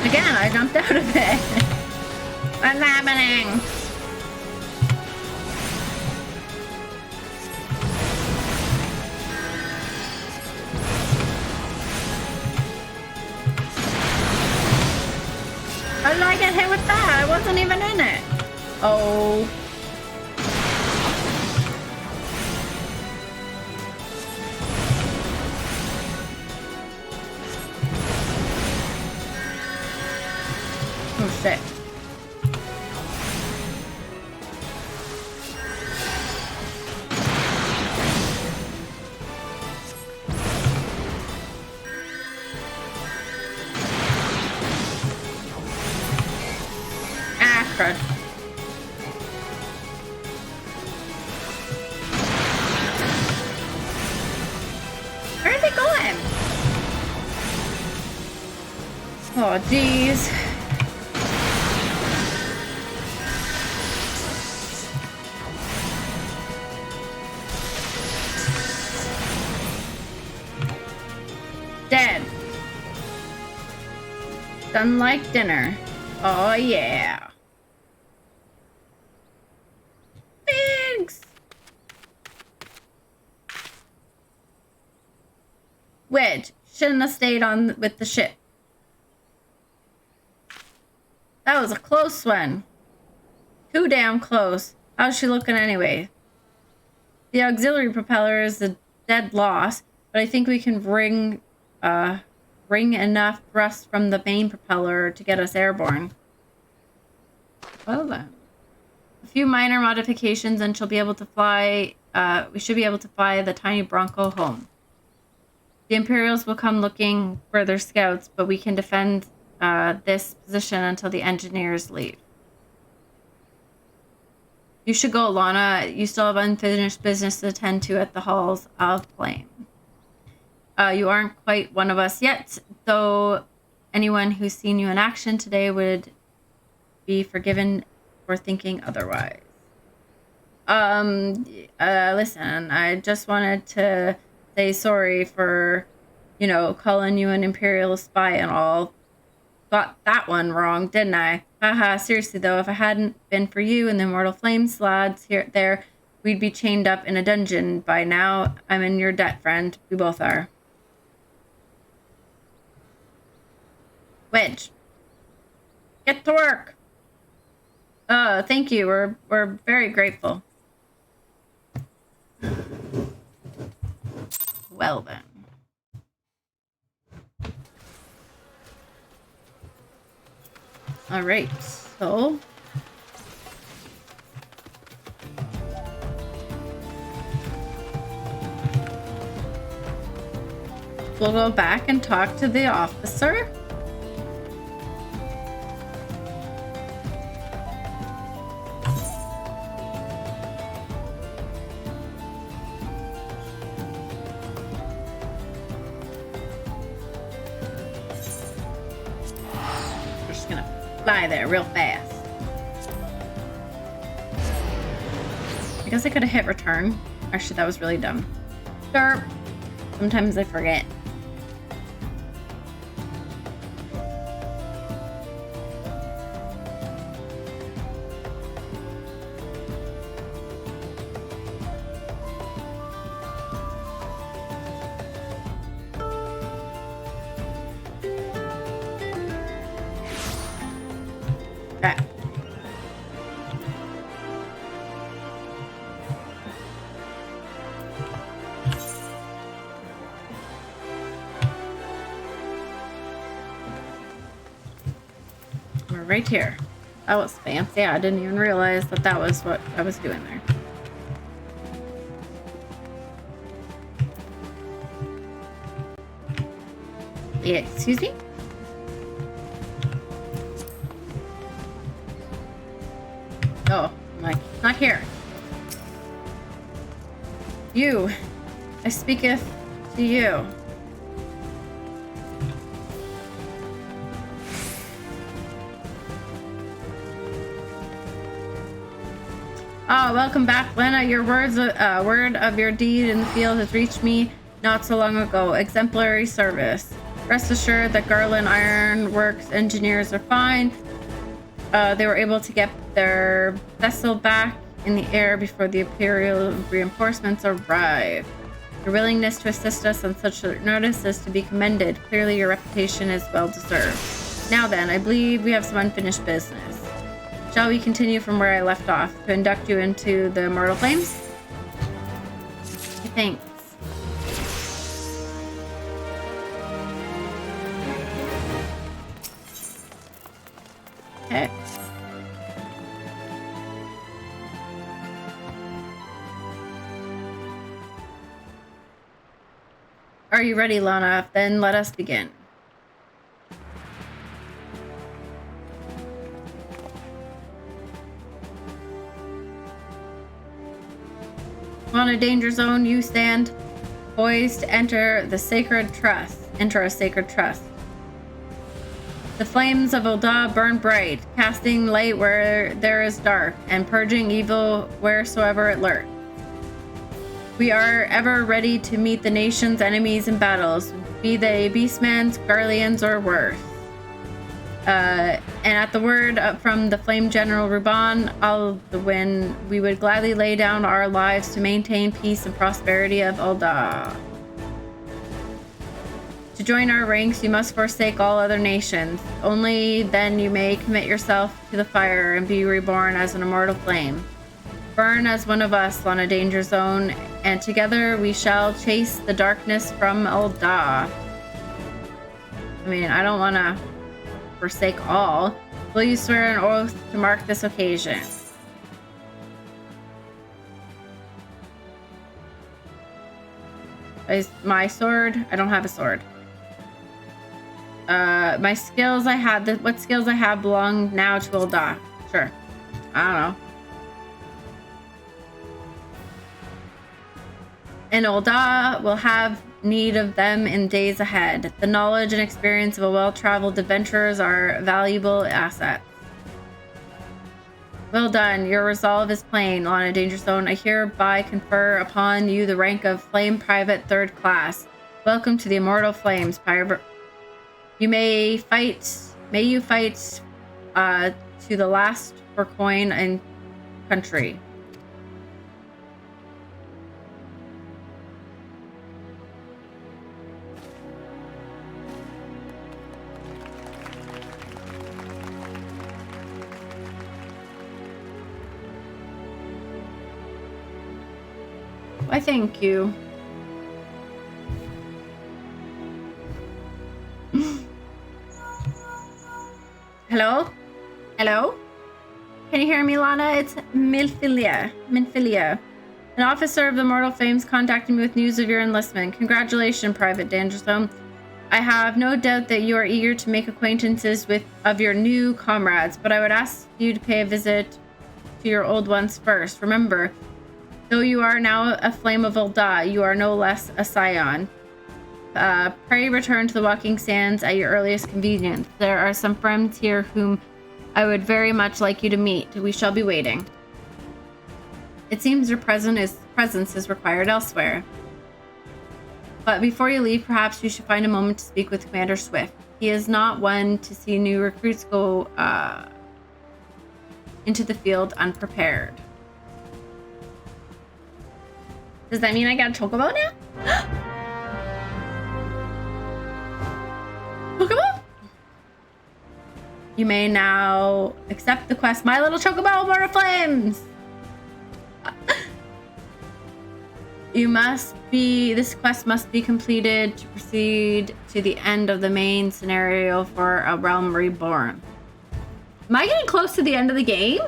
Again, I jumped out of it. What's happening? How did I get hit with that? I wasn't even in it. Oh. Oh shit. Ah, crud. Where are they going? Oh, jeez. Dead. Done like dinner. Oh yeah. Thanks. Wedge shouldn't have stayed on with the ship. That was a close one. Too damn close. How's she looking anyway? The auxiliary propeller is a dead loss, but I think we can wring enough thrust from the main propeller to get us airborne. Well then. A few minor modifications and she'll be able to fly, we should be able to fly the tiny Bronco home. The Imperials will come looking for their scouts, but we can defend this position until the engineers leave. You should go, Lana. You still have unfinished business to attend to at the halls of flame. You aren't quite one of us yet, though anyone who's seen you in action today would be forgiven for thinking otherwise. Listen, I just wanted to say sorry for, you know, calling you an Imperial spy and all. Got that one wrong, didn't I? Haha, seriously though, if I hadn't been for you and the Immortal Flames lads there, we'd be chained up in a dungeon by now. I'm in your debt, friend. We both are. Wedge. Get to work. Thank you. We're very grateful. Well then. All right, so we'll go back and talk to the officer. We're just gonna fly there real fast. I guess I could have hit return. Actually, that was really dumb. Derp. Sometimes I forget. Okay. We're right here. That was fancy. I didn't even realize that that was what I was doing there. Yeah, excuse me? Oh, I'm like, not here. You, I speaketh to you. Ah, welcome back, Lena. Your word of your deed in the field has reached me not so long ago. Exemplary service. Rest assured that Garland Iron Works engineers are fine. They were able to get their vessel back in the air before the Imperial reinforcements arrived. Your willingness to assist us on such short notice is to be commended. Clearly, your reputation is well deserved. Now then, I believe we have some unfinished business. Shall we continue from where I left off to induct you into the Immortal Flames? Thanks. Okay. Are you ready, Lana? Then let us begin. On a danger zone, you stand poised to enter a sacred trust. The flames of Ul'dah burn bright, casting light where there is dark, and purging evil wheresoever it lurks. We are ever ready to meet the nation's enemies in battles, be they beastmans, Garleans, or worse. And at the word from the Flame General Ruban Alduin, we would gladly lay down our lives to maintain peace and prosperity of Ul'dah. To join our ranks, you must forsake all other nations. Only then you may commit yourself to the fire and be reborn as an immortal flame. Burn as one of us on a danger zone, and together we shall chase the darkness from Ul'dah. I mean, I don't want to forsake all. Will you swear an oath to mark this occasion? Is my sword? I don't have a sword. My skills I had. What skills I have belong now to Ul'dah. Sure. I don't know. And Ul'dah will have need of them in days ahead. The knowledge and experience of a well-traveled adventurers are valuable assets. Well done. Your resolve is plain, Lana Danger Zone. I hereby confer upon you the rank of Flame Private 3rd Class. Welcome to the Immortal Flames, Pirate. May you fight to the last for coin and country. Why, thank you. Hello? Hello? Can you hear me, Lana? It's Minfilia. An officer of the Immortal Flames contacted me with news of your enlistment. Congratulations, Private Dangerstone. I have no doubt that you are eager to make acquaintances of your new comrades, but I would ask you to pay a visit to your old ones first. Remember, though you are now a flame of Ul'dah, you are no less a scion. Pray return to the Walking Sands at your earliest convenience. There are some friends here whom I would very much like you to meet. We shall be waiting. It seems your presence is required elsewhere. But before you leave, perhaps you should find a moment to speak with Commander Swift. He is not one to see new recruits go into the field unprepared. Does that mean I got a chocobo now? Chocobo? You may now accept the quest, My Little Chocobo, More Flames! This quest must be completed to proceed to the end of the main scenario for A Realm Reborn. Am I getting close to the end of the game?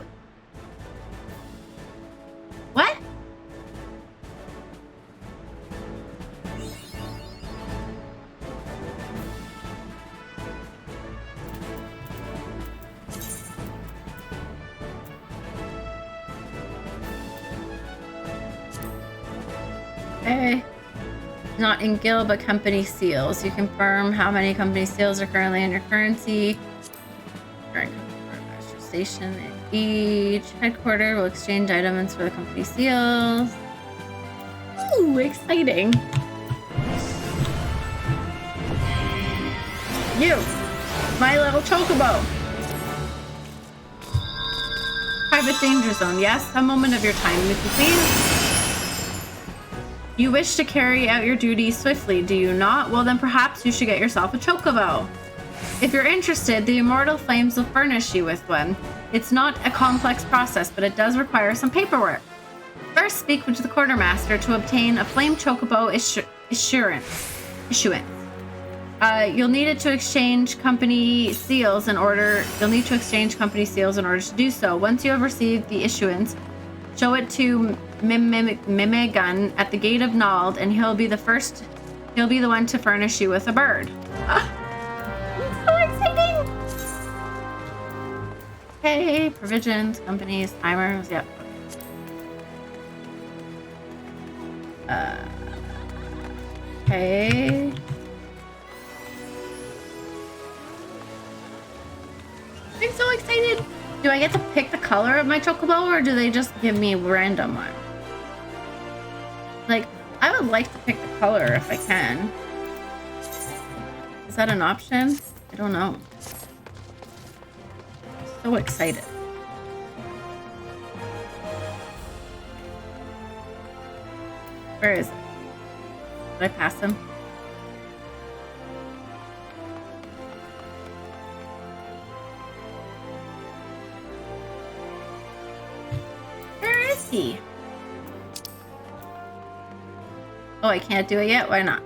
What? Okay. Not in guild, but company seals. You confirm how many company seals are currently in your currency. Current master station at each headquarter will exchange items for the company seals. Ooh, exciting. You, My Little Chocobo. Private danger zone. Yes, a moment of your time, if you please. You wish to carry out your duties swiftly, do you not? Well, then perhaps you should get yourself a chocobo. If you're interested, the Immortal Flames will furnish you with one. It's not a complex process, but it does require some paperwork. First, speak with the quartermaster to obtain a flame chocobo issuance. You'll need to exchange company seals in order to do so. Once you have received the issuance, show it to Mimigun at the gate of Nald, and he'll be the one to furnish you with a bird. So exciting! Okay, provisions, companies, timers, yep. Okay. I'm so excited! Do I get to pick the color of my chocobo, or do they just give me a random one? Like, I would like to pick the color if I can. Is that an option? I don't know. I'm so excited. Where is it? Did I pass him? Where is he? Oh, I can't do it yet? Why not?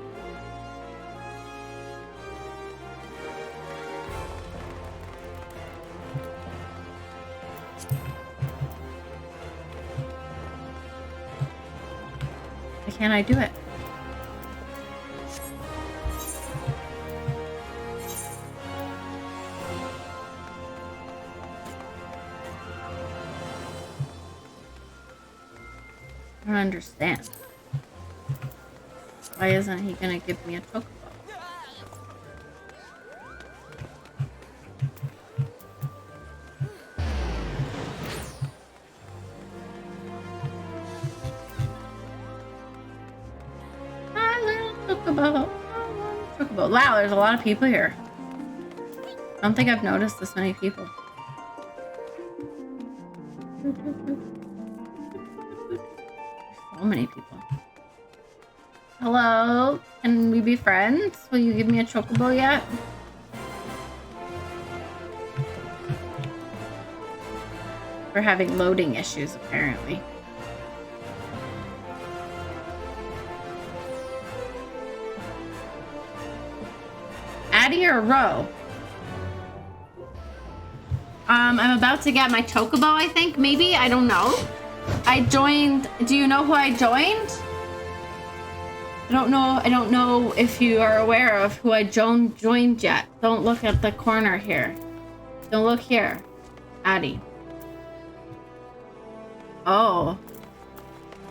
Why can't I do it? I don't understand. Why isn't he gonna give me a chocobo? My little chocobo. Chocobo. Wow, there's a lot of people here. I don't think I've noticed this many people. So many people. Hello? Can we be friends? Will you give me a chocobo yet? We're having loading issues, apparently. Addie or Row? I'm about to get my chocobo, I think. Maybe? I don't know. I joined... Do you know who I joined? I don't know if you are aware of who I joined yet. Don't look at the corner here. Don't look here. Addie. Oh.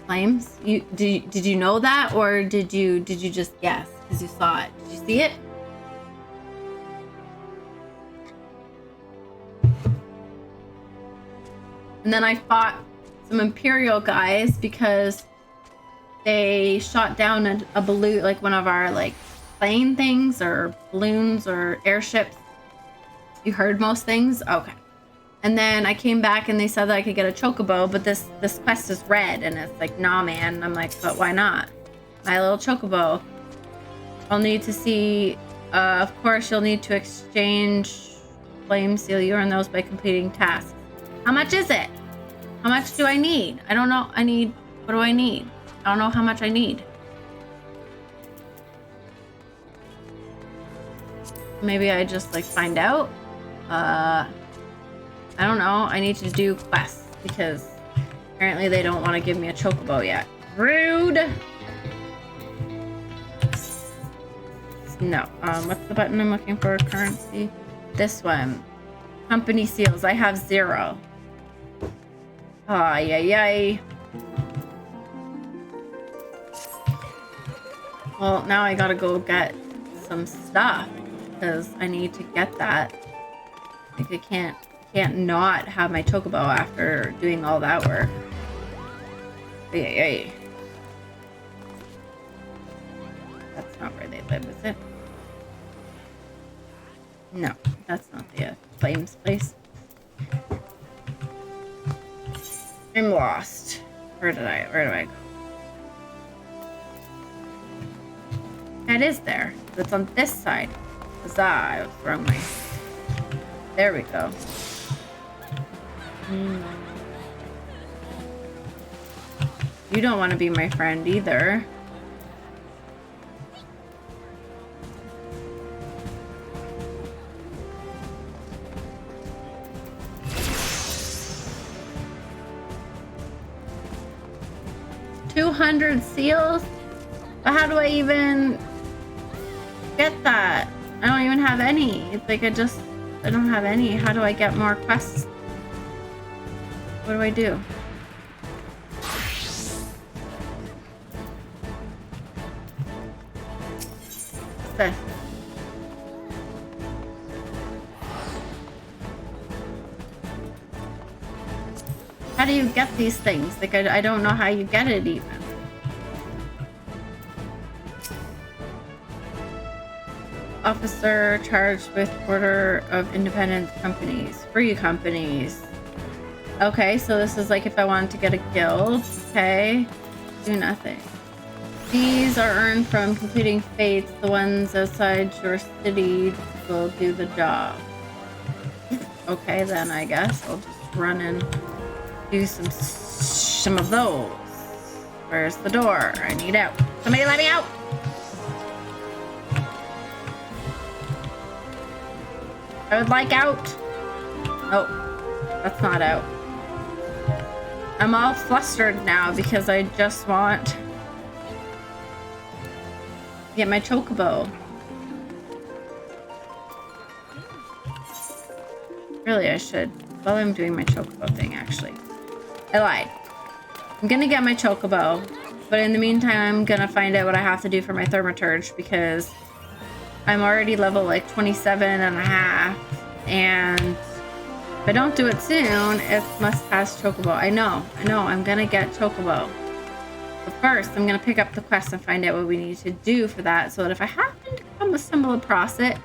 Flames? Did you know that, or did you just guess because you saw it? Did you see it? And then I fought some Imperial guys because they shot down a balloon, like one of our like plane things or balloons or airships. You heard most things? Okay. And then I came back and they said that I could get a chocobo, but this quest is red, and it's like, nah, man. And I'm like, but why not? My little chocobo. I'll need to see, of course, you'll need to exchange flame seal. You earn those by completing tasks. How much is it? How much do I need? I don't know. What do I need? I don't know how much I need. Maybe I just like find out. I don't know. I need to do quests because apparently they don't want to give me a chocobo yet. Rude. No. What's the button I'm looking for? Currency. This one. Company seals. I have 0. Ay, ay, ay. Well, now I gotta go get some stuff because I need to get that. Like I can't not have my chocobo after doing all that work. Ay, ay, ay. That's not where they live, is it? No, that's not the Flames place. I'm lost. Where do I go? It is there. It's on this side. Huzzah, I was wrong way. There we go. You don't want to be my friend either. $200 seals? But how do I even get that? I don't even have any. It's like I don't have any. How do I get more quests? What do I do? What's this? How do you get these things? Like I don't know how you get it even. Officer charged with order of independent companies, free companies. Okay, so this is like if I wanted to get a guild. Okay, do nothing. These are earned from completing fates. The ones outside your city will do the job. Okay, then I guess I'll just run and do some of those. Where's the door? I need out. Somebody let me out! I would like out. Oh, that's not out. I'm all flustered now because I just want to get my chocobo. Really, I should. While I'm doing my chocobo thing, actually. I lied. I'm gonna get my chocobo, but in the meantime, I'm gonna find out what I have to do for my thaumaturge because I'm already level like 27 and a half, and if I don't do it soon, it must pass chocobo. I know, I'm gonna get chocobo. But first, I'm gonna pick up the quest and find out what we need to do for that, so that if I happen to stumble across it,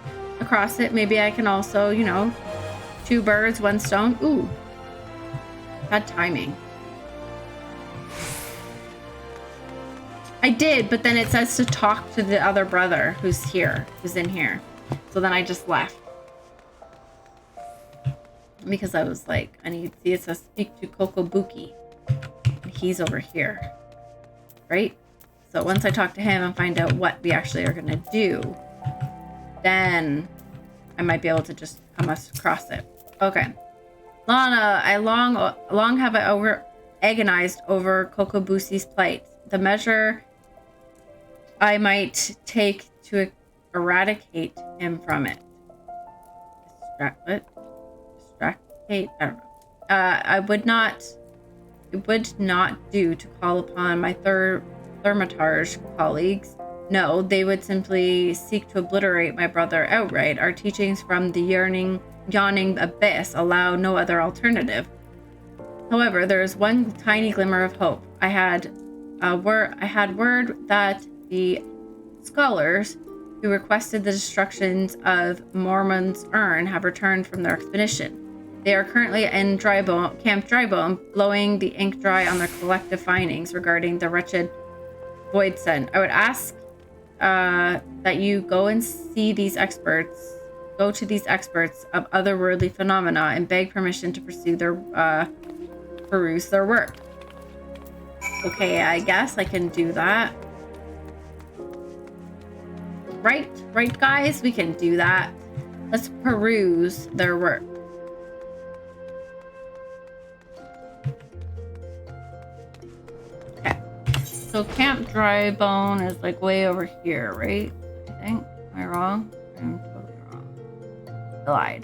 maybe I can also, you know, 2 birds, 1 stone. Ooh, bad timing. I did, but then it says to talk to the other brother who's in here. So then I just left. Because I was like, it says speak to Kokobuki. And he's over here. Right? So once I talk to him and find out what we actually are going to do, then I might be able to just come across it. Okay. Lana, I long have I agonized over Kokobusi's plight. The measure I might take to eradicate him from it. Distractate? I don't know. It would not do to call upon my thaumaturge colleagues. No, they would simply seek to obliterate my brother outright. Our teachings from the yawning abyss allow no other alternative. However, there is one tiny glimmer of hope. I had word that the scholars who requested the destructions of Mormon's urn have returned from their expedition. They are currently in Camp Drybone, blowing the ink dry on their collective findings regarding the wretched Voidson. I would ask that you go and see these experts go to these experts of otherworldly phenomena and beg permission to peruse their work. Okay, I guess I can do that. Right, guys? We can do that. Let's peruse their work. Okay. So Camp Drybone is like way over here, right? I think. Am I wrong? I'm totally wrong. I lied.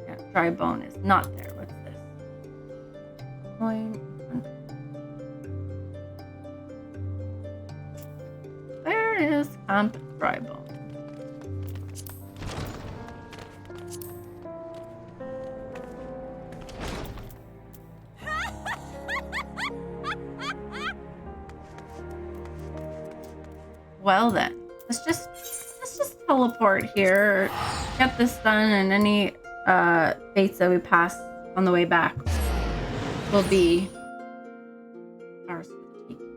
Camp Drybone is not there. What's this? Where is Camp Drybone? Well then, let's just teleport here, get this done, and any fates that we pass on the way back will be ours for the taking.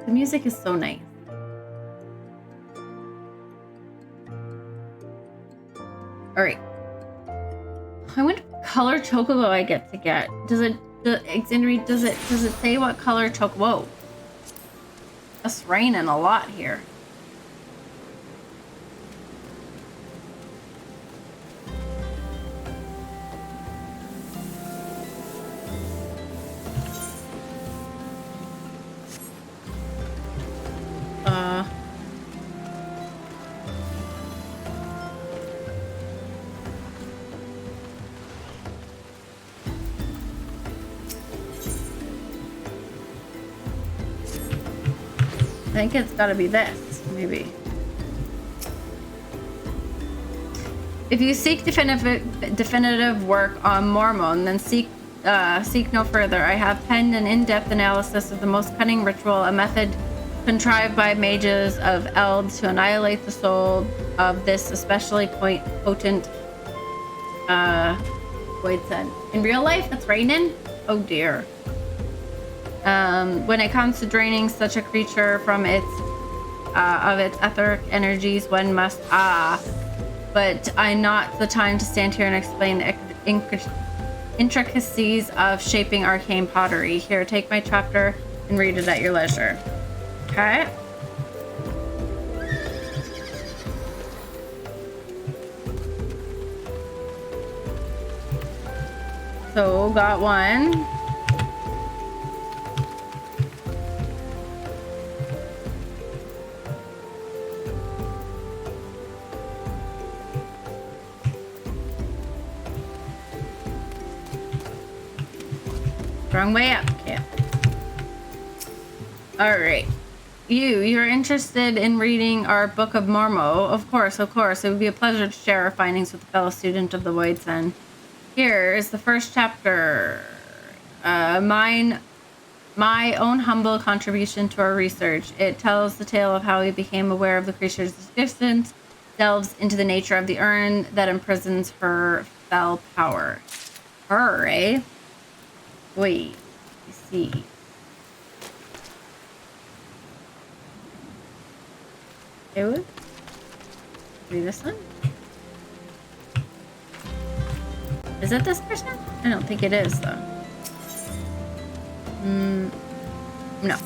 The music is so nice. All right. I wonder what color chocobo I get to get. Does it say what color chocobo? Whoa. It's raining a lot here. I think it's gotta be this, maybe. If you seek definitive work on Mormon, then seek no further. I have penned an in-depth analysis of the most cunning ritual, a method contrived by mages of Eld to annihilate the soul of this especially potent void sun. In real life, it's raining? Oh dear. When it comes to draining such a creature from its etheric energies, one must but I'm not the time to stand here and explain the intricacies of shaping arcane pottery. Here, take my chapter and read it at your leisure. Okay. So, got one. Wrong way up, kid. Alright. You're interested in reading our Book of Mormo? Of course. It would be a pleasure to share our findings with a fellow student of the Void Sun. Here is the first chapter. My own humble contribution to our research. It tells the tale of how we became aware of the creature's existence, delves into the nature of the urn that imprisons her fell power. Her, eh? Wait, let's see. Read this one? Is it this person? I don't think it is, though. No.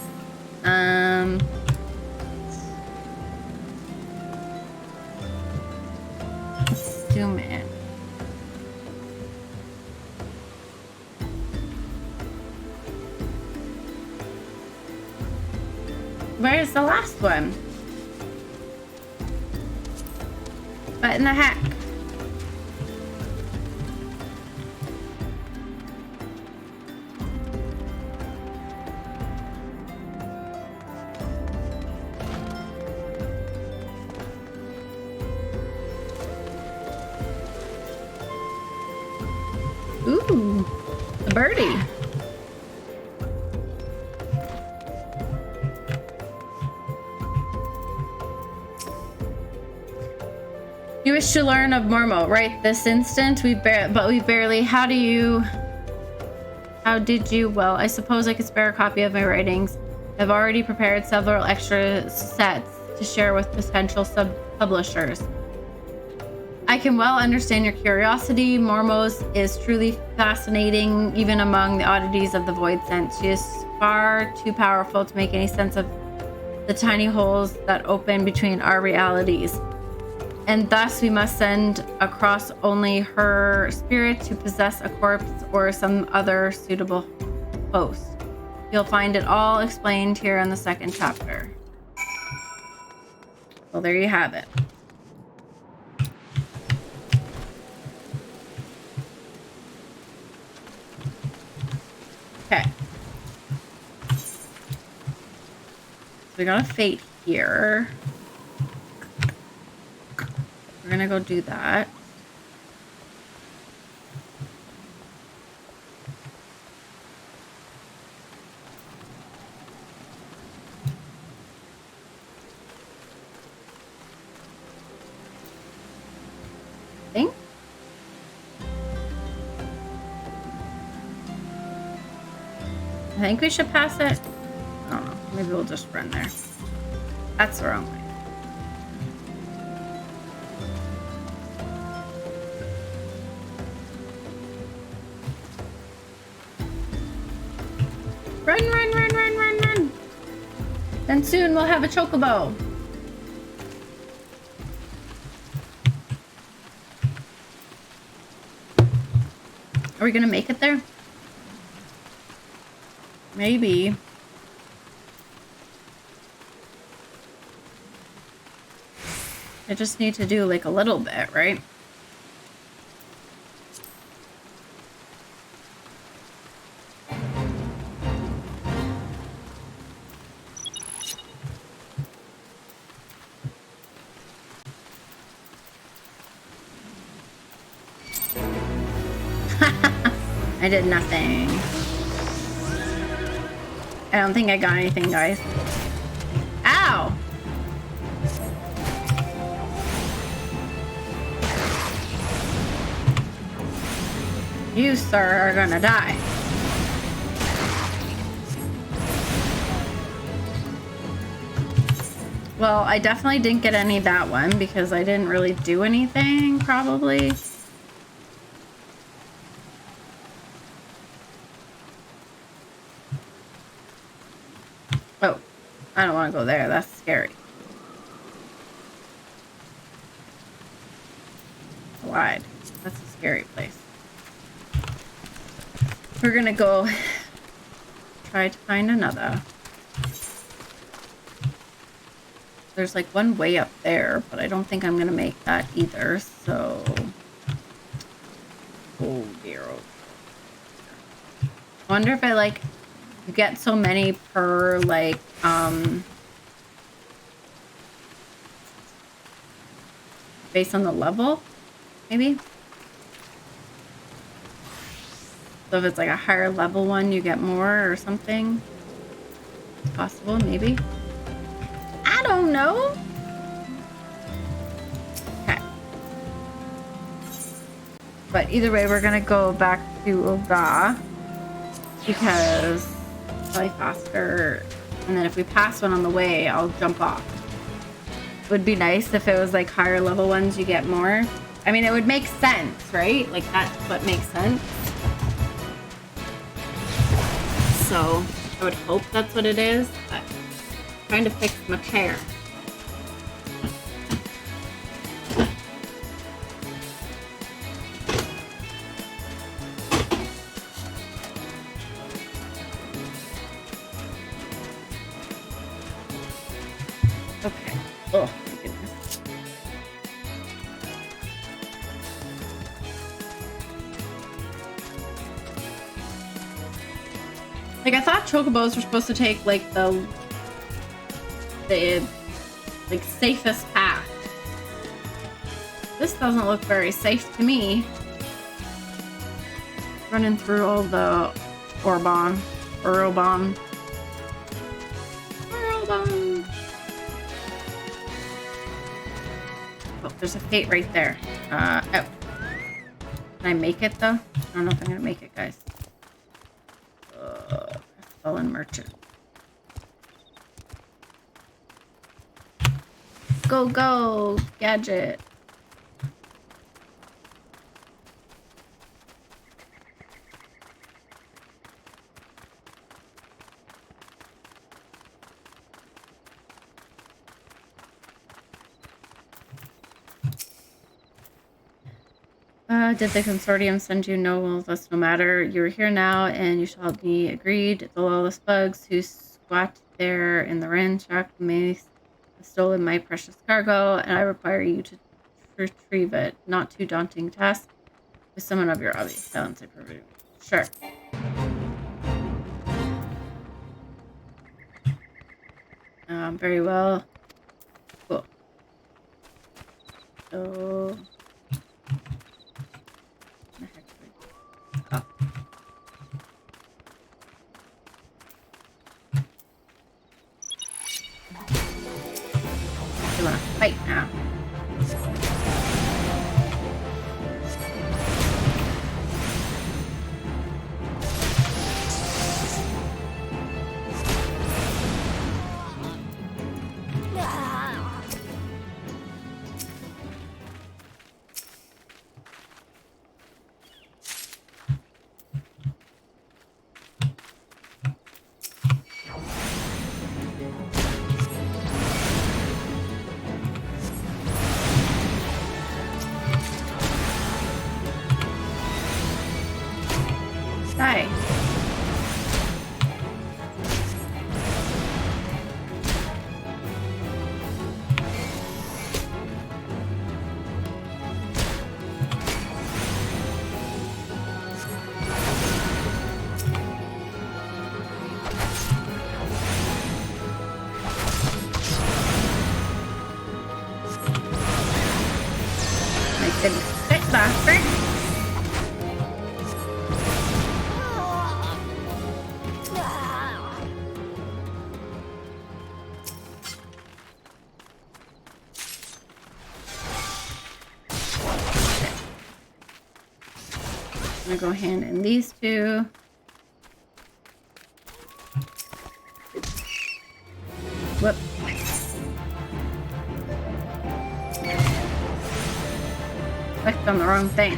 Let's zoom in. Where's the last one? What in the heck? Ooh, a birdie. You wish to learn of Mormo, right? This instant, we barely. How did you? Well, I suppose I could spare a copy of my writings. I've already prepared several extra sets to share with potential sub-publishers. I can well understand your curiosity. Mormos is truly fascinating, even among the oddities of the Void Sense. She is far too powerful to make any sense of the tiny holes that open between our realities. And thus we must send across only her spirit to possess a corpse or some other suitable host. You'll find it all explained here in the second chapter. Well, there you have it. Okay. So we got a fate here. We're gonna go do that. I think we should pass it. I don't know. Maybe we'll just run there. That's the wrong way. Run, run, run, run, run, run. Then soon we'll have a chocobo. Are we gonna make it there? Maybe. I just need to do like a little bit, right? I did nothing. I don't think I got anything, guys. Ow! You, sir, are gonna die. Well, I definitely didn't get any that one because I didn't really do anything, probably. Oh, I don't want to go there. That's scary. Wide. That's a scary place. We're gonna go try to find another. There's like one way up there, but I don't think I'm gonna make that either, so... Oh dear, oh dear. I wonder if I like... You get so many per, like, based on the level, maybe? So if it's like a higher level one, you get more or something? Possible, maybe? I don't know. Okay. But either way, we're gonna go back to Oga because it's probably faster. And then if we pass one on the way, I'll jump off. It would be nice if it was like higher level ones, you get more. I mean, it would make sense, right? Like that's what makes sense. So I would hope that's what it is, but I'm trying to fix my chair. Okay. Oh, my goodness. Like, I thought chocobos were supposed to take, like, the like, safest path. This doesn't look very safe to me. Running through all the Orobon. Oh, there's a fate right there. Oh. Can I make it, though? I don't know if I'm gonna make it, guys. Fallen merchant. Go, go, Gadget. Did the consortium send you? No, well, that's no matter. You are here now, and you shall help me. Agreed. The lawless bugs who squat there in the ran shack may have stolen my precious cargo, and I require you to retrieve it. Not too daunting task. With someone of your obvious talents, I presume. Sure. Very well. Cool. So... Oh. You wanna fight now? Die. My goodness, sick bastard. I'm gonna go hand in these two. Whoop. Clicked on the wrong thing.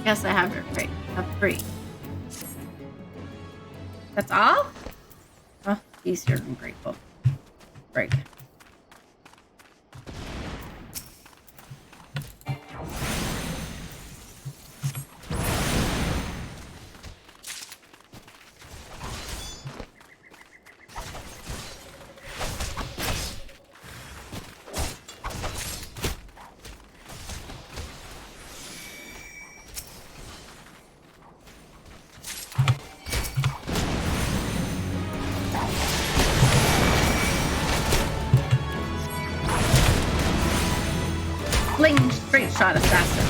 Yes, I have your crate. I have 3. That's all? Oh, easier than grateful. Break. Fling straight shot assassin.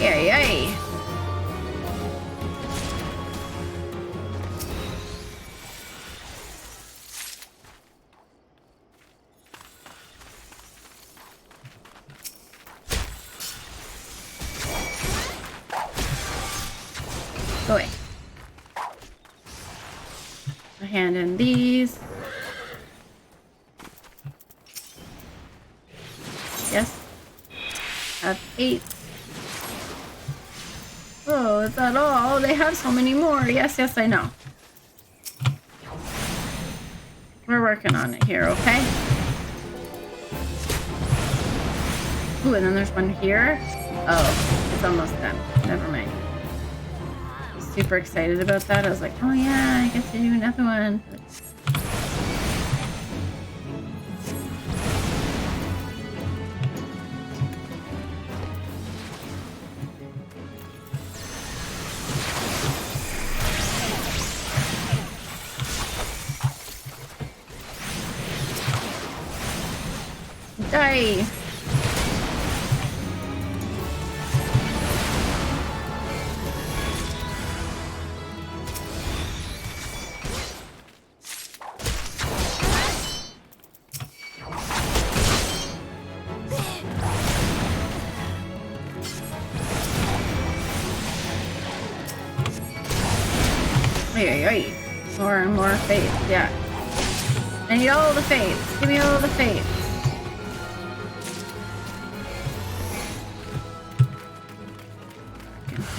Yay, yay. Go away. I hand in these. Yes. Have 8. Oh, is that all? They have so many more. Yes, yes, I know. We're working on it here, okay? Ooh, and then there's one here. Oh, it's almost done. Never mind. I was super excited about that. I was like, oh yeah, I get to do another one. Die! Ay. More and more faith, yeah. I need all the faiths. Give me all the faiths.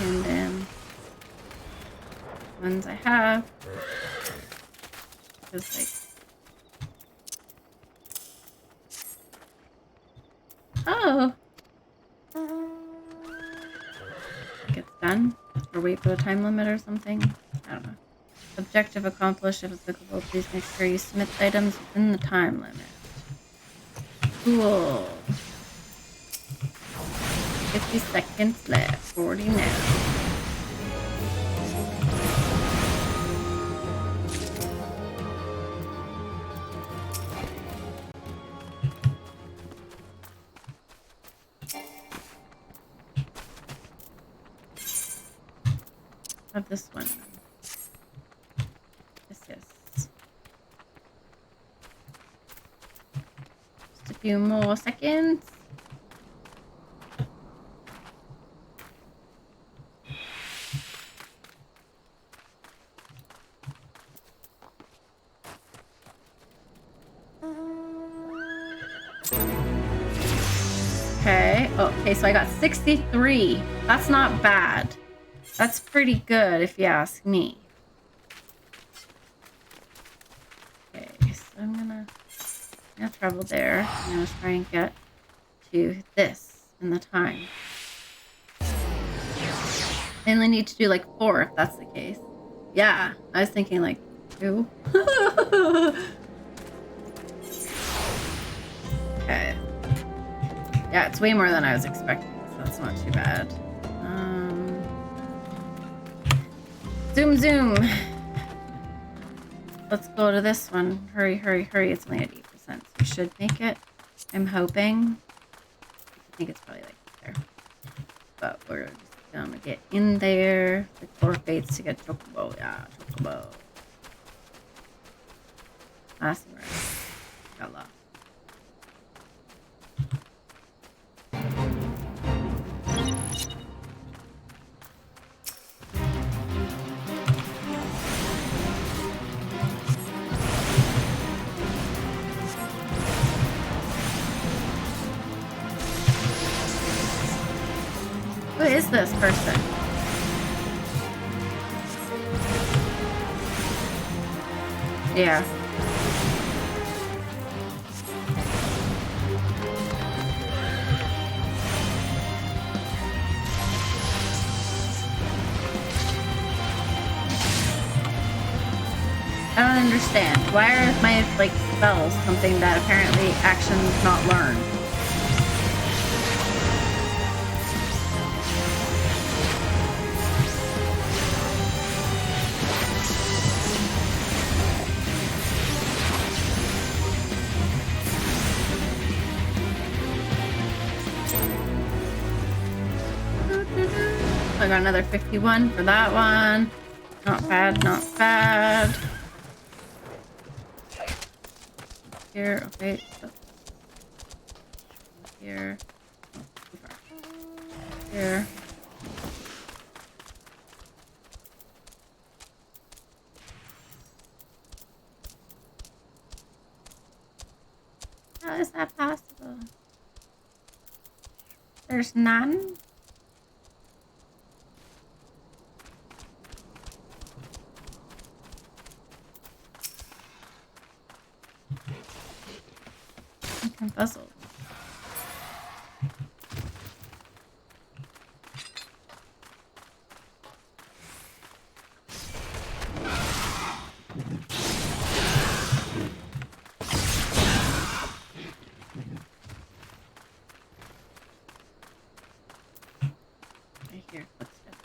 And then ones I have. Just like, oh, like it's done. Or wait for the time limit or something. I don't know. Objective accomplished. If applicable, please make sure you submit items within the time limit. Cool. 50 seconds left. 40 now. Of this one. Yes. Just a few more seconds. Okay. Okay, so I got 63. That's not bad. That's pretty good if you ask me. Okay, so I'm gonna travel there. I'm gonna try and get to this in the time. I only need to do like 4 if that's the case. Yeah, I was thinking like 2. Okay. Yeah, it's way more than I was expecting, so that's not too bad. Zoom. Let's go to this one. Hurry. It's only at 8%, so we should make it. I'm hoping. I think it's probably like there. But we're just gonna get in there. The 4 fates to get Chocobo. Yeah, Chocobo. Last one. Got lost. Who is this person? Yeah. I don't understand. Why are my like spells something that apparently actions not learned? I got another 51 for that one. Not bad. Here, okay. Here. Here. How is that possible? There's none? I'm puzzled. I hear footsteps.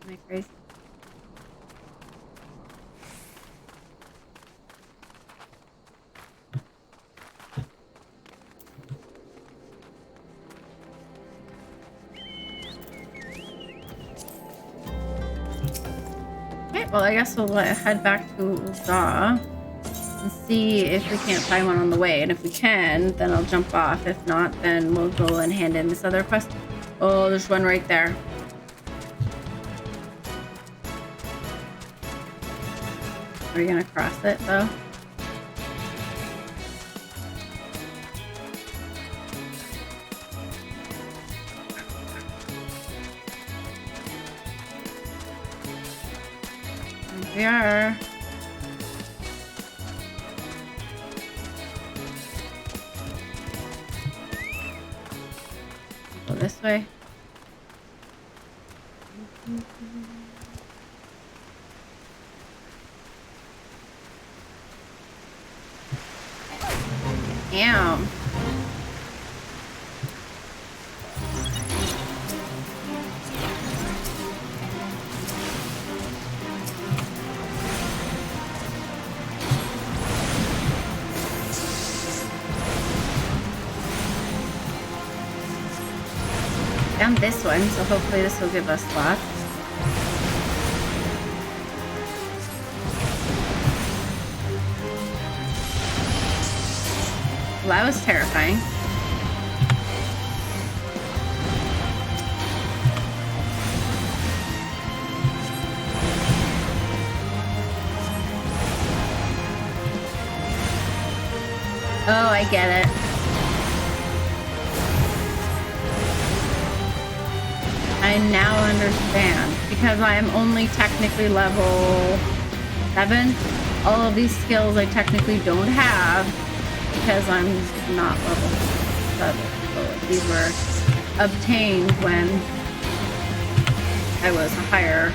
Am I crazy? Okay, well, I guess we'll head back to Ul'dah and see if we can't find one on the way. And if we can, then I'll jump off. If not, then we'll go and hand in this other quest. Oh, there's one right there. Are you gonna cross it, though? Here we are. Go this way. Damn. Found this one, so hopefully this will give us lots. Well, that was terrifying. Oh, I get it. I now understand. Because I am only technically level 7, all of these skills I technically don't have because I'm not level 7. So these were obtained when I was a higher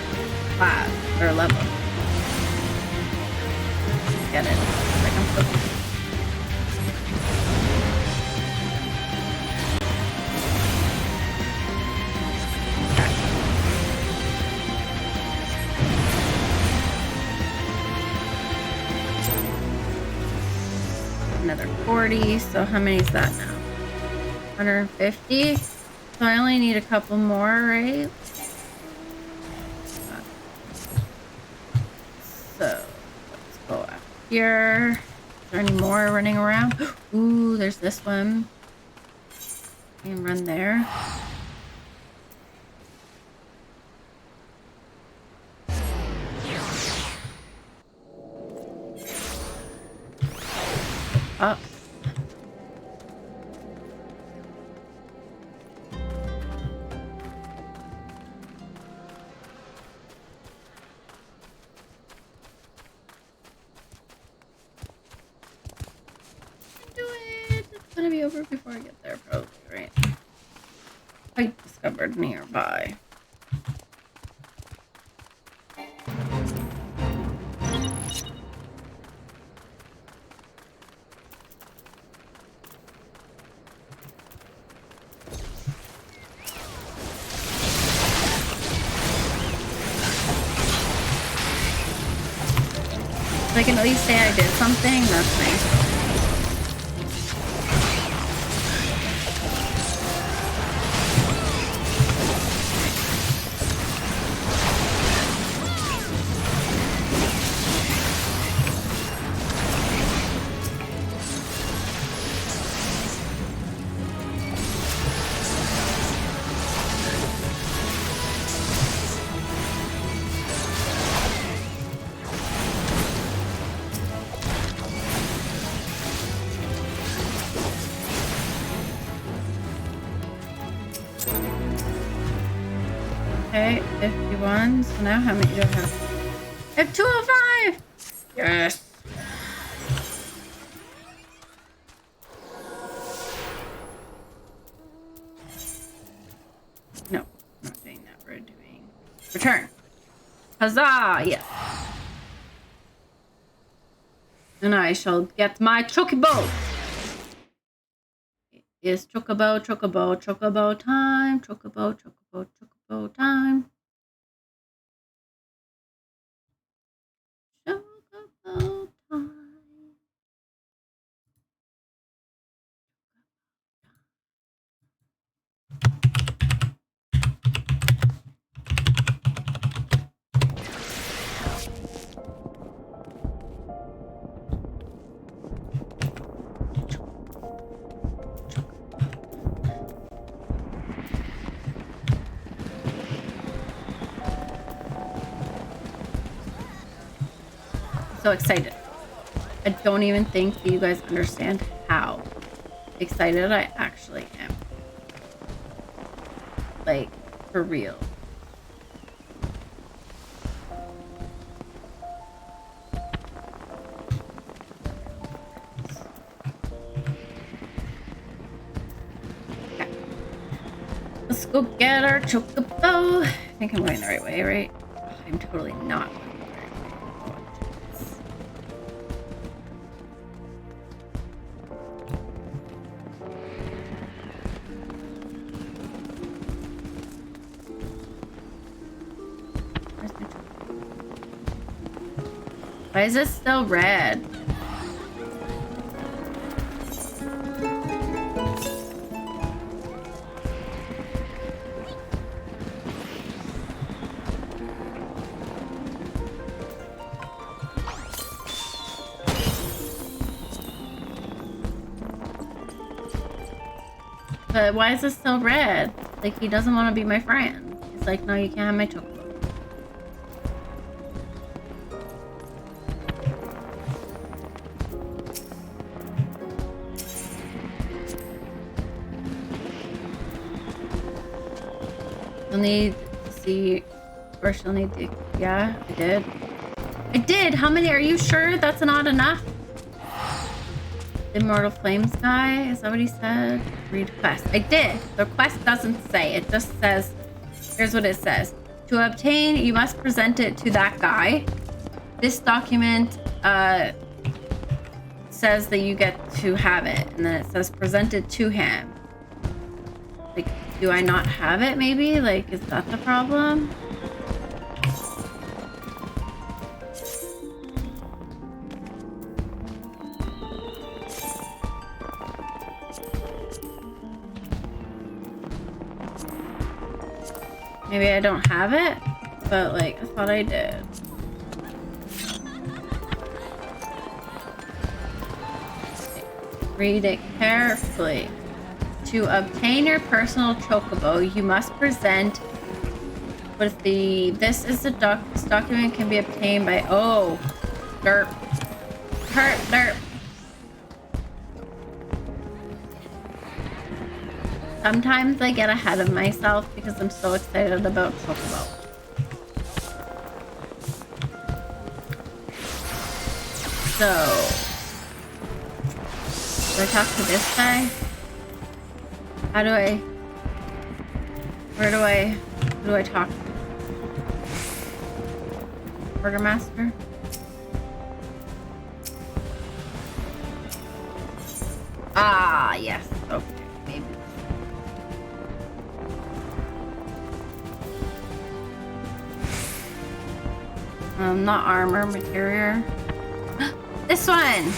class or level. Get it? Like I'm supposed to. Another 40, so how many is that now? 150. So I only need a couple more, right? So let's go up here. Is there any more running around? Ooh, there's this one. And run there. Up. Do it. It's gonna be over before I get there, probably, right? I discovered nearby. I can at least say I did something. That's nice. Okay, 51. So now how many do I have? I have 205! Yes! No, not doing that. We're doing return. Huzzah! Yes. And I shall get my chocobo. It is chocobo, chocobo, chocobo time. Chocobo, chocobo, chocobo time. Chocobo time. so excited. I don't even think that you guys understand how excited I actually am. Like, for real. Okay. Let's go get our chocobo. I think I'm going the right way, right? Oh, I'm totally not going the right way. Oh, jeez. Where's my chocobo? Why is it still red? But why is it still red? Like, he doesn't want to be my friend. He's like, no, you can't have my chocobo. You'll need to see, or she'll need to, yeah, I did. I did! How many? Are you sure that's not enough? Immortal Flames guy? Is that what he said? Read quest. I did! The quest doesn't say. It just says, here's what it says. To obtain, you must present it to that guy. This document says that you get to have it. And then it says present it to him. Like, do I not have it maybe? Like, is that the problem? Maybe I don't have it, but like, I thought I did. Read it carefully. To obtain your personal chocobo, you must present with this document can be obtained by, oh, derp. Derp. Sometimes I get ahead of myself because I'm so excited about chocobo. So, do I talk to this guy? How do I... Who do I talk to? Burgermaster? Ah, yes. Okay, maybe. Not armor, material. This one!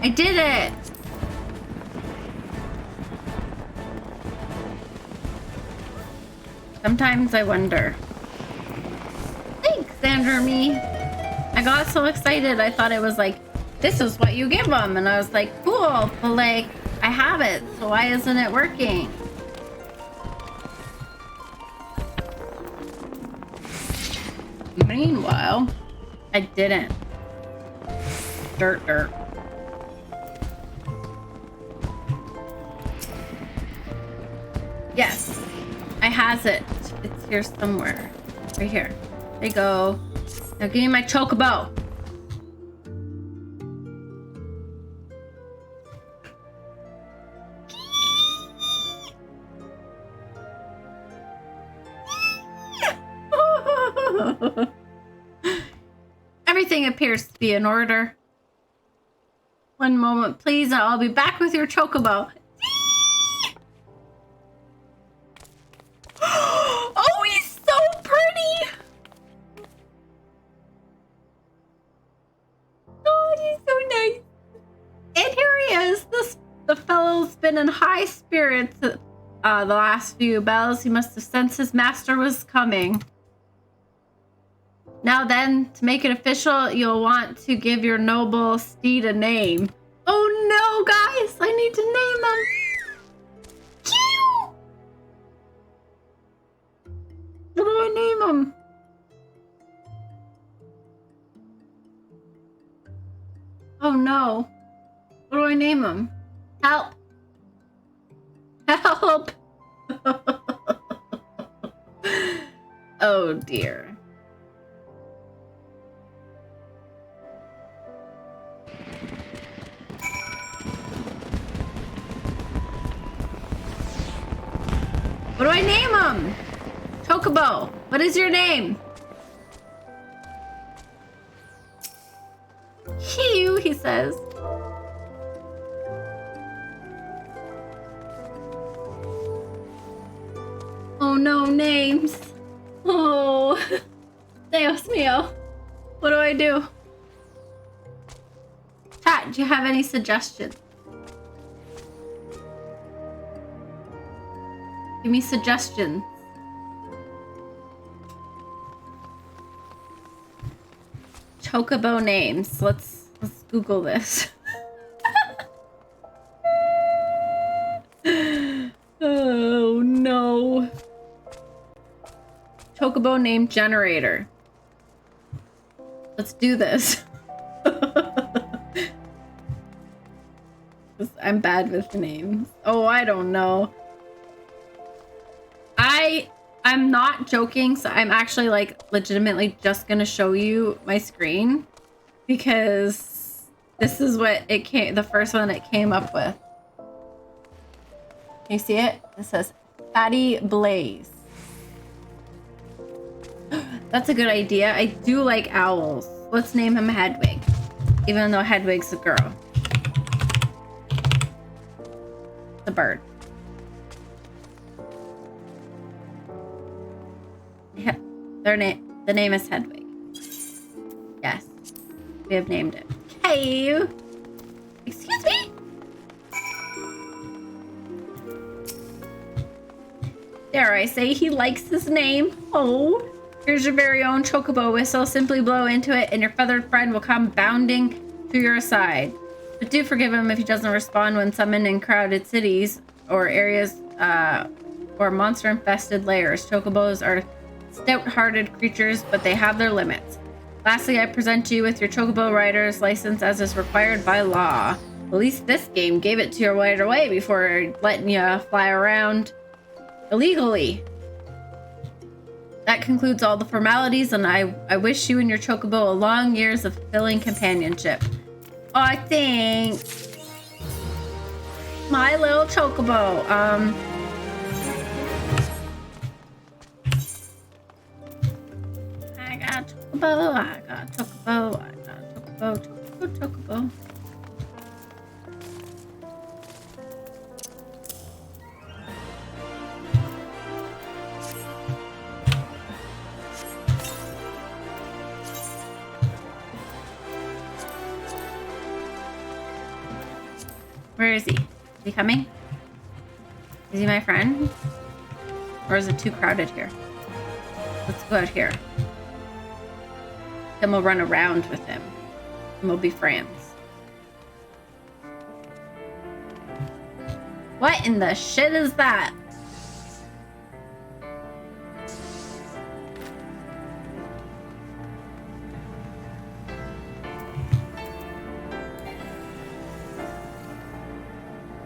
I did it! Sometimes I wonder. Thanks, Andrew. I got so excited. I thought it was like, this is what you give them. And I was like, cool. But like, I have it. So why isn't it working? Meanwhile, I didn't. Dirt. Yes. I has it. It's here somewhere. Right here. There you go. Now give me my chocobo. Everything appears to be in order. One moment, please. I'll be back with your chocobo. Oh, he's so pretty! Oh, he's so nice. And here he is. The fellow's been in high spirits the last few bells. He must have sensed his master was coming. Now then, to make it official, you'll want to give your noble steed a name. Oh no, guys! I need to name him. What do I name him? Oh no. What do I name him? Help. Help. Oh dear. What do I name him? Chocobo, what is your name? Hugh, he says. Oh no, names. Oh, Dios mío. What do I do? Chat, do you have any suggestions? Give me suggestions. Chocobo names. Let's Google this. Oh no. Chocobo name generator. Let's do this. I'm bad with names. Oh, I don't know. I'm not joking, so I'm actually like legitimately just gonna show you my screen because this is what it came, the first one it came up with. Can you see it? It says Fatty Blaze. That's a good idea. I do like owls. Let's name him Hedwig, even though Hedwig's a girl. The bird. Yeah, the name is Hedwig. Yes, we have named it. Hey, excuse me. Dare I say he likes his name? Oh, here's your very own chocobo whistle. Simply blow into it, and your feathered friend will come bounding to your side. But do forgive him if he doesn't respond when summoned in crowded cities or areas or monster-infested lairs. Chocobos are stout-hearted creatures, but they have their limits. Lastly, I present you with your chocobo rider's license as is required by law. At least this game gave it to you right away before letting you fly around illegally. That concludes all the formalities, and I wish you and your chocobo a long years of fulfilling companionship. Oh, thanks. My little chocobo. I got chocobo, I got chocobo, I got chocobo, chocobo. Where is he? Is he coming? Is he my friend? Or is it too crowded here? Let's go out here. Then we'll run around with him. And we'll be friends. What in the shit is that?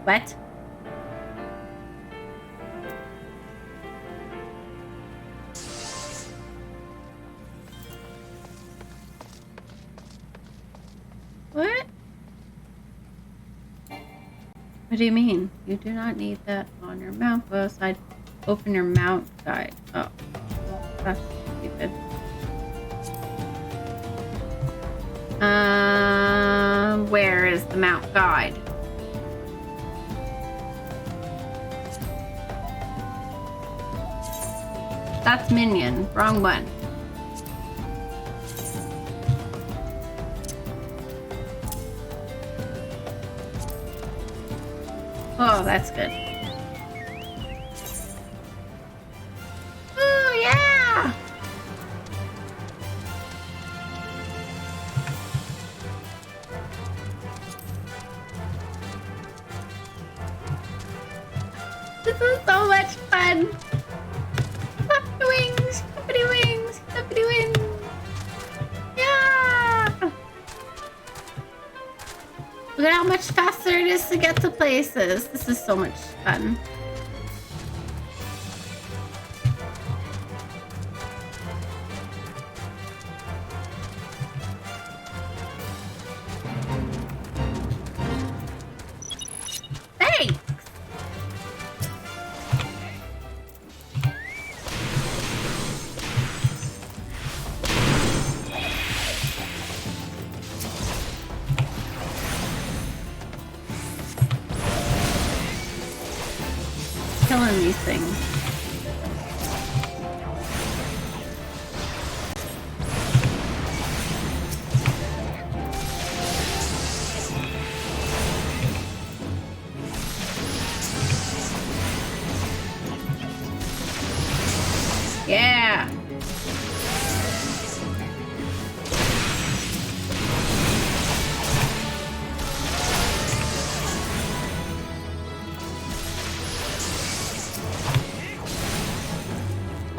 What? What? What do you mean? You do not need that on your mount. Go outside. Open your mount guide. Oh, that's stupid. Where is the mount guide? That's Minion. Wrong one. Oh, that's good. Oh, yeah! This is so much fun! Fluffy wings! Fluffy wings! Fluffy wings! Yeah! Look at how much faster it is to get to places. This is so much fun. Thanks! Killing these things. Yeah.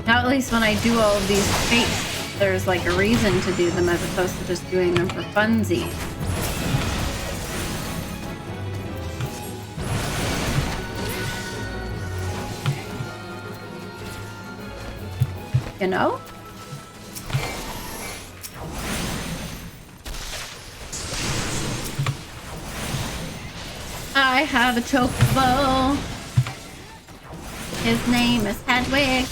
Now at least when I do all of these fates, there's like a reason to do them as opposed to just doing them for funsies. You know? I have a chocobo. His name is Hedwig.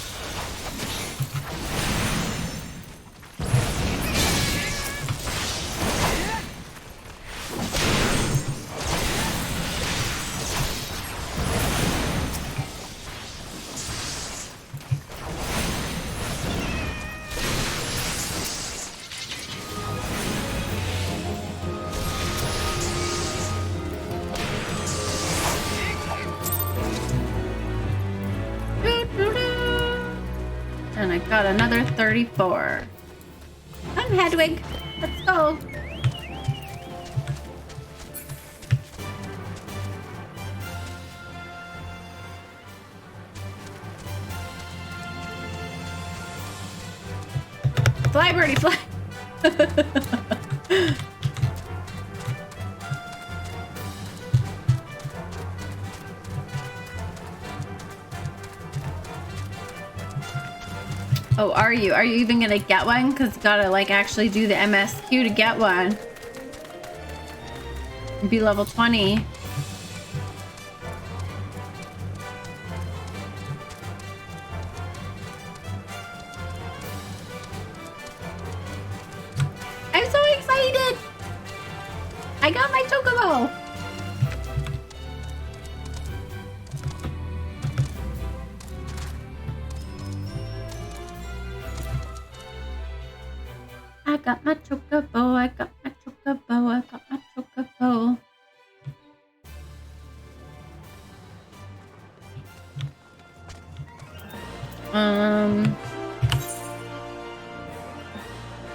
And I got another 34. Come, Hedwig. Let's go. Fly, birdie, fly. Oh, are you? Are you even gonna get one? Because you gotta like actually do the MSQ to get one. Be level 20. I'm so excited! I got my chocobo! I got my chocobo, I got my chocobo, I got my chocobo.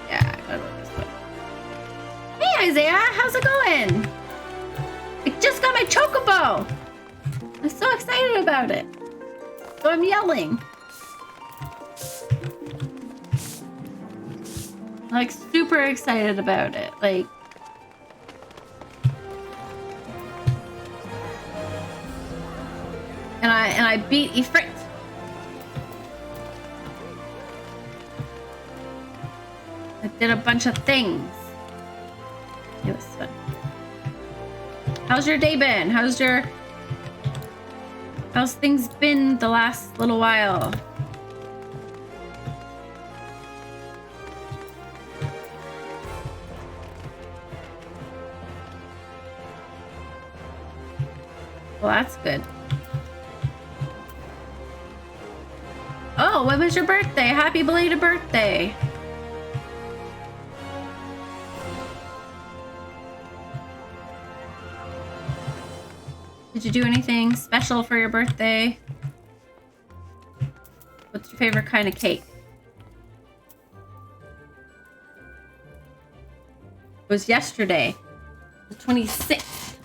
Yeah, I gotta go this way. Hey Isaiah, how's it going? I just got my chocobo! I'm so excited about it. So I'm yelling. Like super excited about it. Like and I beat Ifrit. I did a bunch of things. It was fun. How's your day been? How's things been the last little while? Well, that's good. Oh, when was your birthday? Happy belated birthday. Did you do anything special for your birthday? What's your favorite kind of cake? It was yesterday, the 26th.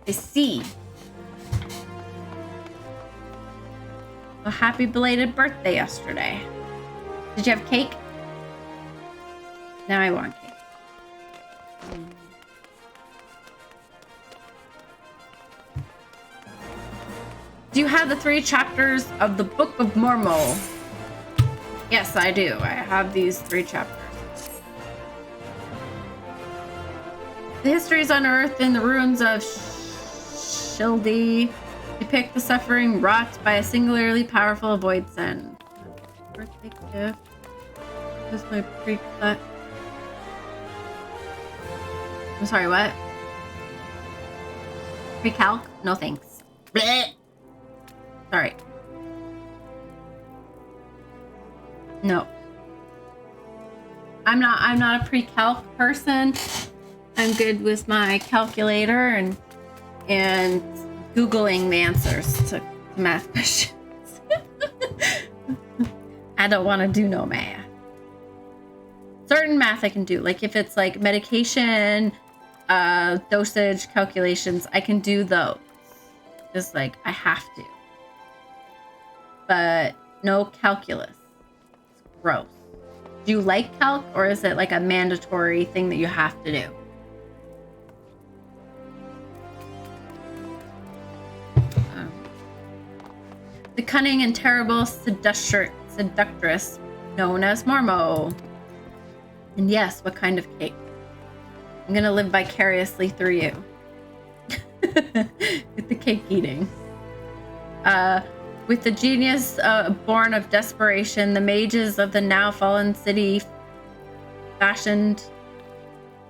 I see. A happy belated birthday yesterday. Did you have cake? Now I want cake. Do you have the 3 chapters of the Book of Mormo? Yes, I do. I have these 3 chapters. The histories unearthed in the ruins of Shildi depict the suffering wrought by a singularly powerful void send. Birthday gift. This is my pre-cut. I'm sorry, what? Pre-calc? No thanks. Blech. Sorry. No. I'm not a pre-calc person. I'm good with my calculator and Googling the answers to math questions. I don't want to do no math. Certain math I can do, like if it's like medication, dosage calculations, I can do those. Just like I have to. But no calculus. It's gross. Do you like calc, or is it like a mandatory thing that you have to do? The cunning and terrible seductress known as Mormo. And yes, what kind of cake? I'm gonna live vicariously through you. With the cake eating. With the genius born of desperation, the mages of the now fallen city fashioned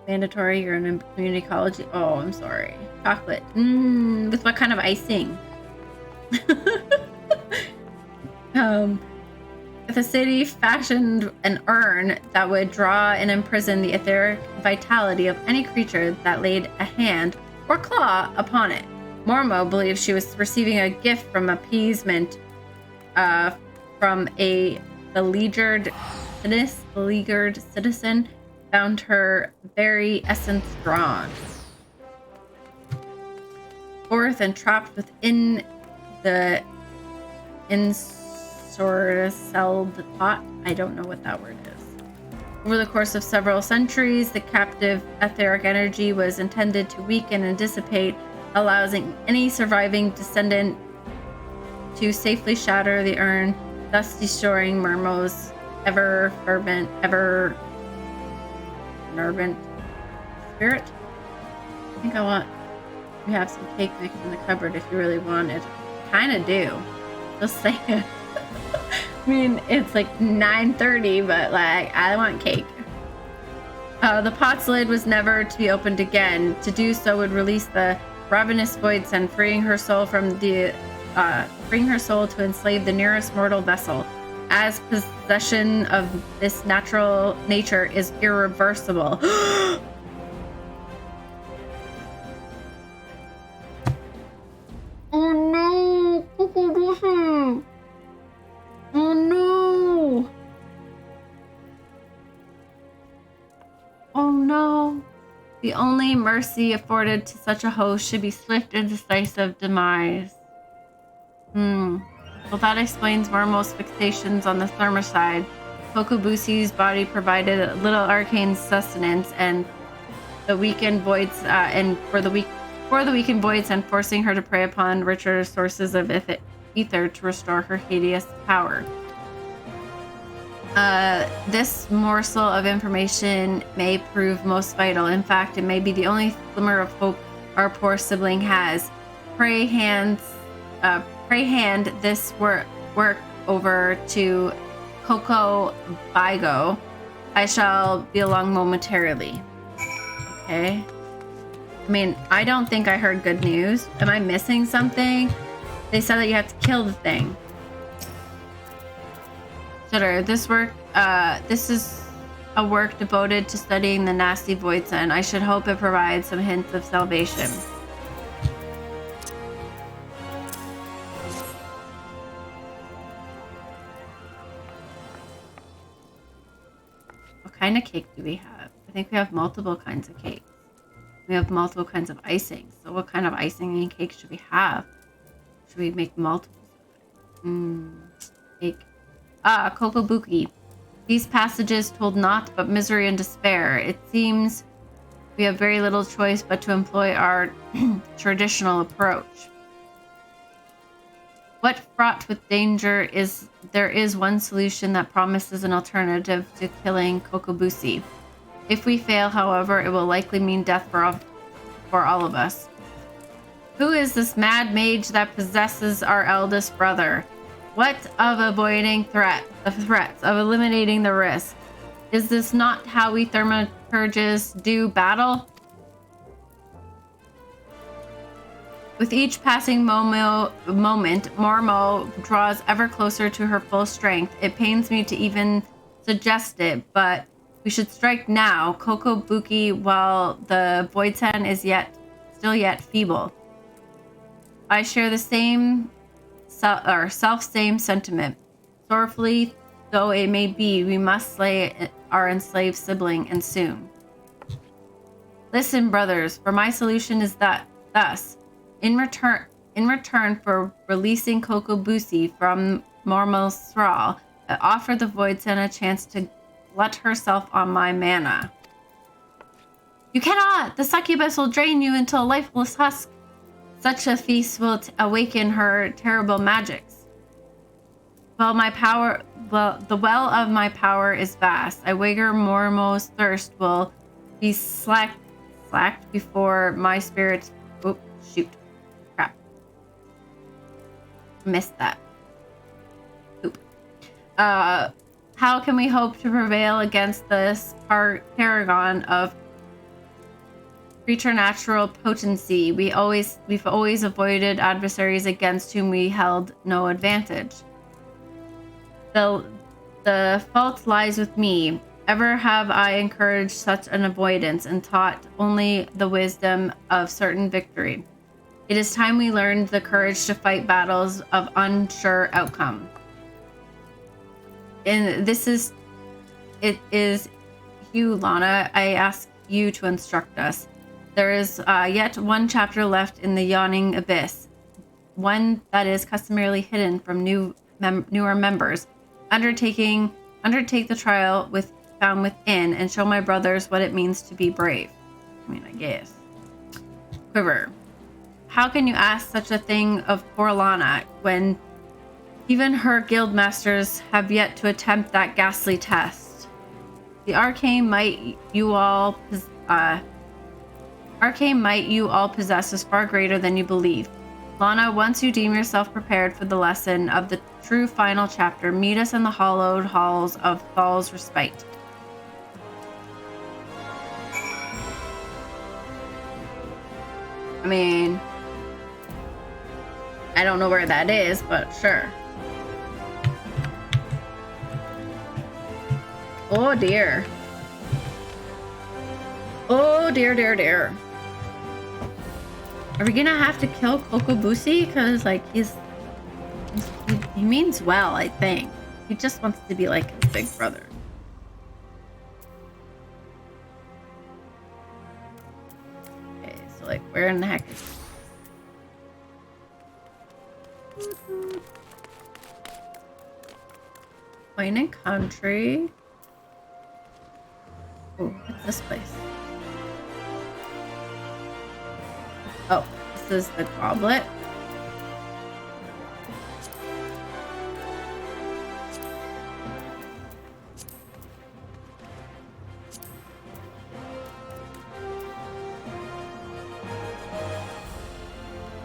mandatory. You're in community college. Oh, I'm sorry. Chocolate. With what kind of icing? The city fashioned an urn that would draw and imprison the etheric vitality of any creature that laid a hand or claw upon it. Mormo believed she was receiving a gift from appeasement from a beleaguered citizen, found her very essence drawn forth and trapped within the ensorcelled pot. I don't know what that word is. Over the course of several centuries, the captive etheric energy was intended to weaken and dissipate, allowing any surviving descendant to safely shatter the urn, thus destroying Mormo's ever fervent spirit. I think I want to have some cake mixed in the cupboard if you really want it. Kinda do. Just saying. I mean, it's like 9:30, but like, I want cake. The pot's lid was never to be opened again. To do so would release the ravenous void send, freeing her soul to enslave the nearest mortal vessel, as possession of this natural nature is irreversible. Oh no! Oh no! Oh no! The only mercy afforded to such a host should be swift and decisive demise. Well, that explains Mormo's fixations on the thermoside. Kokobusi's body provided a little arcane sustenance, and the weakened voids, for the weakened voids, and forcing her to prey upon richer sources of ether to restore her hideous power. This morsel of information may prove most vital. In fact, it may be the only glimmer of hope our poor sibling has. Pray hand this work over to Coco Bigo. I shall be along momentarily. Okay. I mean, I don't think I heard good news. Am I missing something? They said that you have to kill the thing. Sure, this is a work devoted to studying the nasty voids, and I should hope it provides some hints of salvation. What kind of cake do we have? I think we have multiple kinds of cakes. We have multiple kinds of icing. So what kind of icing and cake should we have? Should we make multiples of it? Cake. Kokobuki. These passages told naught but misery and despair. It seems we have very little choice but to employ our traditional approach. What fraught with danger is there is one solution that promises an alternative to killing Kokobusi. If we fail, however, it will likely mean death for all of us. Who is this mad mage that possesses our eldest brother? What of avoiding the threats, of eliminating the risk? Is this not how we thaumaturges do battle? With each passing moment, Mormo draws ever closer to her full strength. It pains me to even suggest it, but we should strike now, Kokobuki, while the Voidsen is still yet feeble. I share the same self-same sentiment. Sorrowfully though it may be, we must slay our enslaved sibling, and soon. Listen, brothers, for my solution is thus. In return for releasing Kokobusi from Mormo's thrall, I offer the Voidsen a chance to glut herself on my mana. You cannot! The succubus will drain you into a lifeless husk. Such a feast will awaken her terrible magics. The well of my power is vast. I wager Mormo's thirst will be slacked before my spirit. Oh, shoot. Crap. Missed that. Poop. How can we hope to prevail against this paragon of preternatural potency? We've always avoided adversaries against whom we held no advantage. The fault lies with me. Ever have I encouraged such an avoidance and taught only the wisdom of certain victory. It is time we learned the courage to fight battles of unsure outcome. And it is you, Lana. I ask you to instruct us. There is yet one chapter left in the yawning abyss, one that is customarily hidden from newer members. Undertake the trial found within, and show my brothers what it means to be brave. I mean, I guess. Quiver. How can you ask such a thing of poor Lana when even her guild masters have yet to attempt that ghastly test? The arcane might you all possess is far greater than you believe. Lana, once you deem yourself prepared for the lesson of the true final chapter, meet us in the hallowed halls of Thal's Respite. I mean, I don't know where that is, but sure. Oh dear. Oh dear, dear, dear. Are we gonna have to kill Kokobusi? Because, like, he means well, I think. He just wants to be like his big brother. Okay, so, like, where in the heck is... Wine and Country. Oh, what's this place? Oh, this is the goblet.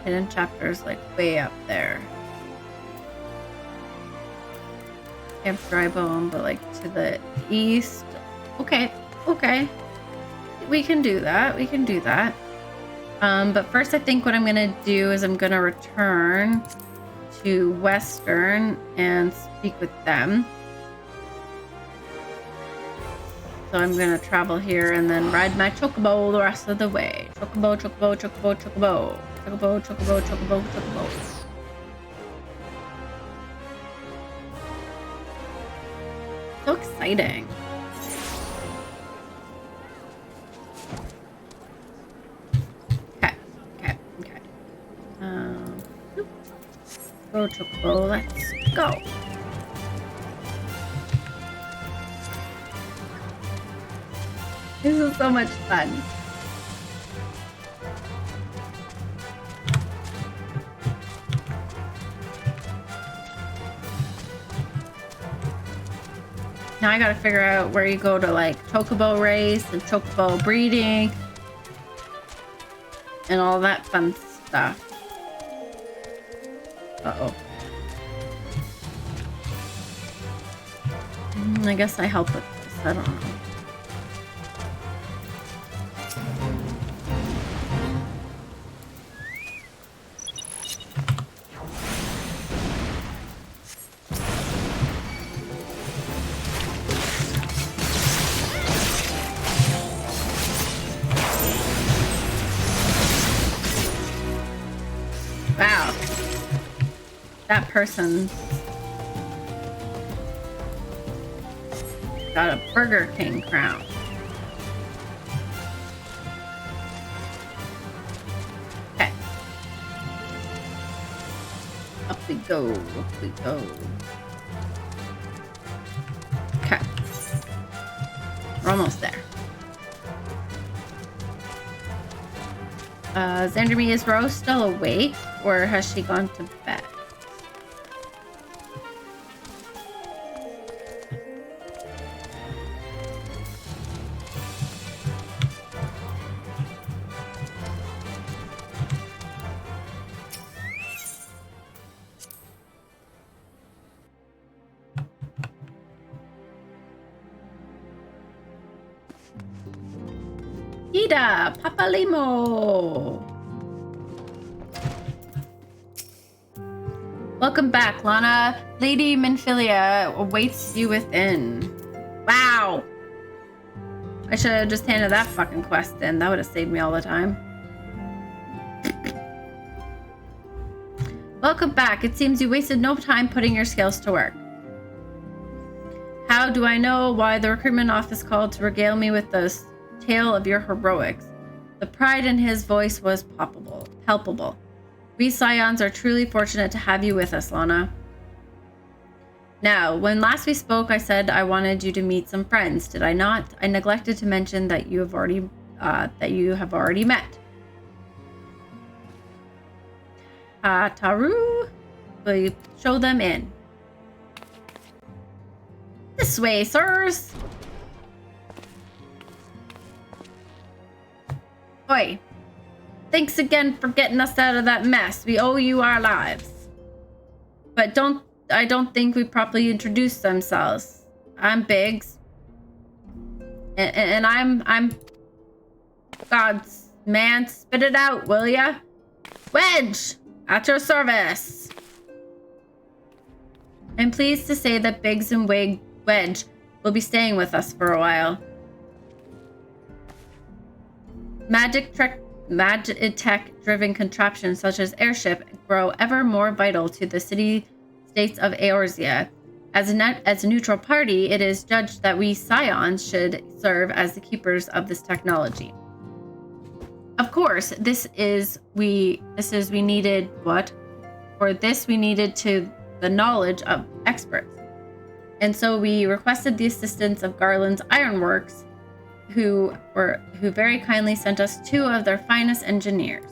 Hidden chapters like way up there. Camp Drybone, but like to the east. Okay, okay. We can do that. We can do that. But first I think what I'm gonna do is I'm gonna return to Western and speak with them. So I'm gonna travel here and then ride my chocobo the rest of the way. Chocobo, chocobo, chocobo, chocobo. Chocobo, chocobo, chocobo, chocobo. So exciting. Go, Chocobo, let's go. This is so much fun. Now I gotta figure out where you go to like chocobo race and chocobo breeding and all that fun stuff. Uh-oh. I guess I help with this. I don't know. Wow. That person got a Burger King crown. Okay. Up we go. Up we go. Okay. We're almost there. Xanderme, is Rose still awake, or has she gone to bed? Ida, Papa Limo. Welcome back, Lana. Lady Minfilia awaits you within. Wow. I should have just handed that fucking quest in. That would have saved me all the time. Welcome back. It seems you wasted no time putting your skills to work. How do I know why the recruitment office called to regale me with the tale of your heroics? The pride in his voice was palpable. We Scions are truly fortunate to have you with us, Lana. Now, when last we spoke, I said I wanted you to meet some friends. Did I not? I neglected to mention that you have already met. Taru, will you show them in? This way, sirs. Oi. Thanks again for getting us out of that mess. We owe you our lives. But I don't think we properly introduced themselves. I'm Biggs. And I'm God's man. Spit it out, will ya? Wedge! At your service. I'm pleased to say that Biggs and Wedge will be staying with us for a while. Magic-tech-driven contraptions such as airship grow ever more vital to the city-states of Eorzea. As a neutral party, it is judged that we Scions should serve as the keepers of this technology. Of course, we needed what? For this, we needed the knowledge of experts. And so we requested the assistance of Garland's Ironworks, who very kindly sent us 2 of their finest engineers.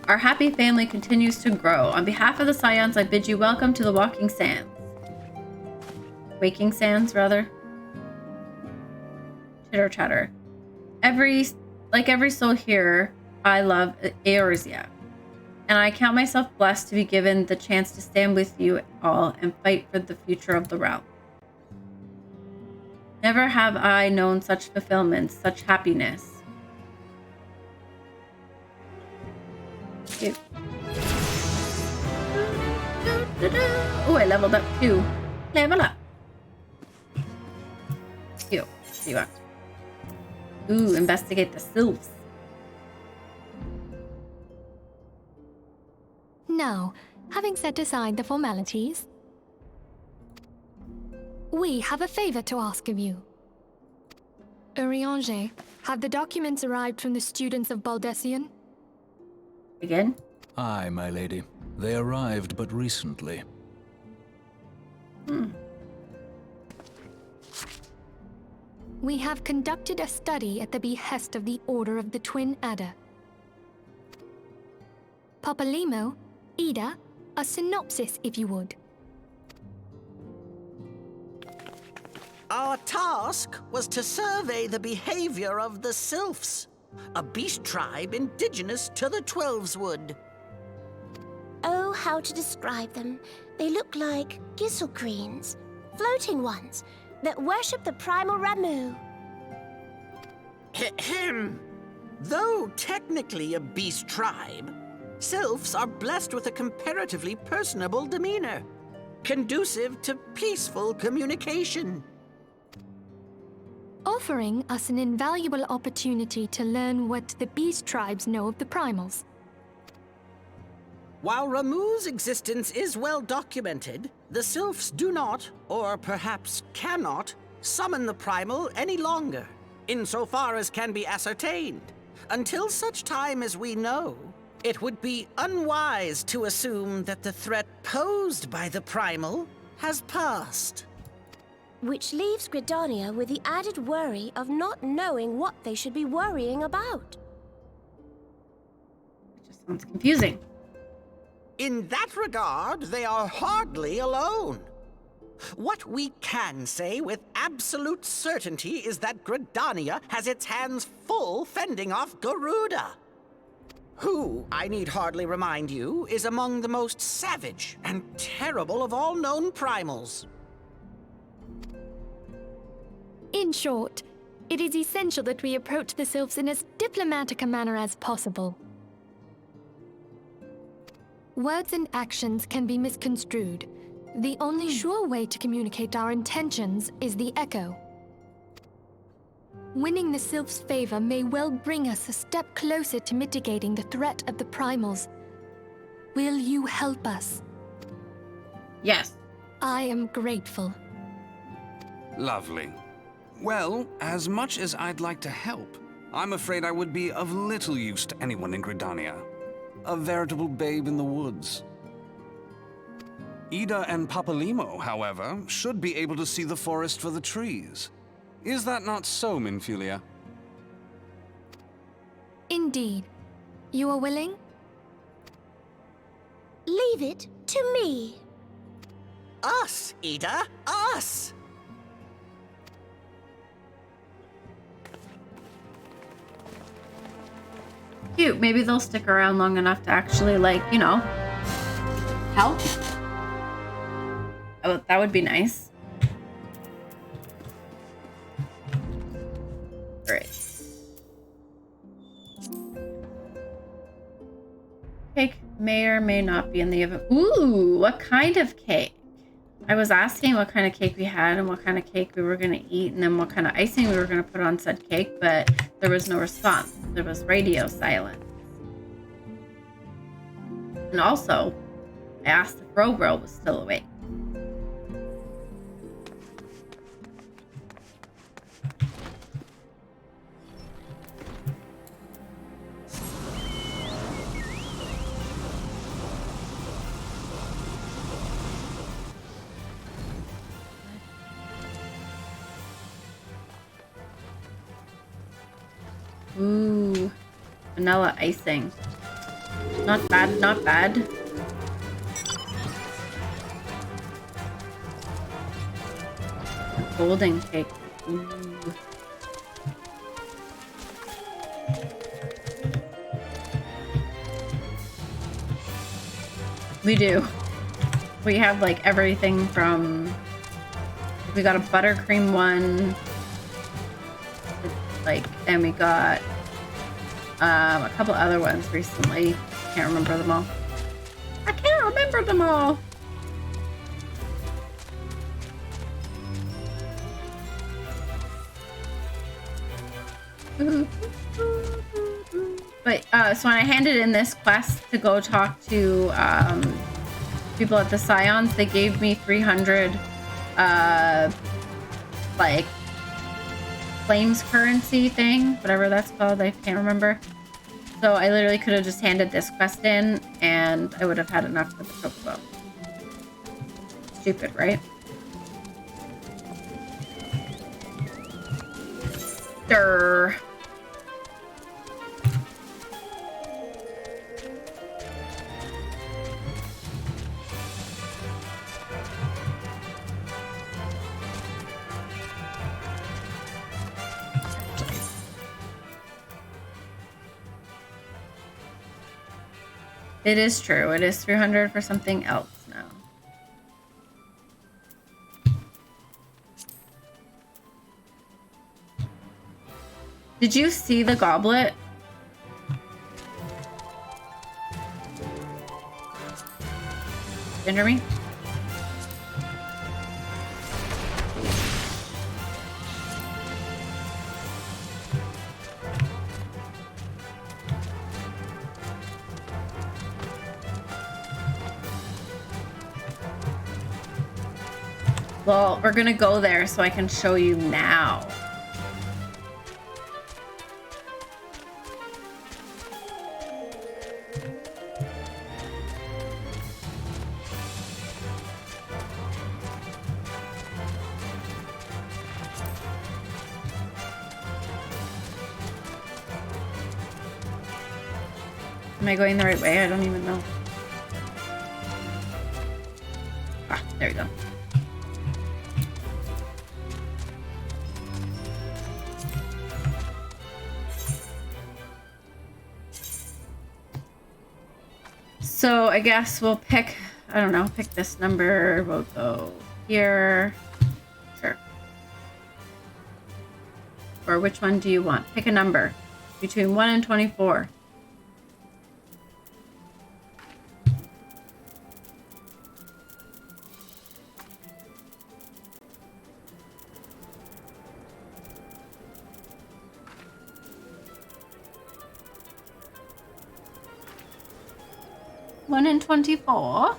Our happy family continues to grow. On behalf of the Scions, I bid you welcome to the Waking Sands, rather. Chitter chatter. Like every soul here, I love Eorzea, and I count myself blessed to be given the chance to stand with you all and fight for the future of the realm. Never have I known such fulfillment, such happiness. Oh, I leveled up too. Level up. Ew. See what? Ooh, investigate the sylphs. Now, having set aside the formalities, we have a favor to ask of you. Urianger, have the documents arrived from the students of Baldessian? Again? Aye, my lady. They arrived but recently. We have conducted a study at the behest of the Order of the Twin Adder. Papa Limo, Ida, a synopsis if you would. Our task was to survey the behavior of the Sylphs, a beast tribe indigenous to the Twelveswood. Oh, how to describe them. They look like gisselcreens, floating ones, that worship the primal Ramu. Ahem. Though technically a beast tribe, Sylphs are blessed with a comparatively personable demeanor, conducive to peaceful communication. Offering us an invaluable opportunity to learn what the beast tribes know of the primals. While Ramu's existence is well documented, the Sylphs do not, or perhaps cannot, summon the primal any longer, insofar as can be ascertained. Until such time as we know, it would be unwise to assume that the threat posed by the primal has passed. Which leaves Gridania with the added worry of not knowing what they should be worrying about. It just sounds confusing. In that regard, they are hardly alone. What we can say with absolute certainty is that Gridania has its hands full fending off Garuda, who, I need hardly remind you, is among the most savage and terrible of all known primals. In short, it is essential that we approach the Sylphs in as diplomatic a manner as possible. Words and actions can be misconstrued. The only sure way to communicate our intentions is the echo. Winning the Sylphs' favor may well bring us a step closer to mitigating the threat of the primals. Will you help us? Yes. I am grateful. Lovely. Well, as much as I'd like to help, I'm afraid I would be of little use to anyone in Gridania. A veritable babe in the woods. Ida and Papalimo, however, should be able to see the forest for the trees. Is that not so, Minfilia? Indeed. You are willing? Leave it to me. Us, Ida, us! Cute. Maybe they'll stick around long enough to actually, like, you know, help. Oh, that would be nice. Alright. Cake may or may not be in the oven. Ooh, what kind of cake? I was asking what kind of cake we had and what kind of cake we were going to eat and then what kind of icing we were going to put on said cake, but there was no response. There was radio silence. And also, I asked if Robro was still awake. Ooh, vanilla icing. Not bad, not bad. Golden cake. Ooh. We do. We have like everything from... We got a buttercream one. Like, and we got a couple other ones recently. Can't remember them all. I can't remember them all. But so when I handed in this quest to go talk to people at the Scions, they gave me 300 like flames currency thing, whatever that's called. I can't remember. So I literally could have just handed this quest in and I would have had enough for the chocobo. Stupid, right? Durr. It is true. It is 300 for something else now. Did you see the goblet? Enter me? Well, we're gonna go there so I can show you now. Am I going the right way? I don't even know. Ah, there we go. So I guess we'll pick, I don't know, pick this number. We'll go here. Sure. Or which one do you want? Pick a number between 1 and 24. One and 24.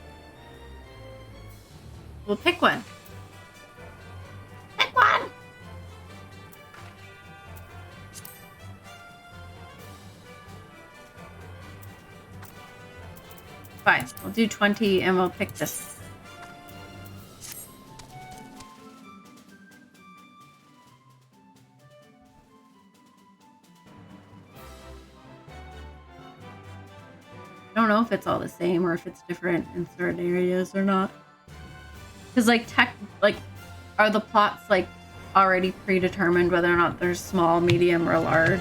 We'll pick one. Pick one. Fine. We'll do 20 and we'll pick this. I don't know if it's all the same or if it's different in certain areas or not. Because are the plots like already predetermined whether or not they're small, medium, or large?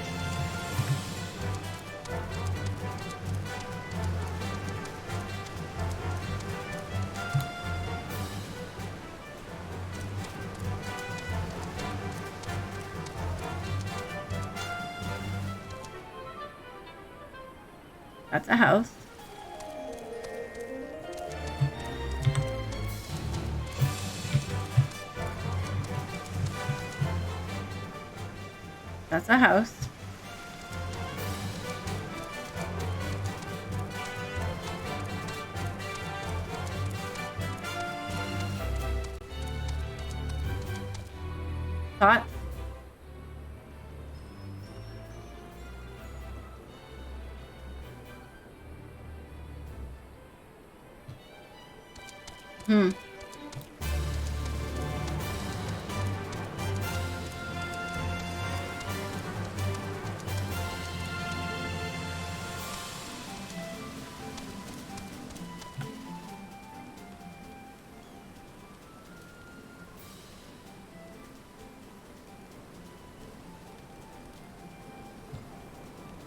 That's a house. That's a house. Thoughts?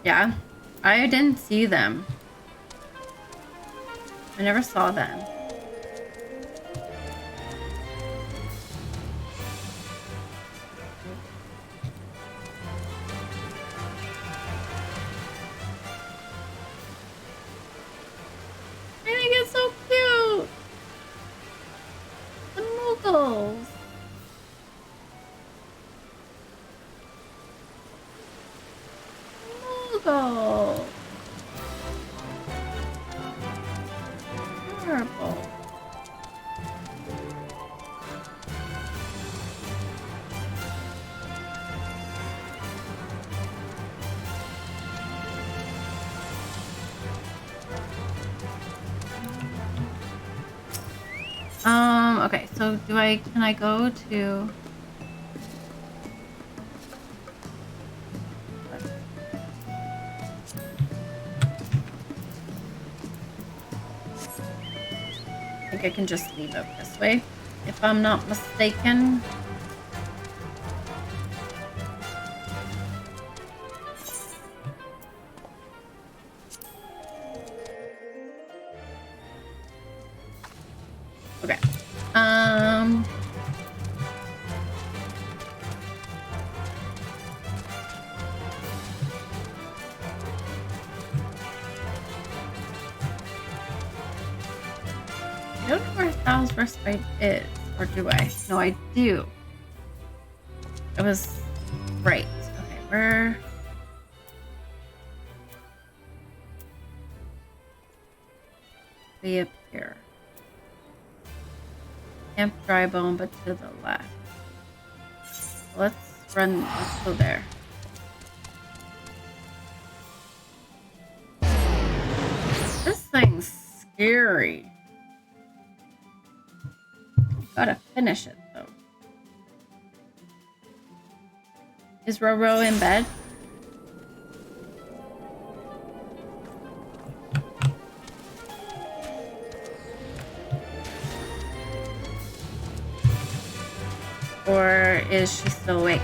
Yeah, I didn't see them. I never saw them. I think it's so cute. The Muggles. Muggle. Adorable. Okay, so can I go to... I think I can just leave it this way, if I'm not mistaken. Okay. I don't know where Thal's respite is, or do I? No, I do. It was right. Okay, where? Way up here. Camp Drybone, but to the left. Let's go there. This thing's scary. Gotta finish it though. Is Roro in bed? Or is she still awake?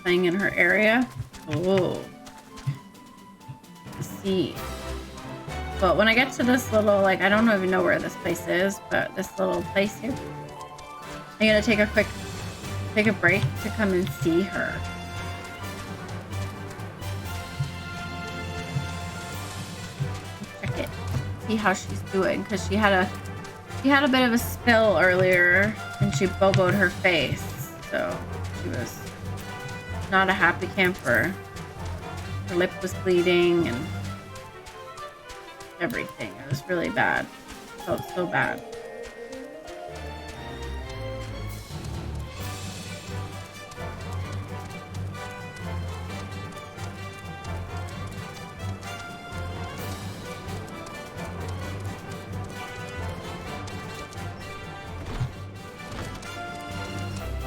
Playing in her area? Oh. Let's see. But when I get to this little, like, I don't even know where this place is, but this little place here, I'm gonna take a break to come and see her. Check it. See how she's doing, because she had a bit of a spill earlier and she boboed her face. So she was not a happy camper. Her lip was bleeding and everything. It was really bad. It felt so bad.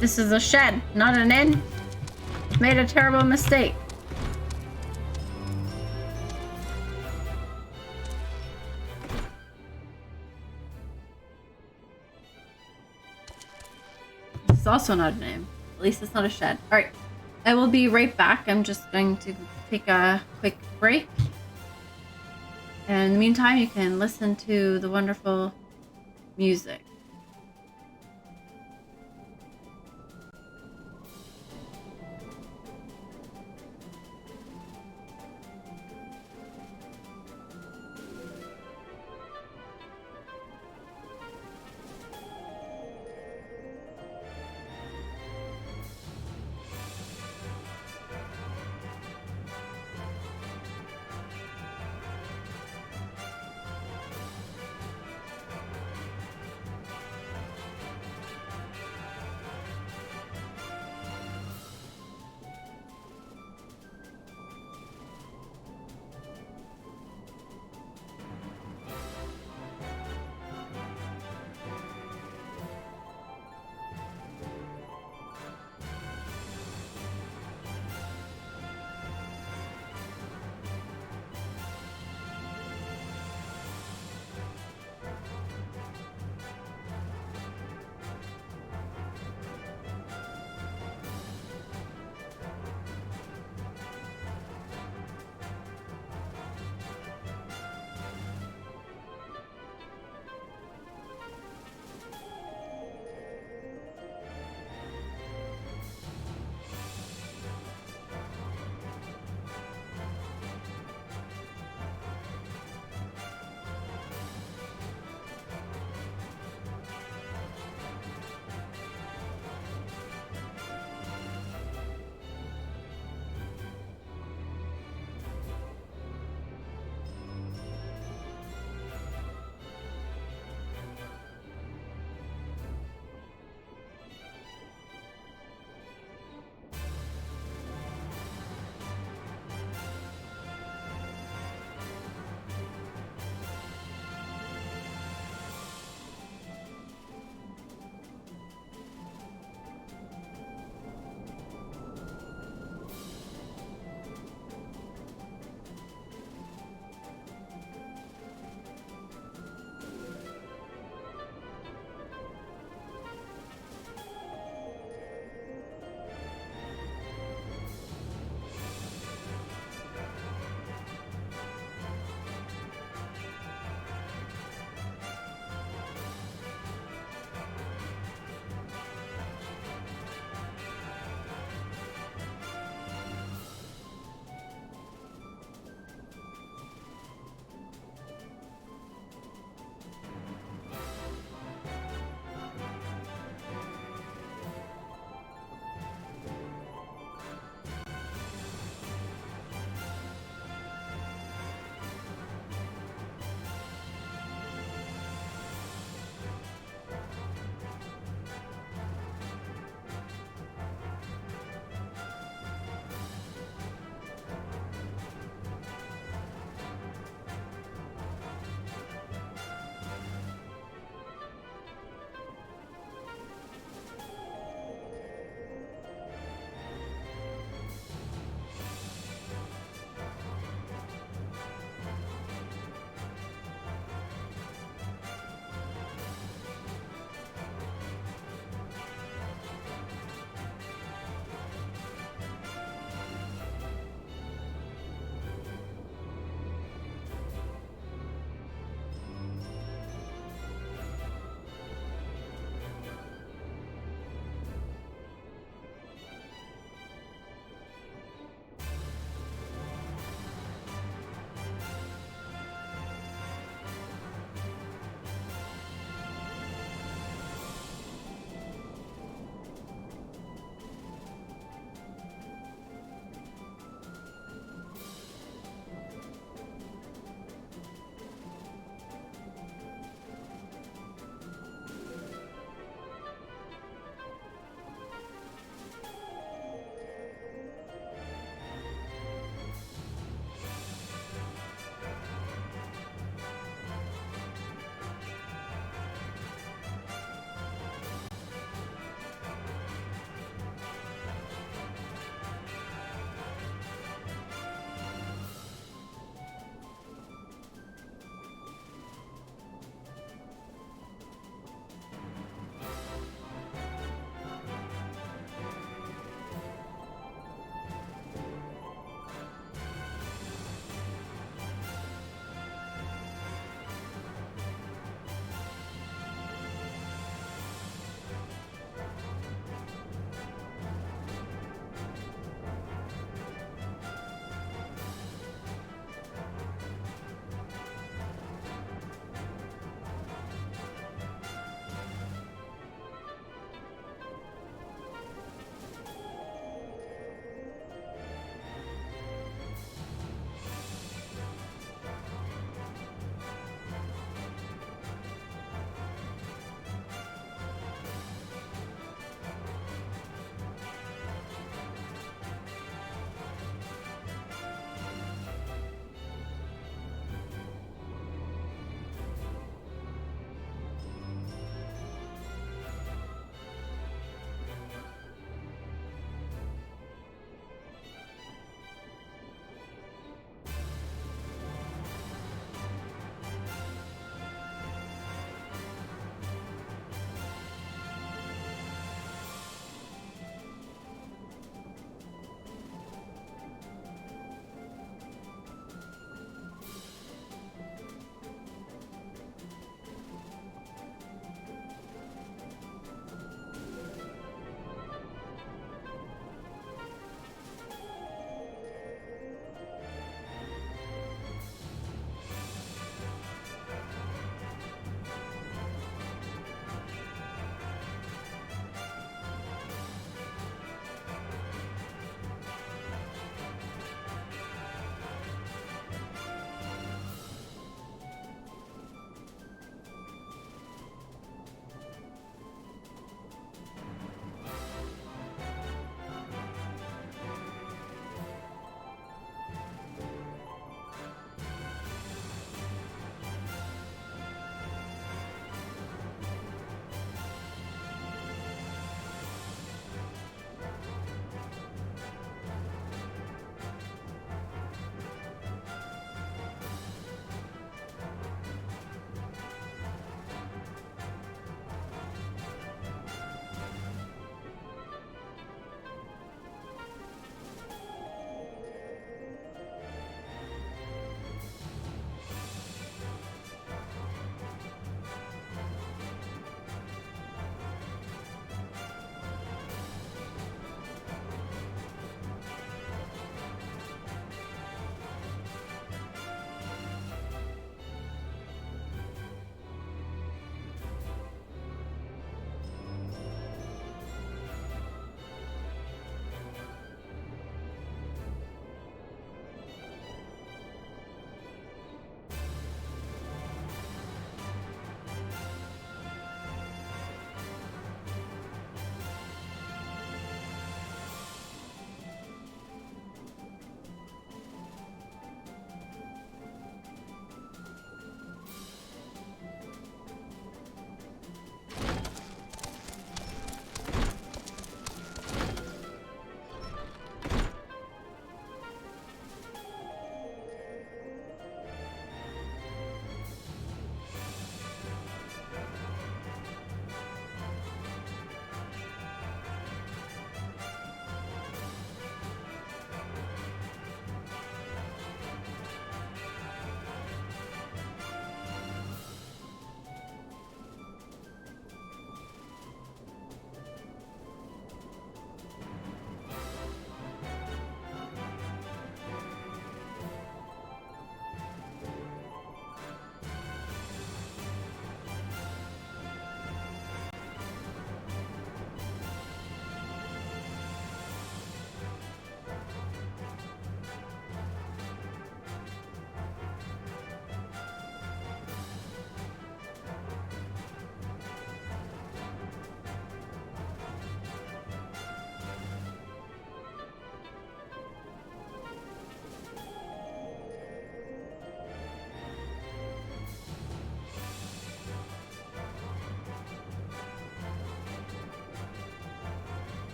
This is a shed, not an inn. I've made a terrible mistake. This is also not an inn. At least it's not a shed. Alright, I will be right back. I'm just going to take a quick break. And in the meantime, you can listen to the wonderful music.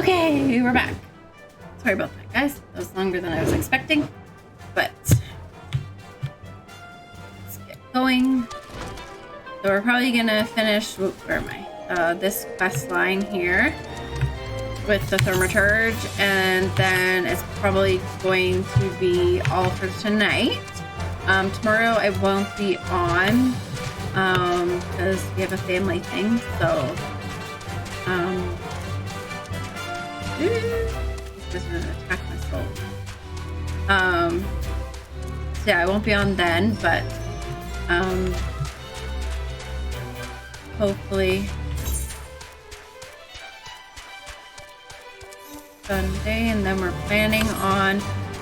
Okay, we're back. Sorry about that, guys. That was longer than I was expecting, but let's get going. So we're probably gonna finish, where am I? This quest line here with the Thaumaturge, and then it's probably going to be all for tonight. Tomorrow I won't be on, because we have a family thing, so, this is gonna attack my soul. So yeah, I won't be on then, but, hopefully Sunday, and then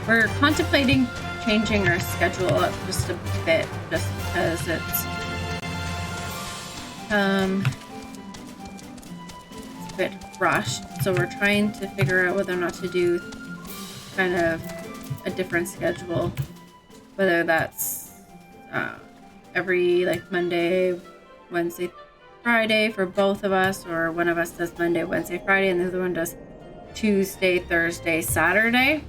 we're contemplating changing our schedule up just a bit, just because it's a bit rushed. So we're trying to figure out whether or not to do kind of a different schedule, whether that's every like Monday, Wednesday, Friday for both of us, or one of us does Monday, Wednesday, Friday, and the other one does Tuesday, Thursday, Saturday.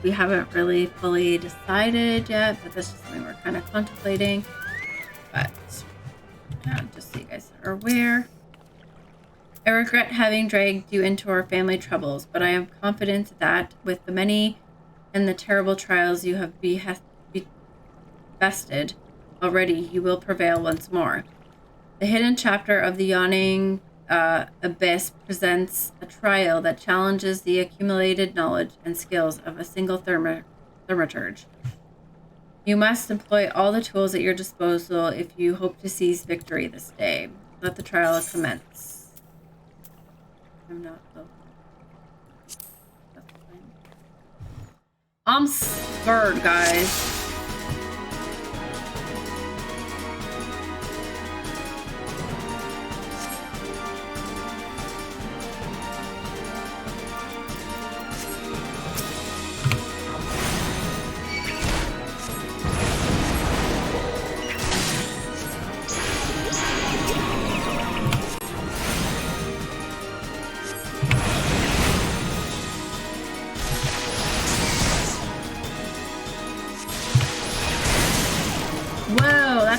We haven't really fully decided yet, but this is something we're kind of contemplating. But just so you guys are aware, I regret having dragged you into our family troubles, but I am confident that with the many and the terrible trials you have bested already, you will prevail once more. The hidden chapter of the Yawning Abyss presents a trial that challenges the accumulated knowledge and skills of a single Thaumaturge. You must employ all the tools at your disposal if you hope to seize victory this day. Let the trial commence. I'm not local. That's fine. I'm scared, guys.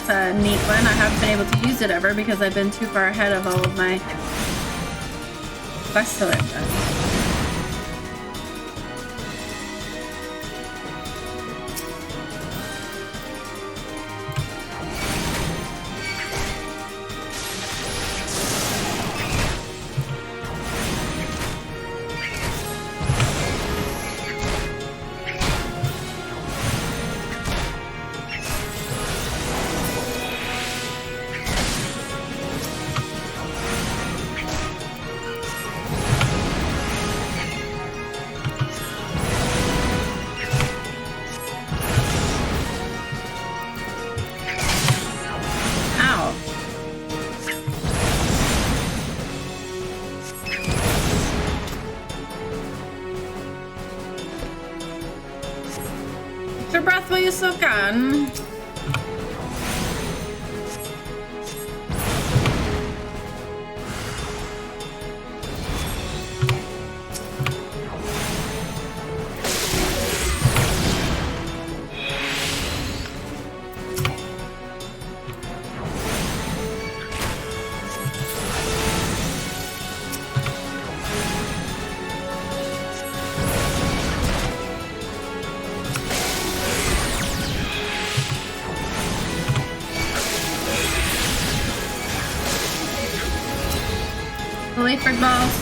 That's a neat one. I haven't been able to use it ever because I've been too far ahead of all of my quests that I've done. Your breath while you still can. Wait for balls.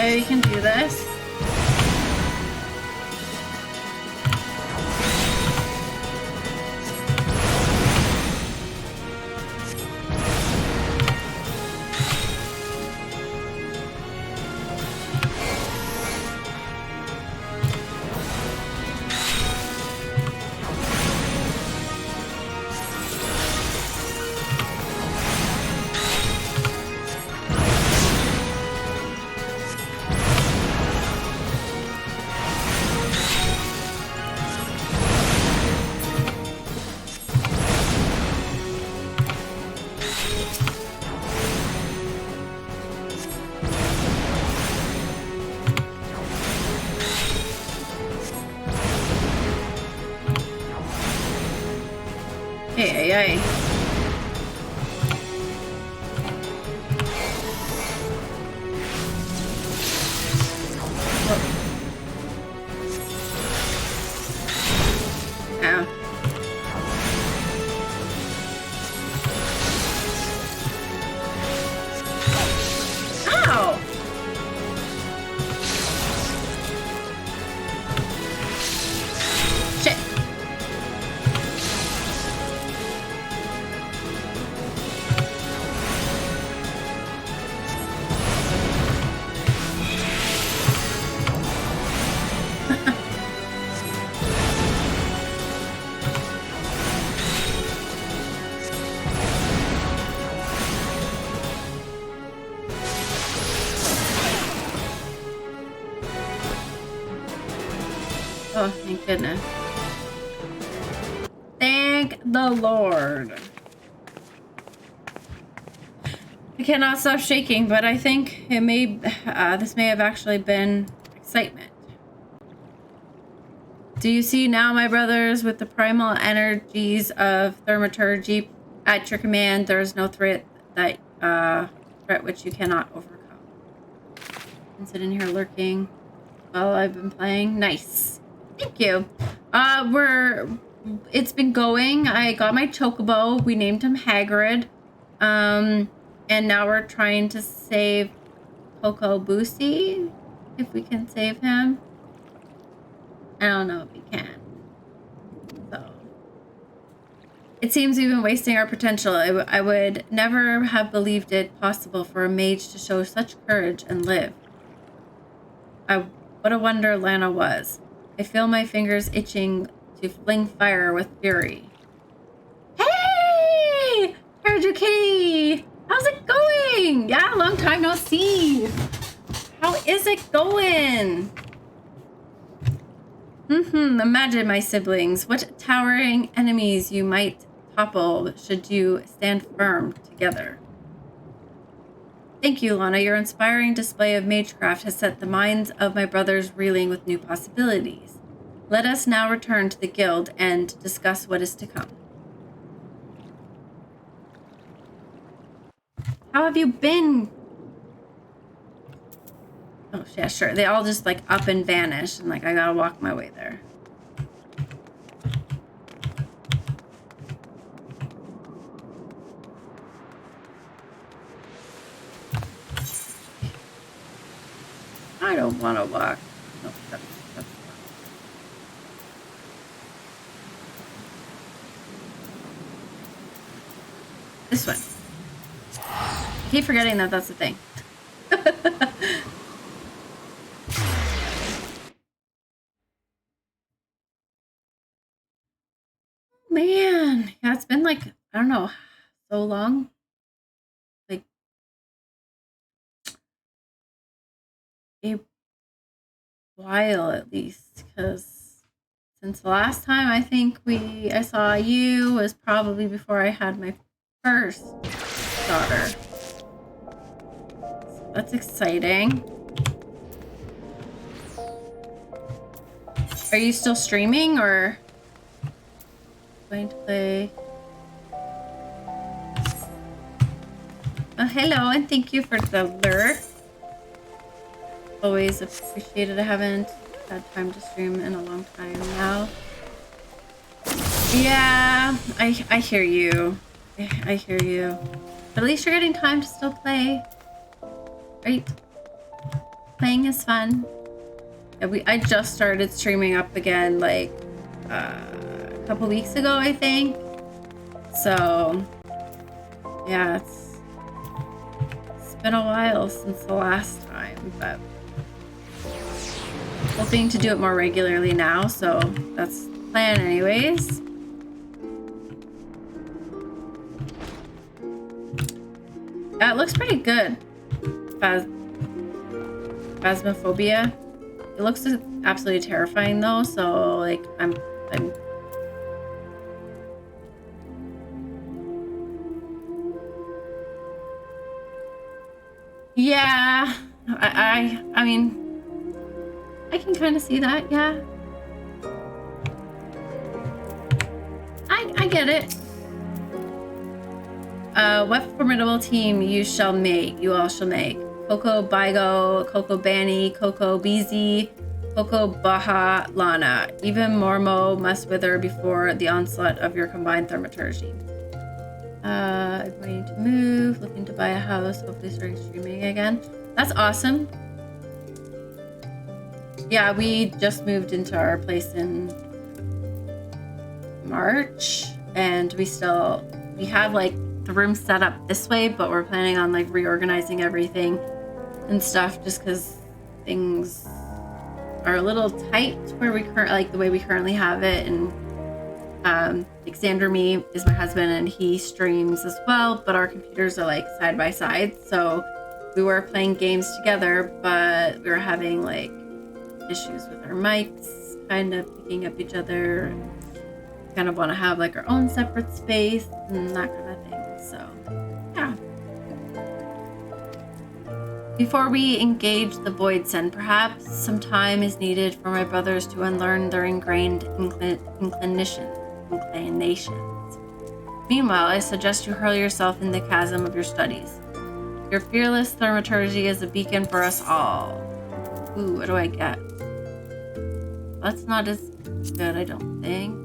I can do this. Ay, ay, ay. Ow. Ow! Shit. Oh, thank goodness. Thank the Lord. I cannot stop shaking, but I think it may, this may have actually been excitement. Do you see now, my brothers, with the primal energies of thaumaturgy at your command, there is no threat that, threat which you cannot overcome. I'm sitting here lurking while I've been playing. Nice. Thank you. It's been going. I got my chocobo. We named him Hagrid. And now we're trying to save Coco Boosie. If we can save him. I don't know if we can. So. It seems we've been wasting our potential. I would never have believed it possible for a mage to show such courage and live. What a wonder Lana was. I feel my fingers itching to fling fire with fury. Hey! Heard you, Kitty! How's it going? Yeah, long time no see. How is it going? Imagine my siblings. What towering enemies you might topple should you stand firm together. Thank you, Lana. Your inspiring display of magecraft has set the minds of my brothers reeling with new possibilities. Let us now return to the guild and discuss what is to come. How have you been? Oh, yeah, sure. They all just, like, up and vanish, and, like, I gotta walk my way there. I don't want to walk. No, that's this one. I keep forgetting that that's the thing. Man, yeah, it's been like, I don't know, so long. Like a while at least, because since the last time I think I saw you was probably before I had my first daughter. So that's exciting. Are you still streaming or going to play? Oh, hello, and thank you for the lurk. Always appreciated. I haven't had time to stream in a long time now. Yeah, I hear you. I hear you. But at least you're getting time to still play. Right? Playing is fun. Yeah, I just started streaming up again like a couple weeks ago, I think. So yeah, it's been a while since the last time, but hoping to do it more regularly now, so that's the plan anyways. Yeah, it looks pretty good. Phasmophobia. It looks absolutely terrifying though, so like I'm yeah, I mean I can kind of see that, yeah. I get it. What formidable team you all shall make. Coco Bigo, Coco Bani, Coco Beezy, Coco Baha Lana. Even Mormo must wither before the onslaught of your combined thaumaturgy. I'm waiting to move, looking to buy a house, hopefully starting streaming again. That's awesome. Yeah, we just moved into our place in March, and we have like the room set up this way, but we're planning on like reorganizing everything and stuff just because things are a little tight where we the way we currently have it. And Xander Me is my husband and he streams as well, but our computers are like side by side, so we were playing games together, but we were having like issues with our mics kind of picking up each other. Kind of want to have like our own separate space and that kind of thing. So yeah, before we engage the Void Send, perhaps some time is needed for my brothers to unlearn their ingrained inclinations. Meanwhile, I suggest you hurl yourself in the chasm of your studies. Your fearless thaumaturgy is a beacon for us all. Ooh, what do I get? That's not as good, I don't think.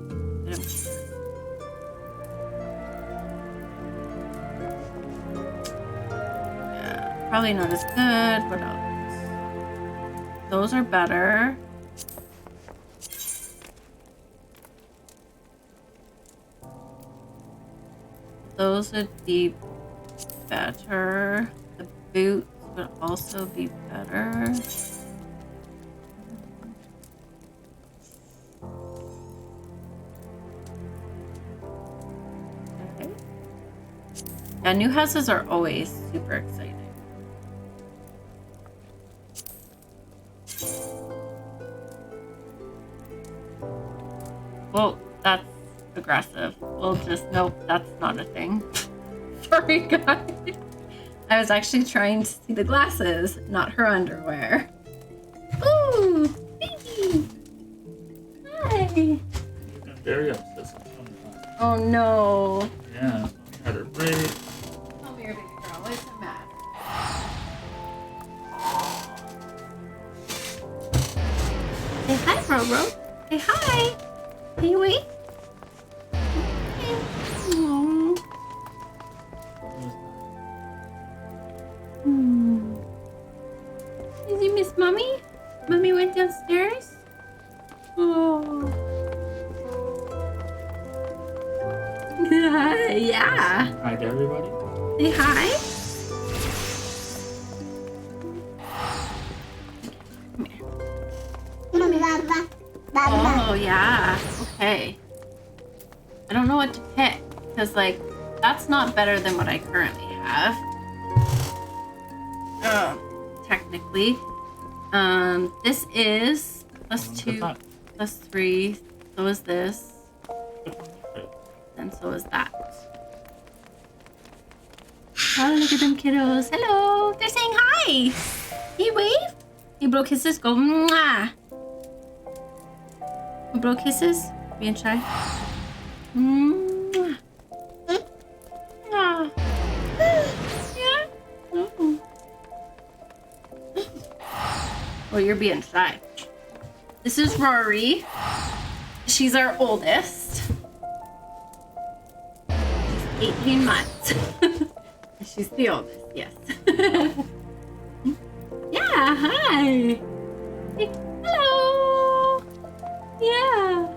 Yeah, probably not as good. What else? Those are better. Those would be better. The boots would also be better. Okay. Yeah, new houses are always super exciting. Well, that's aggressive. We'll just, nope, that's not a thing. Sorry, guys. I was actually trying to see the glasses, not her underwear. Ooh, baby. Hi. You've been very upset since summertime. Oh no. Yeah, you had her break. Come here, baby girl. What's the matter? Say hi, Roro. Say hi. Can you wait? Did you miss Mommy? Mommy went downstairs? Oh. Yeah. Hi to everybody. Say hi. Come here. Oh, yeah. Okay. I don't know what to pick because, like, that's not better than what I currently have. Technically. This is +2, +3. So is this. And so is that. Oh, look at them kiddos. Hello. They're saying hi. Hey, wave. Hey, bro, kisses. Go. Mwah. Bro, kisses. Being shy. Mwah. Ah. Yeah. Mm-hmm. Well, you're being shy. This is Rory. She's our oldest. She's 18 months. She's the oldest, yes. Yeah, Yeah, hi. Hey, hello. Yeah.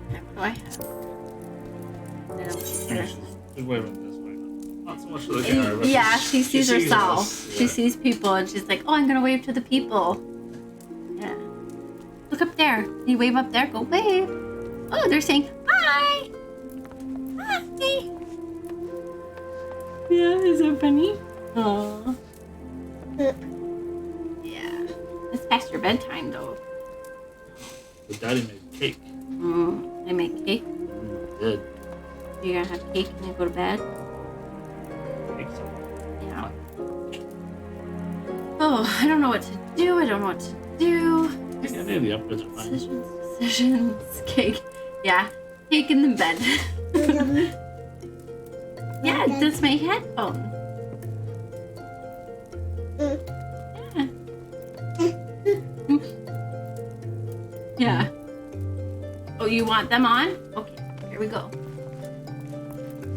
What do I have? She's waving this way. Not so much to the camera, but Yeah, she sees herself. us. She sees people and she's like, oh, I'm gonna wave to the people. Yeah. Look up there. Can you wave up there? Go wave. Oh, they're saying hi. Hi. Yeah, is that funny? Oh. Yeah. It's past your bedtime though. But Daddy made cake. They make cake. Good. You're gonna have cake when you go to bed? Cake so. Yeah. Oh, I don't know what to do. I don't know what to do. I think any of the upgrades are fine. Decisions. Cake. Yeah. Cake in the bed. Yeah, that's my headphone. Yeah. Yeah. Oh, you want them on? Okay, here we go.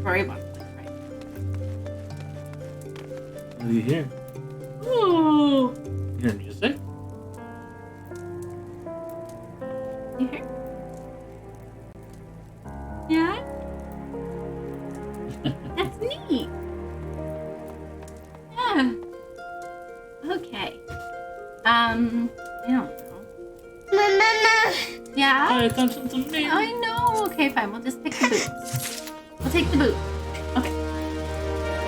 Sorry about that. Right. What do you hear? Oh. You hear music? You hear? Yeah? That's neat. Yeah. Okay. I don't know. Mama. Yeah? Pay attention to me. I know. Okay, fine. We'll just take the boots. We'll take the boot. Okay.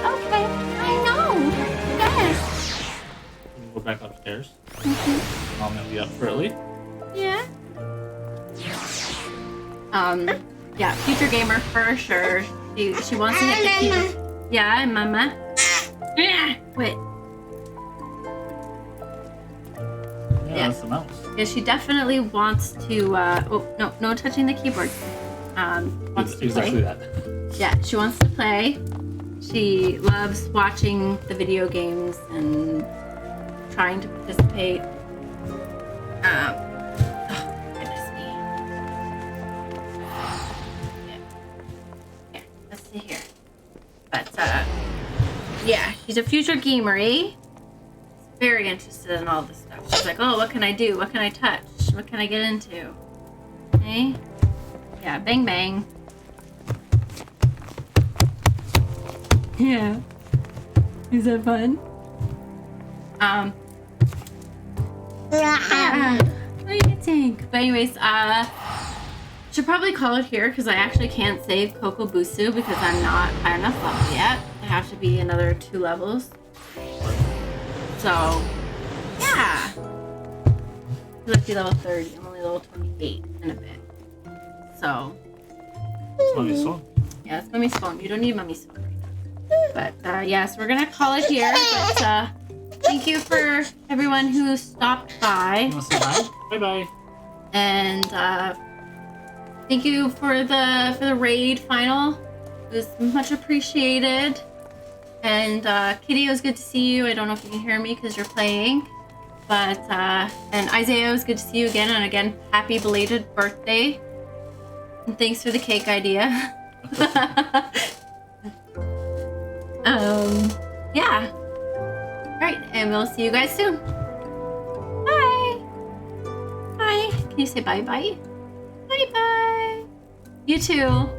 Okay. I know. Yes. We'll go back upstairs. Mm-hmm. Mom will be up early. Yeah. Yeah, future gamer for sure. She wants to hit the keyboard. Yeah, mama. Yeah. Wait. Yeah, that's the mouse. Yeah, she definitely wants to. Oh no touching the keyboard. Wants to exactly play. that. Yeah, she wants to play. She loves watching the video games and trying to participate. Goodness me. Yeah, let's see here. But yeah, she's a future gamer, eh? Very interested in all this stuff. She's like, oh, what can I do? What can I touch? What can I get into? Eh? Yeah, bang bang. Yeah. Is that fun? Yeah. What do you think? But anyways, should probably call it here because I actually can't save Coco Busu because I'm not high enough level yet. I have to be another 2 levels. So, yeah. You look, level 30. I'm only level 28 in a bit. So. It's Mummy's phone. Yeah, it's Mummy's phone. You don't need Mummy's phone right now. But, yeah, so we're going to call it here. But, thank you for everyone who stopped by. You want to say bye? Bye-bye. And, thank you for the raid final. It was much appreciated. And Kitty, it was good to see you. I don't know if you can hear me because you're playing. But, and Isaiah, it was good to see you again. And again, happy belated birthday. And thanks for the cake idea. Yeah. Alright, and we'll see you guys soon. Bye. Bye. Can you say bye-bye? Bye-bye. You too.